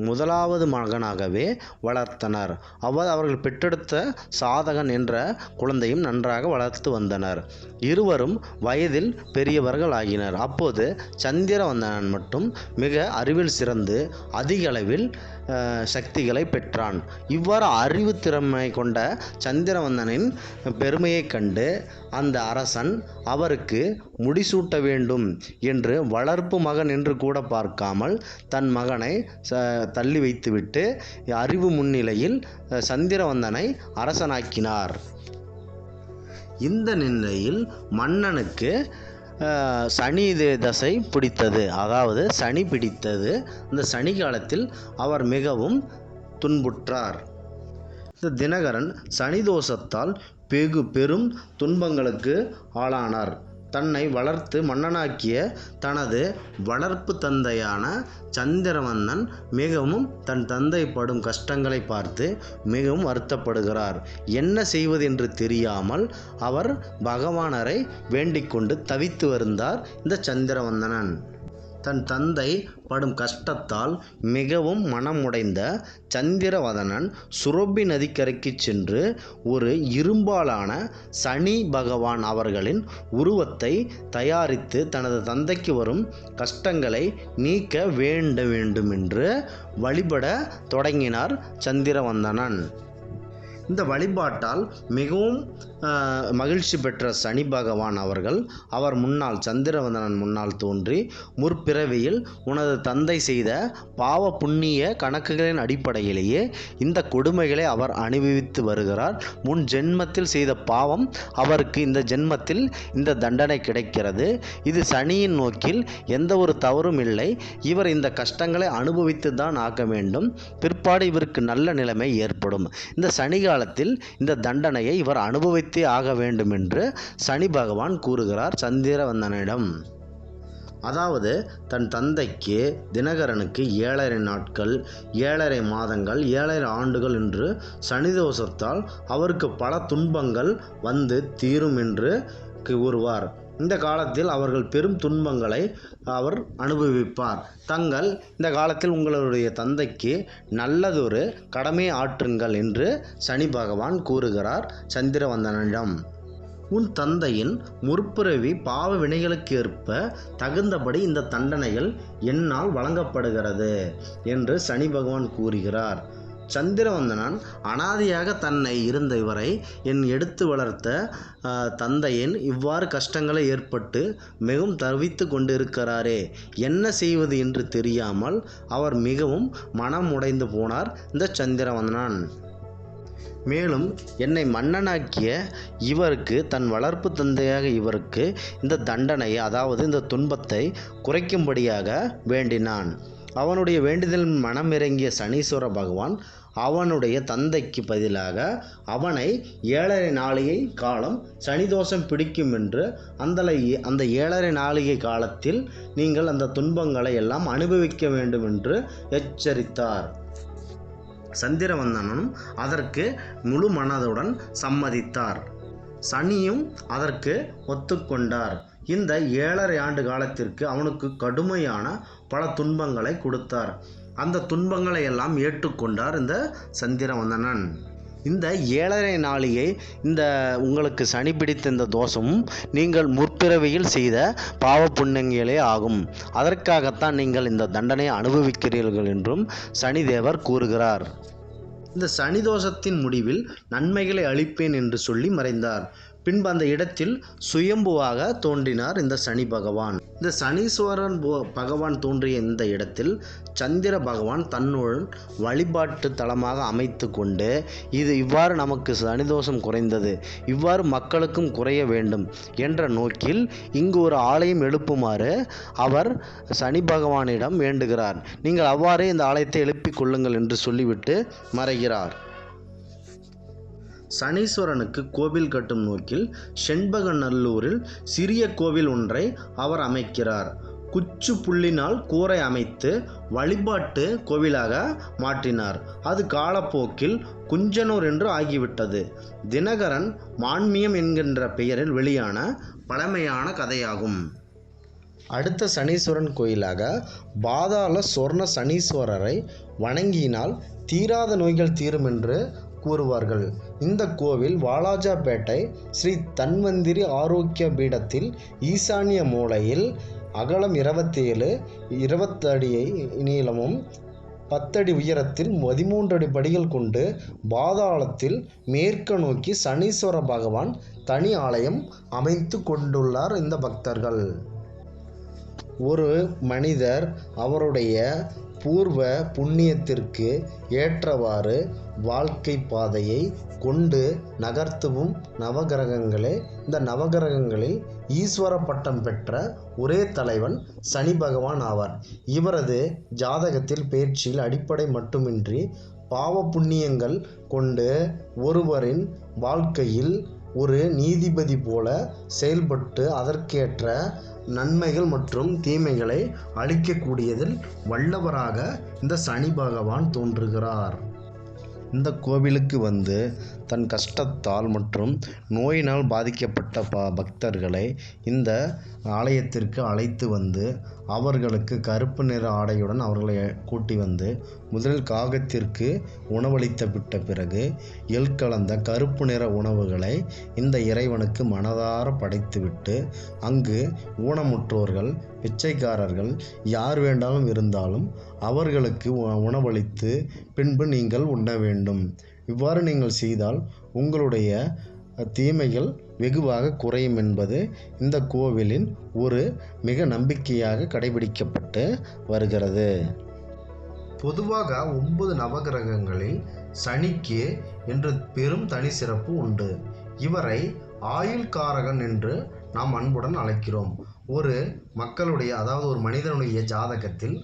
முதலாவது மகனாகவே வளர்த்தனர். அவர்கள் பெற்றெடுத்த சாதகன் என்ற குழந்தையும் நன்றாக வளர்த்து வந்தனர். இருவரும் வயதில் பெரியவர்கள் ஆகினர். அப்போது சந்திரவதனன் மட்டும் மிக அறிவில் சிறந்து அதிக அளவில் சக்திகளை பெற்றான். இவ்வாறு அறிவு திறமை கொண்ட சந்திரவதனனின் பெருமையை கண்டு அந்த அரசன் அவருக்கு முடிசூட்ட வேண்டும் என்று வளர்ப்பு மகன் என்று கூட பார்க்காமல் தன் மகனை தள்ளி வைத்துவிட்டு அறிவு முன்னிலையில் சந்திரவதனனை அரசனாக்கினார். இந்த நிலையில் மன்னனுக்கு சனி தசை பிடித்தது. அதாவது சனி பிடித்தது. அந்த சனி காலத்தில் அவர் மிகவும் துன்புற்றார். இந்த தினகரன் சனி தோஷத்தால் பெரும் துன்பங்களுக்கு ஆளானார். தன்னை வளர்த்து மன்னனாக்கிய தனது வளர்ப்பு தந்தையான சந்திரவதனன் மிகவும் தன் தந்தை படும் கஷ்டங்களை பார்த்து மிகவும் வருத்தப்படுகிறார். என்ன செய்வது என்று தெரியாமல் அவர் பகவானரை வேண்டிக் கொண்டு தவித்து வருந்தார். இந்த சந்திரவதனன் தன் தந்தை படும் கஷ்டத்தால் மிகவும் மனமுடைந்த சந்திரவதனன் சுரபி நதிக்கரைக்கு சென்று ஒரு இரும்பாலான சனி பகவான் அவர்களின் உருவத்தை தயாரித்து தனது தந்தைக்கு வரும் கஷ்டங்களை நீக்க வேண்டும் என்று வழிபட தொடங்கினார் சந்திரவதனன். இந்த வழிபாட்டால் மிகவும் மகிழ்ச்சி பெற்ற சனி பகவான் அவர்கள் அவர் முன்னால் சந்திரவதனன் முன்னால் தோன்றி முற்பிறவியில் உனது தந்தை செய்த பாவ புண்ணிய கணக்குகளின் அடிப்படையிலேயே இந்த கொடுமைகளை அவர் அனுபவித்து வருகிறார். முன் ஜென்மத்தில் செய்த பாவம் அவருக்கு இந்த ஜென்மத்தில் இந்த தண்டனை கிடைக்கிறது. இது சனியின் நோக்கில் எந்த ஒரு தவறும் இல்லை. இவர் இந்த கஷ்டங்களை அனுபவித்து தான் ஆக்க வேண்டும். பிற்பாடு இவருக்கு நல்ல நிலைமை ஏற்படும். இந்த சனி காலத்தில் இந்த தண்டனையை இவர் அனுபவித்தே ஆக வேண்டும் என்று சனி பகவான் கூறுகிறார் சந்திரவதனனிடம். அதாவது தன் தந்தைக்கு தினகரனுக்கு 7.5 நாட்கள், 7.5 மாதங்கள், 7.5 ஆண்டுகள் என்று சனி தோஷத்தால் அவருக்கு பல துன்பங்கள் வந்து தீரும் என்று கூறுவார். இந்த காலத்தில் அவர்கள் பெரும் துன்பங்களை அவர் அனுபவிப்பார். இந்த காலத்தில் உங்களுடைய தந்தைக்கு நல்லதொரு கடமை ஆற்றுங்கள் என்று சனி பகவான் கூறுகிறார் சந்திரவதனனிடம். உன் தந்தையின் முற்பிறவி பாவ வினைகளுக்கு ஏற்ப தகுந்தபடி இந்த தண்டனைகள் என்னால் வழங்கப்படுகிறது என்று சனி பகவான் கூறுகிறார். சந்திரவந்தனன் அனாதியாக தன்னை இருந்த இவரை என் எடுத்து வளர்த்த தந்தையின் இவ்வாறு கஷ்டங்களை ஏற்பட்டு மிகவும் தவித்து கொண்டிருக்கிறாரே, என்ன செய்வது என்று தெரியாமல் அவர் மிகவும் மனம் உடைந்து போனார் இந்த சந்திரவந்தனன். மேலும் என்னை மன்னனாக்கிய இவருக்கு, தன் வளர்ப்பு தந்தையாக இவருக்கு இந்த தண்டனையை, அதாவது இந்த துன்பத்தை குறைக்கும்படியாக வேண்டினான். அவனுடைய வேண்டுதல் மனமிறங்கிய சனீஸ்வர பகவான் அவனுடைய தந்தைக்கு பதிலாக அவனை 7.5 நாளிகை காலம் சனிதோஷம் பிடிக்கும் என்று அந்த 7.5 நாளிகை காலத்தில் நீங்கள் அந்த துன்பங்களை எல்லாம் அனுபவிக்க வேண்டும் என்று எச்சரித்தார். சந்திரவந்தனனும் அதற்கு முழு மனதுடன் சம்மதித்தார். சனியும் அதற்கு ஒத்துக்கொண்டார். இந்த 7.5 ஆண்டு காலத்திற்கு அவனுக்கு கடுமையான பல துன்பங்களை கொடுத்தார். அந்த துன்பங்களை எல்லாம் ஏற்றுக்கொண்டார் இந்த சந்திரவந்தனன். இந்த 7.5 நாளிகை இந்த உங்களுக்கு சனி பிடித்த இந்த தோஷமும் நீங்கள் முற்பிறவியில் செய்த பாவ புண்ணியங்களே ஆகும். அதற்காகத்தான் நீங்கள் இந்த தண்டனையை அனுபவிக்கிறீர்கள் என்றும் சனிதேவர் கூறுகிறார். இந்த சனி தோஷத்தின் முடிவில் நன்மைகளை அளிப்பேன் என்று சொல்லி மறைந்தார். பின்பு அந்த இடத்தில் சுயம்புவாக தோன்றினார் இந்த சனி பகவான். இந்த சனீஸ்வரன் பகவான் தோன்றிய இந்த இடத்தில் சந்திர பகவான் தன்னுடன் வழிபாட்டு தலமாக அமைத்து கொண்டு, இது இவ்வாறு நமக்கு சனிதோஷம் குறைந்தது, இவ்வாறு மக்களுக்கும் குறைய வேண்டும் என்ற நோக்கில் இங்கு ஒரு ஆலயம் எழுப்புமாறு அவர் சனி பகவானிடம் வேண்டுகிறார். நீங்கள் அவ்வாறே இந்த ஆலயத்தை எழுப்பிக் கொள்ளுங்கள் என்று சொல்லிவிட்டு மறைகிறார். சனீஸ்வரனுக்கு கோவில் கட்டும் நோக்கில் செண்பகநல்லூரில் சிறிய கோவில் ஒன்றை அவர் அமைக்கிறார். குச்சு புள்ளினால் கூரை அமைத்து வழிபாட்டு கோவிலாக மாற்றினார். அது காலப்போக்கில் குஞ்சனூர் என்று ஆகிவிட்டது. தினகரன் மான்மியம் என்கின்ற பெயரில் வெளியான பழமையான கதையாகும். அடுத்த சனீஸ்வரன் கோயிலாக பாதாள சொர்ண சனீஸ்வரரை வணங்கினால் தீராத நோய்கள் தீரும் என்று கூறுவார்கள். இந்த கோவில் வாலாஜாபேட்டை ஸ்ரீ தன்வந்திரி ஆரோக்கிய பீடத்தில் ஈசானிய மூலையில் அகலம் 20 அடி நீளமும் 10 அடி உயரத்தில் 13 அடி படிகள் கொண்டு பாதாளத்தில் மேற்கு நோக்கி சனீஸ்வர பகவான் தனி ஆலயம் அமைத்து கொண்டுள்ளார். இந்த பக்தர்கள் ஒரு மனிதர் அவருடைய பூர்வ புண்ணியத்திற்கு ஏற்றவாறு வாழ்க்கை பாதையை கொண்டு நகர்த்தவும் நவகிரகங்களே. இந்த நவகிரகங்களில் ஈஸ்வர பட்டம் பெற்ற ஒரே தலைவன் சனி பகவான் ஆவார். இவரது ஜாதகத்தில் பயிற்சியில் அடிப்படை மட்டுமின்றி பாவ புண்ணியங்கள் கொண்டு ஒருவரின் வாழ்க்கையில் ஒரு நீதிபதி போல செயல்பட்டு அதற்கேற்ற நன்மைகள் மற்றும் தீமைகளை அளிக்கக்கூடியதில் வல்லவராக இந்த சனி பகவான் தோன்றுகிறார். இந்த கோவிலுக்கு வந்து தன் கஷ்டத்தால் மற்றும் நோயினால் பாதிக்கப்பட்ட பக்தர்களை இந்த ஆலயத்திற்கு அழைத்து வந்து அவர்களுக்கு கருப்பு நிற ஆடையுடன் அவர்களை கூட்டி வந்து முதலில் காகத்திற்கு உணவளித்து விட்ட பிறகு எள் கலந்த கருப்பு நிற உணவுகளை இந்த இறைவனுக்கு மனதார படைத்துவிட்டு அங்கு ஊனமுற்றோர்கள், பிச்சைக்காரர்கள் யார் வேண்டாலும் இருந்தாலும் அவர்களுக்கு உணவளித்து பின்பு நீங்கள் உண்ண வேண்டும். இவ்வாறு நீங்கள் செய்தால் உங்களுடைய தீமைகள் வெகுவாக குறையும் என்பது இந்த கோவிலின் ஒரு மிக நம்பிக்கையாக கடைபிடிக்கப்பட்டு வருகிறது. பொதுவாக 9 நவகிரகங்களில் சனிக்கு என்று பெரும் தனி சிறப்பு உண்டு. இவரை ஆயுள்காரகன் என்று நாம் அன்புடன் அழைக்கிறோம். ஒரு மக்களுடைய, அதாவது ஒரு மனிதனுடைய ஜாதகத்தில்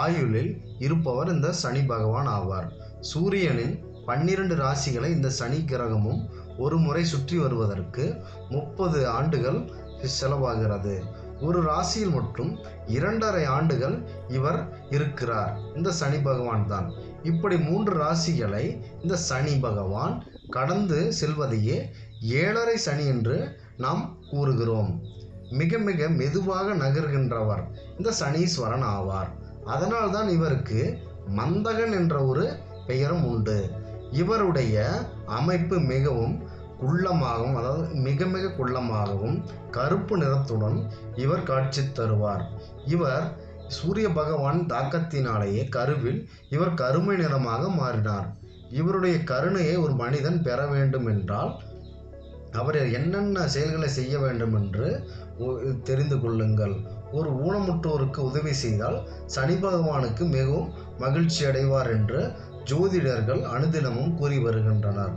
ஆயுளில் இருப்பவர் இந்த சனி பகவான் ஆவார். சூரியனின் 12 ராசிகளை இந்த சனி கிரகமும் ஒரு முறை சுற்றி வருவதற்கு 30 ஆண்டுகள் செலவாகிறது. ஒரு ராசியில் மட்டும் 2.5 ஆண்டுகள் இவர் இருக்கிறார். இந்த சனி பகவான் தான். இப்படி 3 ராசிகளை இந்த சனி பகவான் கடந்து செல்வதையே 7.5 சனி என்று நாம் கூறுகிறோம். மிக மிக மெதுவாக நகர்கின்றவர் இந்த சனீஸ்வரன் ஆவார். அதனால்தான் இவருக்கு மந்தகன் என்ற ஒரு பெயரும் உண்டு. இவருடைய அமைப்பு மிகவும் குள்ளமாகவும், அதாவது மிக மிக குள்ளமாகவும் கருப்பு நிறத்துடன் இவர் காட்சி தருவார். இவர் சூரிய பகவான் தாக்கத்தினாலேயே கருவில் இவர் கருமை நிறமாக மாறினார். இவருடைய கருணையை ஒரு மனிதன் பெற வேண்டும் என்றால் அவர் என்னென்ன செயல்களை செய்ய வேண்டும் என்று தெரிந்து கொள்ளுங்கள். ஒரு ஊனமுற்றோருக்கு உதவி செய்தால் சனி பகவானுக்கு மிகவும் மகிழ்ச்சி அடைவார் என்று ஜோதிடர்கள் அனுதினமும் கூறி வருகின்றனர்.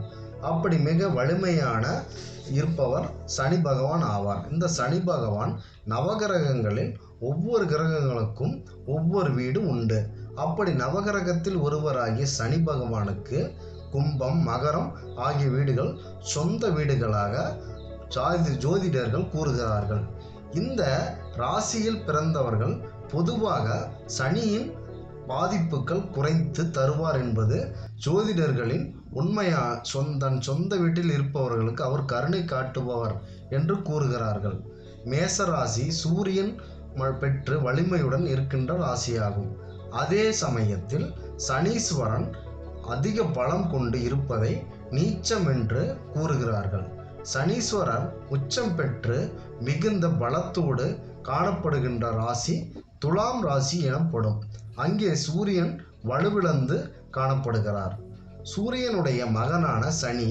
அப்படி மிக வலிமையான இருப்பவர் சனி பகவான் ஆவார். இந்த சனி பகவான் நவகிரகங்களில் ஒவ்வொரு கிரகங்களுக்கும் ஒவ்வொரு வீடு உண்டு. அப்படி நவகிரகத்தில் ஒருவராகிய சனி பகவானுக்கு கும்பம், மகரம் ஆகிய வீடுகள் சொந்த வீடுகளாக ஜோதிடர்கள் கூறுகிறார்கள். இந்த ராசியில் பிறந்தவர்கள் பொதுவாக சனியின் பாதிப்புகள் குறைத்து தருவார் என்பது ஜோதிடர்களின் உண்மையா. சொந்த வீட்டில் இருப்பவர்களுக்கு அவர் கருணை காட்டுபவர் என்று கூறுகிறார்கள். மேசராசி சூரியன் பெற்று வலிமையுடன் இருக்கின்ற ராசியாகும். அதே சமயத்தில் சனீஸ்வரன் அதிக பலம் கொண்டு இருப்பதை நீச்சம் என்று கூறுகிறார்கள். சனீஸ்வரர் உச்சம் பெற்று மிகுந்த பலத்தோடு காணப்படுகின்ற ராசி துலாம் ராசி எனப்படும். அங்கே சூரியன் வலுவிழந்து காணப்படுகிறார். சூரியனுடைய மகனான சனி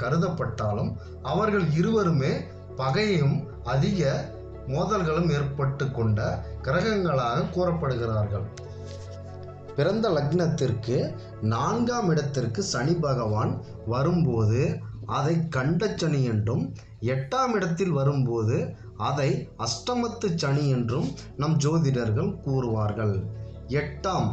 கருதப்பட்டாலும் அவர்கள் இருவருமே பகையும் அதிக மோதல்களும் ஏற்பட்டு கொண்ட கிரகங்களாக கூறப்படுகிறார்கள். பிறந்த லக்னத்திற்கு 4ஆம் இடத்திற்கு சனி பகவான் வரும்போது அதை கண்ட சனி என்றும், 8ஆம் இடத்தில் வரும்போது அதை அஷ்டமத்து சனி என்றும் நம் ஜோதிடர்கள் கூறுவார்கள். 8ஆம்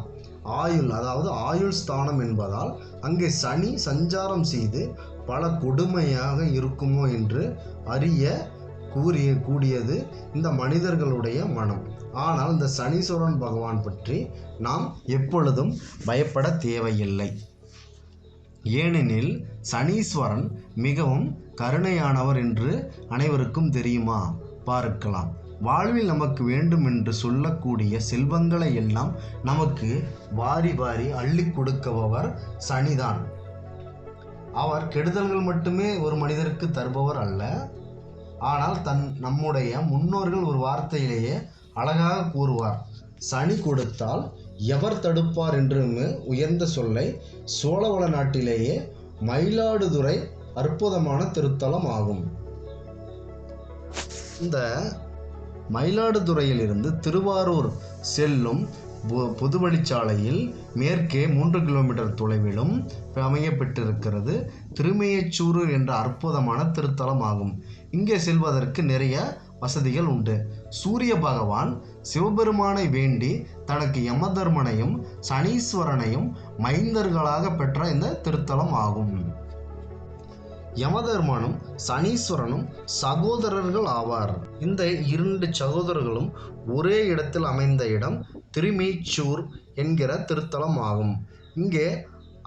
ஆயுள், அதாவது ஆயுள் ஸ்தானம் என்பதால் அங்கே சனி சஞ்சாரம் செய்து பல கொடுமையாக இருக்குமோ என்று அறிய கூடியது இந்த மனிதர்களுடைய மனம். ஆனால் இந்த சனீஸ்வரன் பகவான் பற்றி நாம் எப்பொழுதும் பயப்பட தேவையில்லை. ஏனெனில் சனீஸ்வரன் மிகவும் கருணையானவர் என்று அனைவருக்கும் தெரியுமா? பார்க்கலாம். வாழ்வில் நமக்கு வேண்டும் என்று சொல்லக்கூடிய செல்வங்களை எல்லாம் நமக்கு வாரி வாரி அள்ளி கொடுக்குபவர் சனிதான். அவர் கெடுதல்கள் மட்டுமே ஒரு மனிதருக்கு தருபவர் அல்ல. ஆனால் நம்முடைய முன்னோர்கள் ஒரு வார்த்தையிலேயே அழகாக கூறுவார், சனி கொடுத்தால் எவர் தடுப்பார் என்று உயர்ந்த சொல்லை சோழவள நாட்டிலேயே மயிலாடுதுறை அற்புதமான திருத்தலம் ஆகும். இந்த மயிலாடுதுறையிலிருந்து திருவாரூர் செல்லும் பொதுவழிச்சாலையில் மேற்கே 3 கிலோமீட்டர் தொலைவிலும் அமையப்பட்டிருக்கிறது திருமேயச்சூர் என்ற அற்புதமான திருத்தலம் ஆகும். இங்கே செல்வதற்கு நிறைய வசதிகள் உண்டு. சூரிய பகவான் சிவபெருமானை வேண்டி தனக்கு யமதர்மனையும் சனீஸ்வரனையும் மைந்தர்களாக பெற்ற இந்த திருத்தலம் ஆகும். யமதர்மனும் சனீஸ்வரனும் சகோதரர்கள் ஆவார். இந்த 2 சகோதரர்களும் ஒரே இடத்தில் அமைந்த இடம் திருமேச்சூர் என்கிற திருத்தலம் ஆகும். இங்கே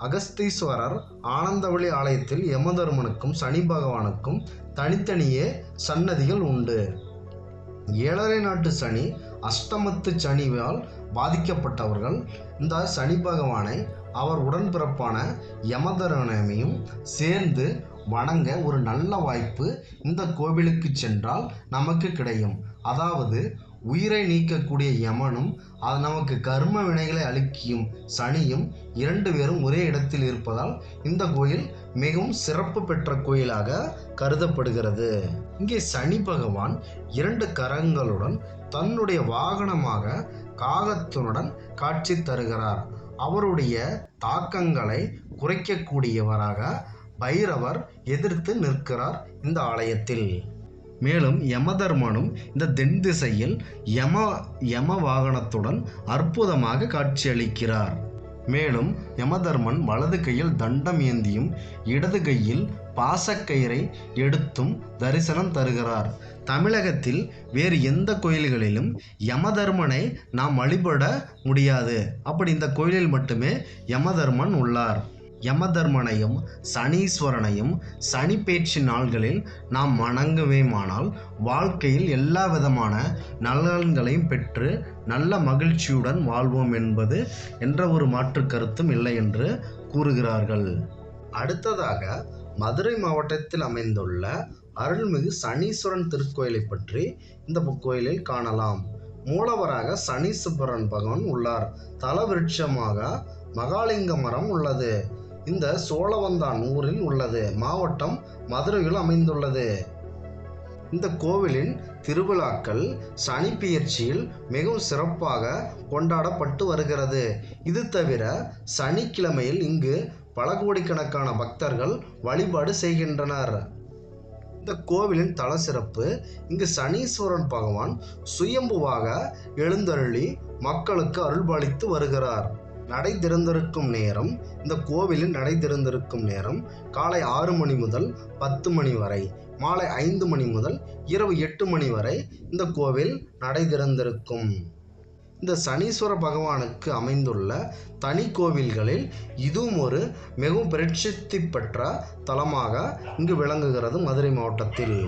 அகஸ்தீஸ்வரர் ஆனந்தவழி ஆலயத்தில் யமதர்மனுக்கும் சனி பகவானுக்கும் தனித்தனியே சன்னதிகள் உண்டு. 7.5 நாட்டு சனி, அஷ்டமத்து சனியால் பாதிக்கப்பட்டவர்கள் இந்த சனி பகவானை அவர் உடன்பிறப்பான யமதர்மனையும் சேர்ந்து வணங்க ஒரு நல்ல வாய்ப்பு இந்த கோவிலுக்கு சென்றால் நமக்கு கிடைக்கும். அதாவது உயிரை நீக்கக்கூடிய யமனும் அது நமக்கு கர்ம வினைகளை அளிக்கும் சனியும் 2 பேரும் ஒரே இடத்தில் இருப்பதால் இந்த கோயில் மிகவும் சிறப்பு பெற்ற கோயிலாக கருதப்படுகிறது. இங்கே சனி பகவான் 2 கரங்களுடன் தன்னுடைய வாகனமாக காகத்துடன் காட்சி தருகிறார். அவருடைய தாக்கங்களை குறைக்கக்கூடியவராக பைரவர் எதிர்த்து நிற்கிறார் இந்த ஆலயத்தில். மேலும் யமதர்மனும் இந்த தென் திசையில் யம வாகனத்துடன் அற்புதமாக காட்சியளிக்கிறார். மேலும் யமதர்மன் வலது கையில் தண்டம் ஏந்தியும் இடது கையில் பாசக்கயிறை எடுத்தும் தரிசனம் தருகிறார். தமிழகத்தில் வேறு எந்த கோயில்களிலும் யமதர்மனை நாம் வழிபட முடியாது. அப்படி இந்த கோயிலில் மட்டுமே யமதர்மன் உள்ளார். யமதர்மனையும் சனீஸ்வரனையும் சனி பேச்சு நாள்களில் நாம் வணங்குவேமானால் வாழ்க்கையில் எல்லா விதமான நலன்களையும் பெற்று நல்ல மகிழ்ச்சியுடன் வாழ்வோம் என்பது என்ற ஒரு மாற்று கருத்தும் இல்லை என்று கூறுகிறார்கள். அடுத்ததாக மதுரை மாவட்டத்தில் அமைந்துள்ள அருள்மிகு சனீஸ்வரன் திருக்கோயிலை பற்றி இந்த கோயிலில் காணலாம். மூலவராக சனீஸ்வரன் பகவான் உள்ளார். தல விருட்சமாக மகாலிங்க மரம் உள்ளது. இந்த சோழவந்தான் ஊரில் உள்ளது. மாவட்டம் மதுரையில் அமைந்துள்ளது. இந்த கோவிலின் திருவிழாக்கள் சனி பெயர்ச்சியில் மிகவும் சிறப்பாக கொண்டாடப்பட்டு வருகிறது. இது தவிர சனிக்கிழமையில் இங்கு பல கோடிக்கணக்கான பக்தர்கள் வழிபாடு செய்கின்றனர். இந்த கோவிலின் தல சிறப்பு, இங்கு சனீஸ்வரன் பகவான் சுயம்புவாக எழுந்தருளி மக்களுக்கு அருள்பாலித்து வருகிறார். நடை திறந்திருக்கும் நேரம், இந்த கோவிலில் நடை திறந்திருக்கும் நேரம் காலை 6 மணி முதல் 10 மணி வரை, மாலை 5 மணி முதல் இரவு 8 மணி வரை இந்த கோவில் நடை திறந்திருக்கும். இந்த சனீஸ்வர பகவானுக்கு அமைந்துள்ள தனி கோவில்களில் இதுவும் ஒரு மிகவும் பிரசித்தி பெற்ற தலமாக இங்கு விளங்குகிறது. மதுரை மாவட்டத்தில்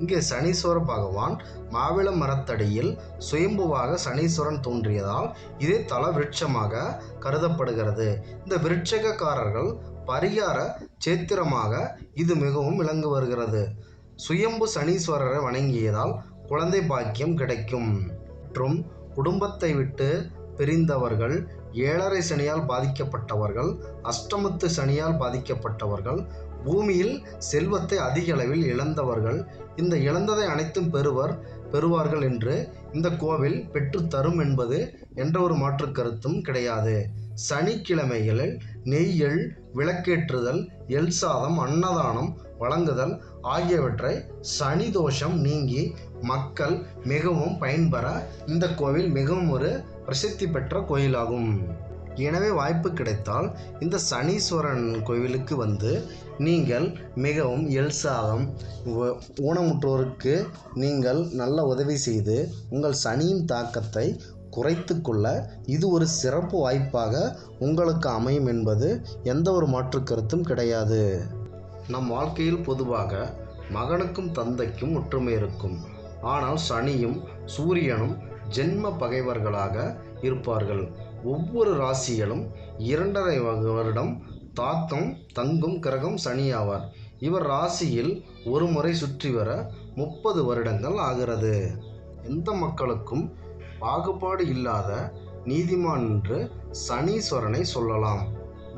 இங்கே சனீஸ்வர பகவான் மாவிள மரத்தடியில் சுயம்புவாக சனீஸ்வரன் தோன்றியதால் இதே தல விருட்சமாக கருதப்படுகிறது. இந்த விருட்சகக்காரர்கள் பரிகார சேத்திரமாக இது மிகவும் விளங்கு வருகிறது. சுயம்பு சனீஸ்வரரை வணங்கியதால் குழந்தை பாக்கியம் கிடைக்கும். மற்றும் குடும்பத்தை விட்டு பிரிந்தவர்கள், 7.5 சனியால் பாதிக்கப்பட்டவர்கள், அஷ்டமத்து சனியால் பாதிக்கப்பட்டவர்கள், பூமியில் செல்வத்தை அதிக அளவில் இழந்தவர்கள் இந்த இழந்ததை அனைத்தும் பெறுவார்கள் என்று இந்த கோவில் பெற்று தரும் என்பது என்ற ஒரு மாற்று கருத்தும் கிடையாது. சனிக்கிழமைகளில் நெய்யல், விளக்கேற்றுதல், எல் சாதம், அன்னதானம் வழங்குதல் ஆகியவற்றை சனி தோஷம் நீங்கி மக்கள் மிகவும் பயன்பெற இந்த கோவில் மிகவும் ஒரு பிரசித்தி பெற்ற கோயிலாகும். எனவே வாய்ப்பு கிடைத்தால் இந்த சனீஸ்வரன் கோவிலுக்கு வந்து நீங்கள் மிகவும் எல் சாதம், ஊனமுற்றோருக்கு நீங்கள் நல்ல உதவி செய்து உங்கள் சனியின் தாக்கத்தை குறைத்து கொள்ள இது ஒரு சிறப்பு வாய்ப்பாக உங்களுக்கு அமையும் என்பது எந்த ஒரு மாற்று கருத்தும் கிடையாது. நம் வாழ்க்கையில் பொதுவாக மகனுக்கும் தந்தைக்கும் ஒற்றுமை இருக்கும். ஆனால் சனியும் சூரியனும் ஜென்ம பகைவர்களாக இருப்பார்கள். ஒவ்வொரு ராசியிலும் 2.5 வருடம் தாக்கம் தங்கும் கிரகம் சனி ஆவார். இவர் ராசியில் ஒரு முறை சுற்றி வர 30 வருடங்கள் ஆகிறது. எந்த மக்களுக்கும் பாகுபாடு இல்லாத நீதிமான் என்று சனீஸ்வரனை சொல்லலாம்.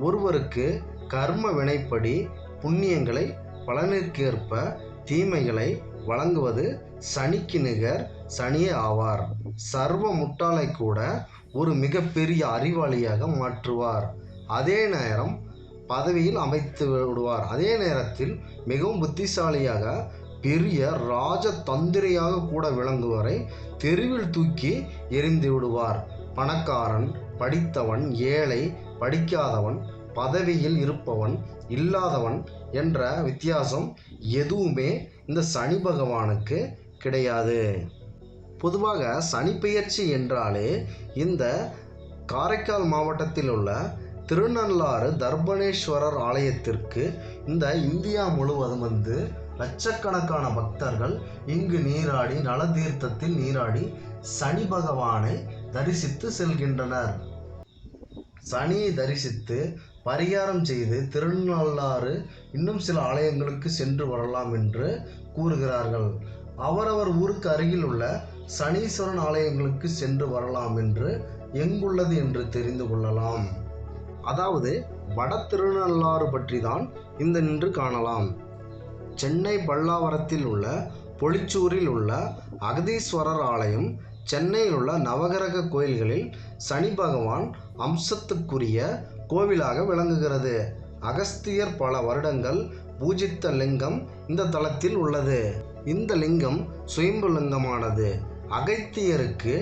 ஒருவருக்கு கர்ம வினைப்படி புண்ணியங்களை பலனிற்கேற்ப தீமைகளை வழங்குவது சனிக்கு நிகர் சனியே ஆவார். சர்வ முட்டாளை கூட ஒரு மிகப்பெரிய அறிவாளியாக மாற்றுவார். அதே நேரம் பதவியில் அமைத்து விடுவார். அதே நேரத்தில் மிகவும் புத்திசாலியாக பெரிய ராஜதந்திரியாக கூட விளங்குவரை தெருவில் தூக்கி எறிந்து விடுவார். பணக்காரன், படித்தவன், ஏழை, படிக்காதவன், பதவியில் இருப்பவன், இல்லாதவன் என்ற வித்தியாசம் எதுவுமே இந்த சனி பகவானுக்கு கிடையாது. பொதுவாக சனி பெயர்ச்சி என்றாலே இந்த காரைக்கால் மாவட்டத்தில் உள்ள திருநள்ளாறு தர்பணேஸ்வரர் ஆலயத்திற்கு இந்த இந்தியா முழுவதும் வந்து லட்சக்கணக்கான பக்தர்கள் இங்கு நீராடி, நலதீர்த்தத்தில் நீராடி சனி பகவானை தரிசித்து செல்கின்றனர். சனியை தரிசித்து பரிகாரம் செய்து திருநள்ளாறு இன்னும் சில ஆலயங்களுக்கு சென்று வரலாம் என்று கூறுகிறார்கள். அவரவர் ஊருக்கு அருகில் உள்ள சனீஸ்வரன் ஆலயங்களுக்கு சென்று வரலாம் என்று எங்குள்ளது என்று தெரிந்து கொள்ளலாம். அதாவது வட திருநள்ளாறு பற்றி தான் இந்த நின்று காணலாம். சென்னை பல்லாவரத்தில் உள்ள பொலிச்சூரில் உள்ள அகதீஸ்வரர் ஆலயம், சென்னையில் உள்ள நவகிரக கோயில்களில் சனி பகவான் அம்சத்துக்குரிய கோவிலாக விளங்குகிறது. அகஸ்தியர் பல வருடங்கள் பூஜித்த லிங்கம் இந்த தலத்தில் உள்ளது. இந்த லிங்கம் சுயம்பு லிங்கமானது. அகத்தியருக்கு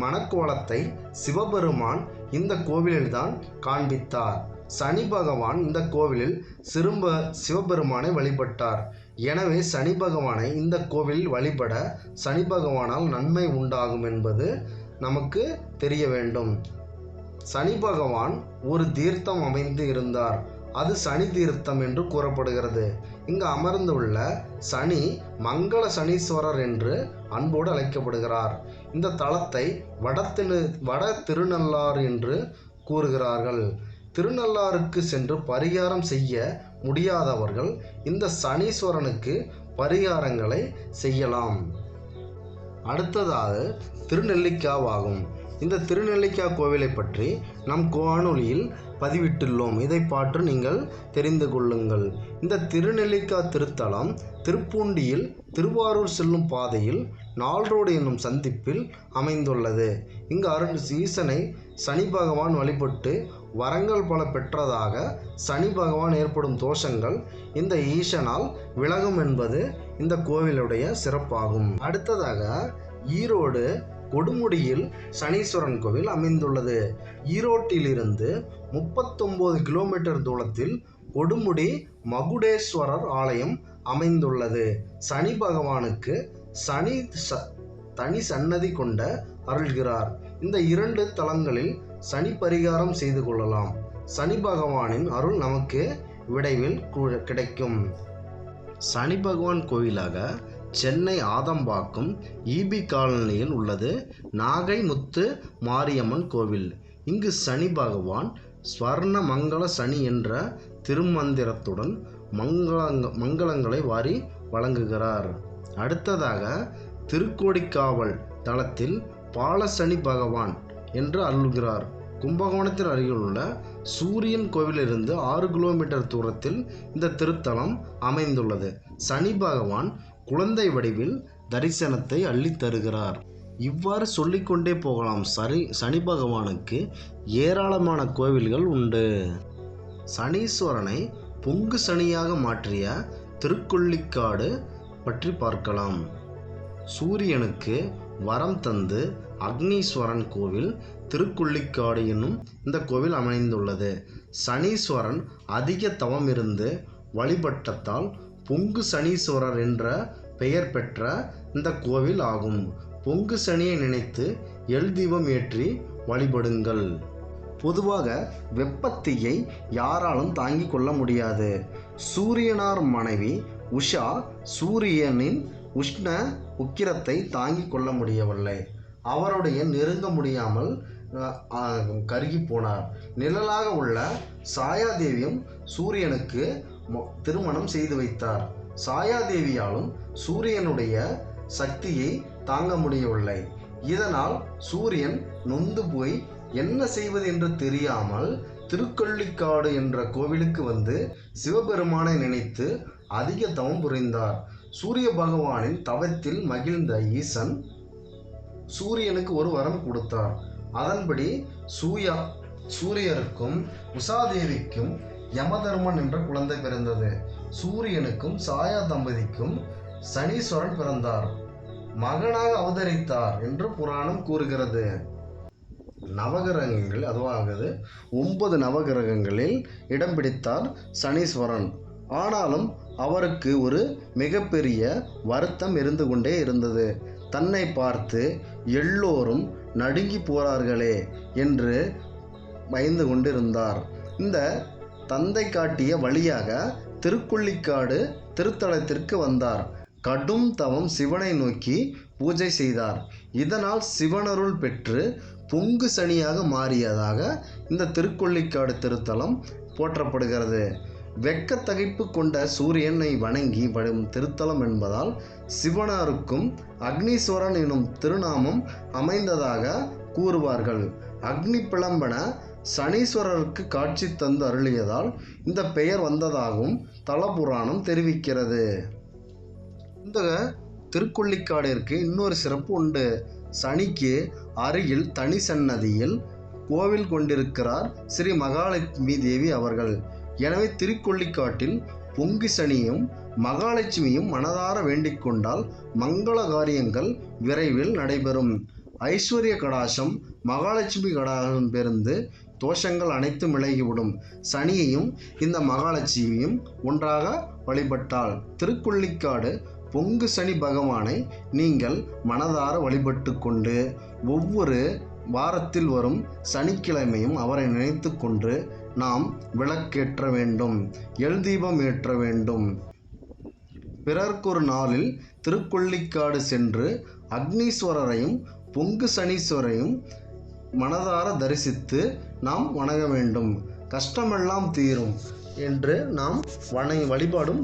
மணக்கோலத்தை சிவபெருமான் இந்த கோவிலில்தான் காண்பித்தார். சனி பகவான் இந்த கோவிலில் சிவபெருமானை வழிபட்டார். எனவே சனி பகவானை இந்த கோவிலில் வழிபட சனி பகவானால் நன்மை உண்டாகும் என்பது நமக்கு தெரிய வேண்டும். சனி பகவான் ஒரு தீர்த்தம் அமைந்து இருந்தார். அது சனி தீர்த்தம் என்று கூறப்படுகிறது. இங்கு அமர்ந்துள்ள சனி மங்கள சனீஸ்வரர் என்று அன்போடு அழைக்கப்படுகிறார். இந்த தலத்தை வட திருநள்ளாறு என்று கூறுகிறார்கள். திருநள்ளாறுக்கு சென்று பரிகாரம் செய்ய முடியாதவர்கள் இந்த சனீஸ்வரனுக்கு பரிகாரங்களை செய்யலாம். அடுத்ததாக திருநெல்லிக்காவாகும். இந்த திருநெல்லிக்காய் கோவிலை பற்றி நம் காணொளியில் பதிவிட்டுள்ளோம். இதை பார்த்து நீங்கள் தெரிந்து கொள்ளுங்கள். இந்த திருநெல்லிக்காய் திருத்தலம் திருப்பூண்டியில் திருவாரூர் செல்லும் பாதையில் நால்ரோடு என்னும் சந்திப்பில் அமைந்துள்ளது. இங்கு ஈசனை சனி பகவான் வழிபட்டு வரங்கள் பல பெற்றதாக சனி பகவான் ஏற்படும் தோஷங்கள் இந்த ஈசனால் விலகும் என்பது இந்த கோவிலுடைய சிறப்பாகும். அடுத்ததாக ஈரோடு கொடுமுடியில் சனீஸ்வரன் கோவில் அமைந்துள்ளது. ஈரோட்டிலிருந்து 39 கிலோமீட்டர் தூரத்தில் கொடுமுடி மகுடேஸ்வரர் ஆலயம் அமைந்துள்ளது. சனி பகவானுக்கு தனி சன்னதி கொண்ட அருள்கிறார். இந்த 2 தலங்களில் சனி பரிகாரம் செய்து கொள்ளலாம். சனி பகவானின் அருள் நமக்கு விரைவில் கிடைக்கும். சனி பகவான் கோவிலாக சென்னை ஆதம்பாக்கம் ஈபி காலனியில் உள்ளது நாகை முத்து மாரியம்மன் கோவில். இங்கு சனி பகவான் ஸ்வர்ண மங்கள சனி என்ற திருமந்திரத்துடன் மங்களங்களை வாரி வழங்குகிறார். அடுத்ததாக திருக்கோடிக்காவல் தலத்தில் பாலசனி பகவான் என்று அருள்கிறார். கும்பகோணத்தில் அருகிலுள்ள சூரியன் கோவிலிருந்து 6 கிலோமீட்டர் தூரத்தில் இந்த திருத்தலம் அமைந்துள்ளது. சனி பகவான் குழந்தை வடிவில் தரிசனத்தை அள்ளித் தருகிறார். இவ்வாறு சொல்லிக்கொண்டே போகலாம். சனி பகவானுக்கு ஏராளமான கோவில்கள் உண்டு. சனீஸ்வரனை பொங்கு சனியாக மாற்றிய திருக்கொள்ளிக்காடு பற்றி பார்க்கலாம். சூரியனுக்கு வரம் தந்து அக்னீஸ்வரன் கோவில் திருக்கொள்ளிக்காடு என்னும் இந்த கோவில் அமைந்துள்ளது. சனீஸ்வரன் அதிக தவம் இருந்து வழிபட்டதால் பொங்கு சனீஸ்வரர் என்ற பெயர் பெற்ற இந்த கோவில் ஆகும். பொங்கு சனியை நினைத்து எல் தீபம் ஏற்றி வழிபடுங்கள். பொதுவாக வெப்பத்தீயை யாராலும் தாங்கிக் கொள்ள முடியாது. சூரியனார் மனைவி உஷா சூரியனின் உஷ்ண உக்கிரத்தை தாங்கிக் கொள்ள முடியவில்லை. அவருடைய நெருங்க முடியாமல் கருகி போனார். நிழலாக உள்ள சாயாதேவியும் சூரியனுக்கு திருமணம் செய்து வைத்தார். சாயாதேவியாலும் சூரியனுடைய சக்தியை தாங்க முடியவில்லை. இதனால் சூரியன் நொந்து போய் என்ன செய்வது என்று தெரியாமல் திருக்கொள்ளிக்காடு என்ற கோவிலுக்கு வந்து சிவபெருமானை நினைத்து அதிக தவம் புரிந்தார். சூரிய பகவானின் தவத்தில் மகிழ்ந்த ஈசன் சூரியனுக்கு ஒரு வரம் கொடுத்தார். அதன்படி சூரியருக்கும் உஷாதேவிக்கும் யமதர்மன் என்ற குழந்தை பிறந்தது. சூரியனுக்கும் சாயா தம்பதிக்கும் சனீஸ்வரன் பிறந்தார். மகனாக அவதரித்தார் என்று புராணம் கூறுகிறது. நவகிரகங்கள் அதுவாகுது 9 நவகிரகங்களில் இடம் பிடித்தார் சனீஸ்வரன். ஆனாலும் அவருக்கு ஒரு மிகப்பெரிய வருத்தம் இருந்து கொண்டே இருந்தது. தன்னை பார்த்து எல்லோரும் நடுங்கி போறார்களே என்று பயந்து கொண்டிருந்தார். இந்த தந்தை காட்டிய வழியாக திருக்கொள்ளிக்காடு திருத்தலத்திற்கு வந்தார். கடும் தவம் சிவனை நோக்கி பூஜை செய்தார். இதனால் சிவனருள் பெற்று பொங்கு சனியாக மாறியதாக இந்த திருக்கொள்ளிக்காடு திருத்தலம் போற்றப்படுகிறது. வெக்கத்தகைப்பு கொண்ட சூரியனை வணங்கி வரும் திருத்தலம் என்பதால் சிவனாருக்கும் அக்னீஸ்வரன் எனும் திருநாமம் அமைந்ததாக கூறுவார்கள். அக்னி பிளம்பன சனீஸ்வரருக்கு காட்சி தந்து அருளியதால் இந்த பெயர் வந்ததாகவும் தலபுராணம் தெரிவிக்கிறது. இந்த திருக்கொள்ளிக்காடிற்கு இன்னொரு சிறப்பு உண்டு. சனிக்கு அருகில் தனி சன்னதியில் கோவில் கொண்டிருக்கிறார் ஸ்ரீ மகாலட்சுமி தேவி அவர்கள். எனவே திருக்கொள்ளிக்காட்டில் பொங்கு சனியும் மகாலட்சுமியும் மனதார வேண்டிக் கொண்டால் மங்கள காரியங்கள் விரைவில் நடைபெறும். ஐஸ்வர்ய கடாசம் மகாலட்சுமி கடாசம் பெருந்து தோஷங்கள் அனைத்தும் விலகிவிடும். சனியையும் இந்த மகாலட்சுமியும் ஒன்றாக வழிபட்டால் திருக்கொள்ளிக்காடு பொங்கு சனி பகவானை நீங்கள் மனதார வழிபட்டு கொண்டு ஒவ்வொரு வாரத்தில் வரும் சனிக்கிழமையும் அவரை நினைத்து கொண்டு நாம் விளக்கேற்ற வேண்டும், எல் தீபம் ஏற்ற வேண்டும். பிறர்க்கொரு நாளில் திருக்கொள்ளிக்காடு சென்று அக்னீஸ்வரரையும் பொங்கு சனீஸ்வரையும் மனதார தரிசித்து நாம் வணங்க வேண்டும். கஷ்டமெல்லாம் தீரும் என்று நாம் வழிபாடும்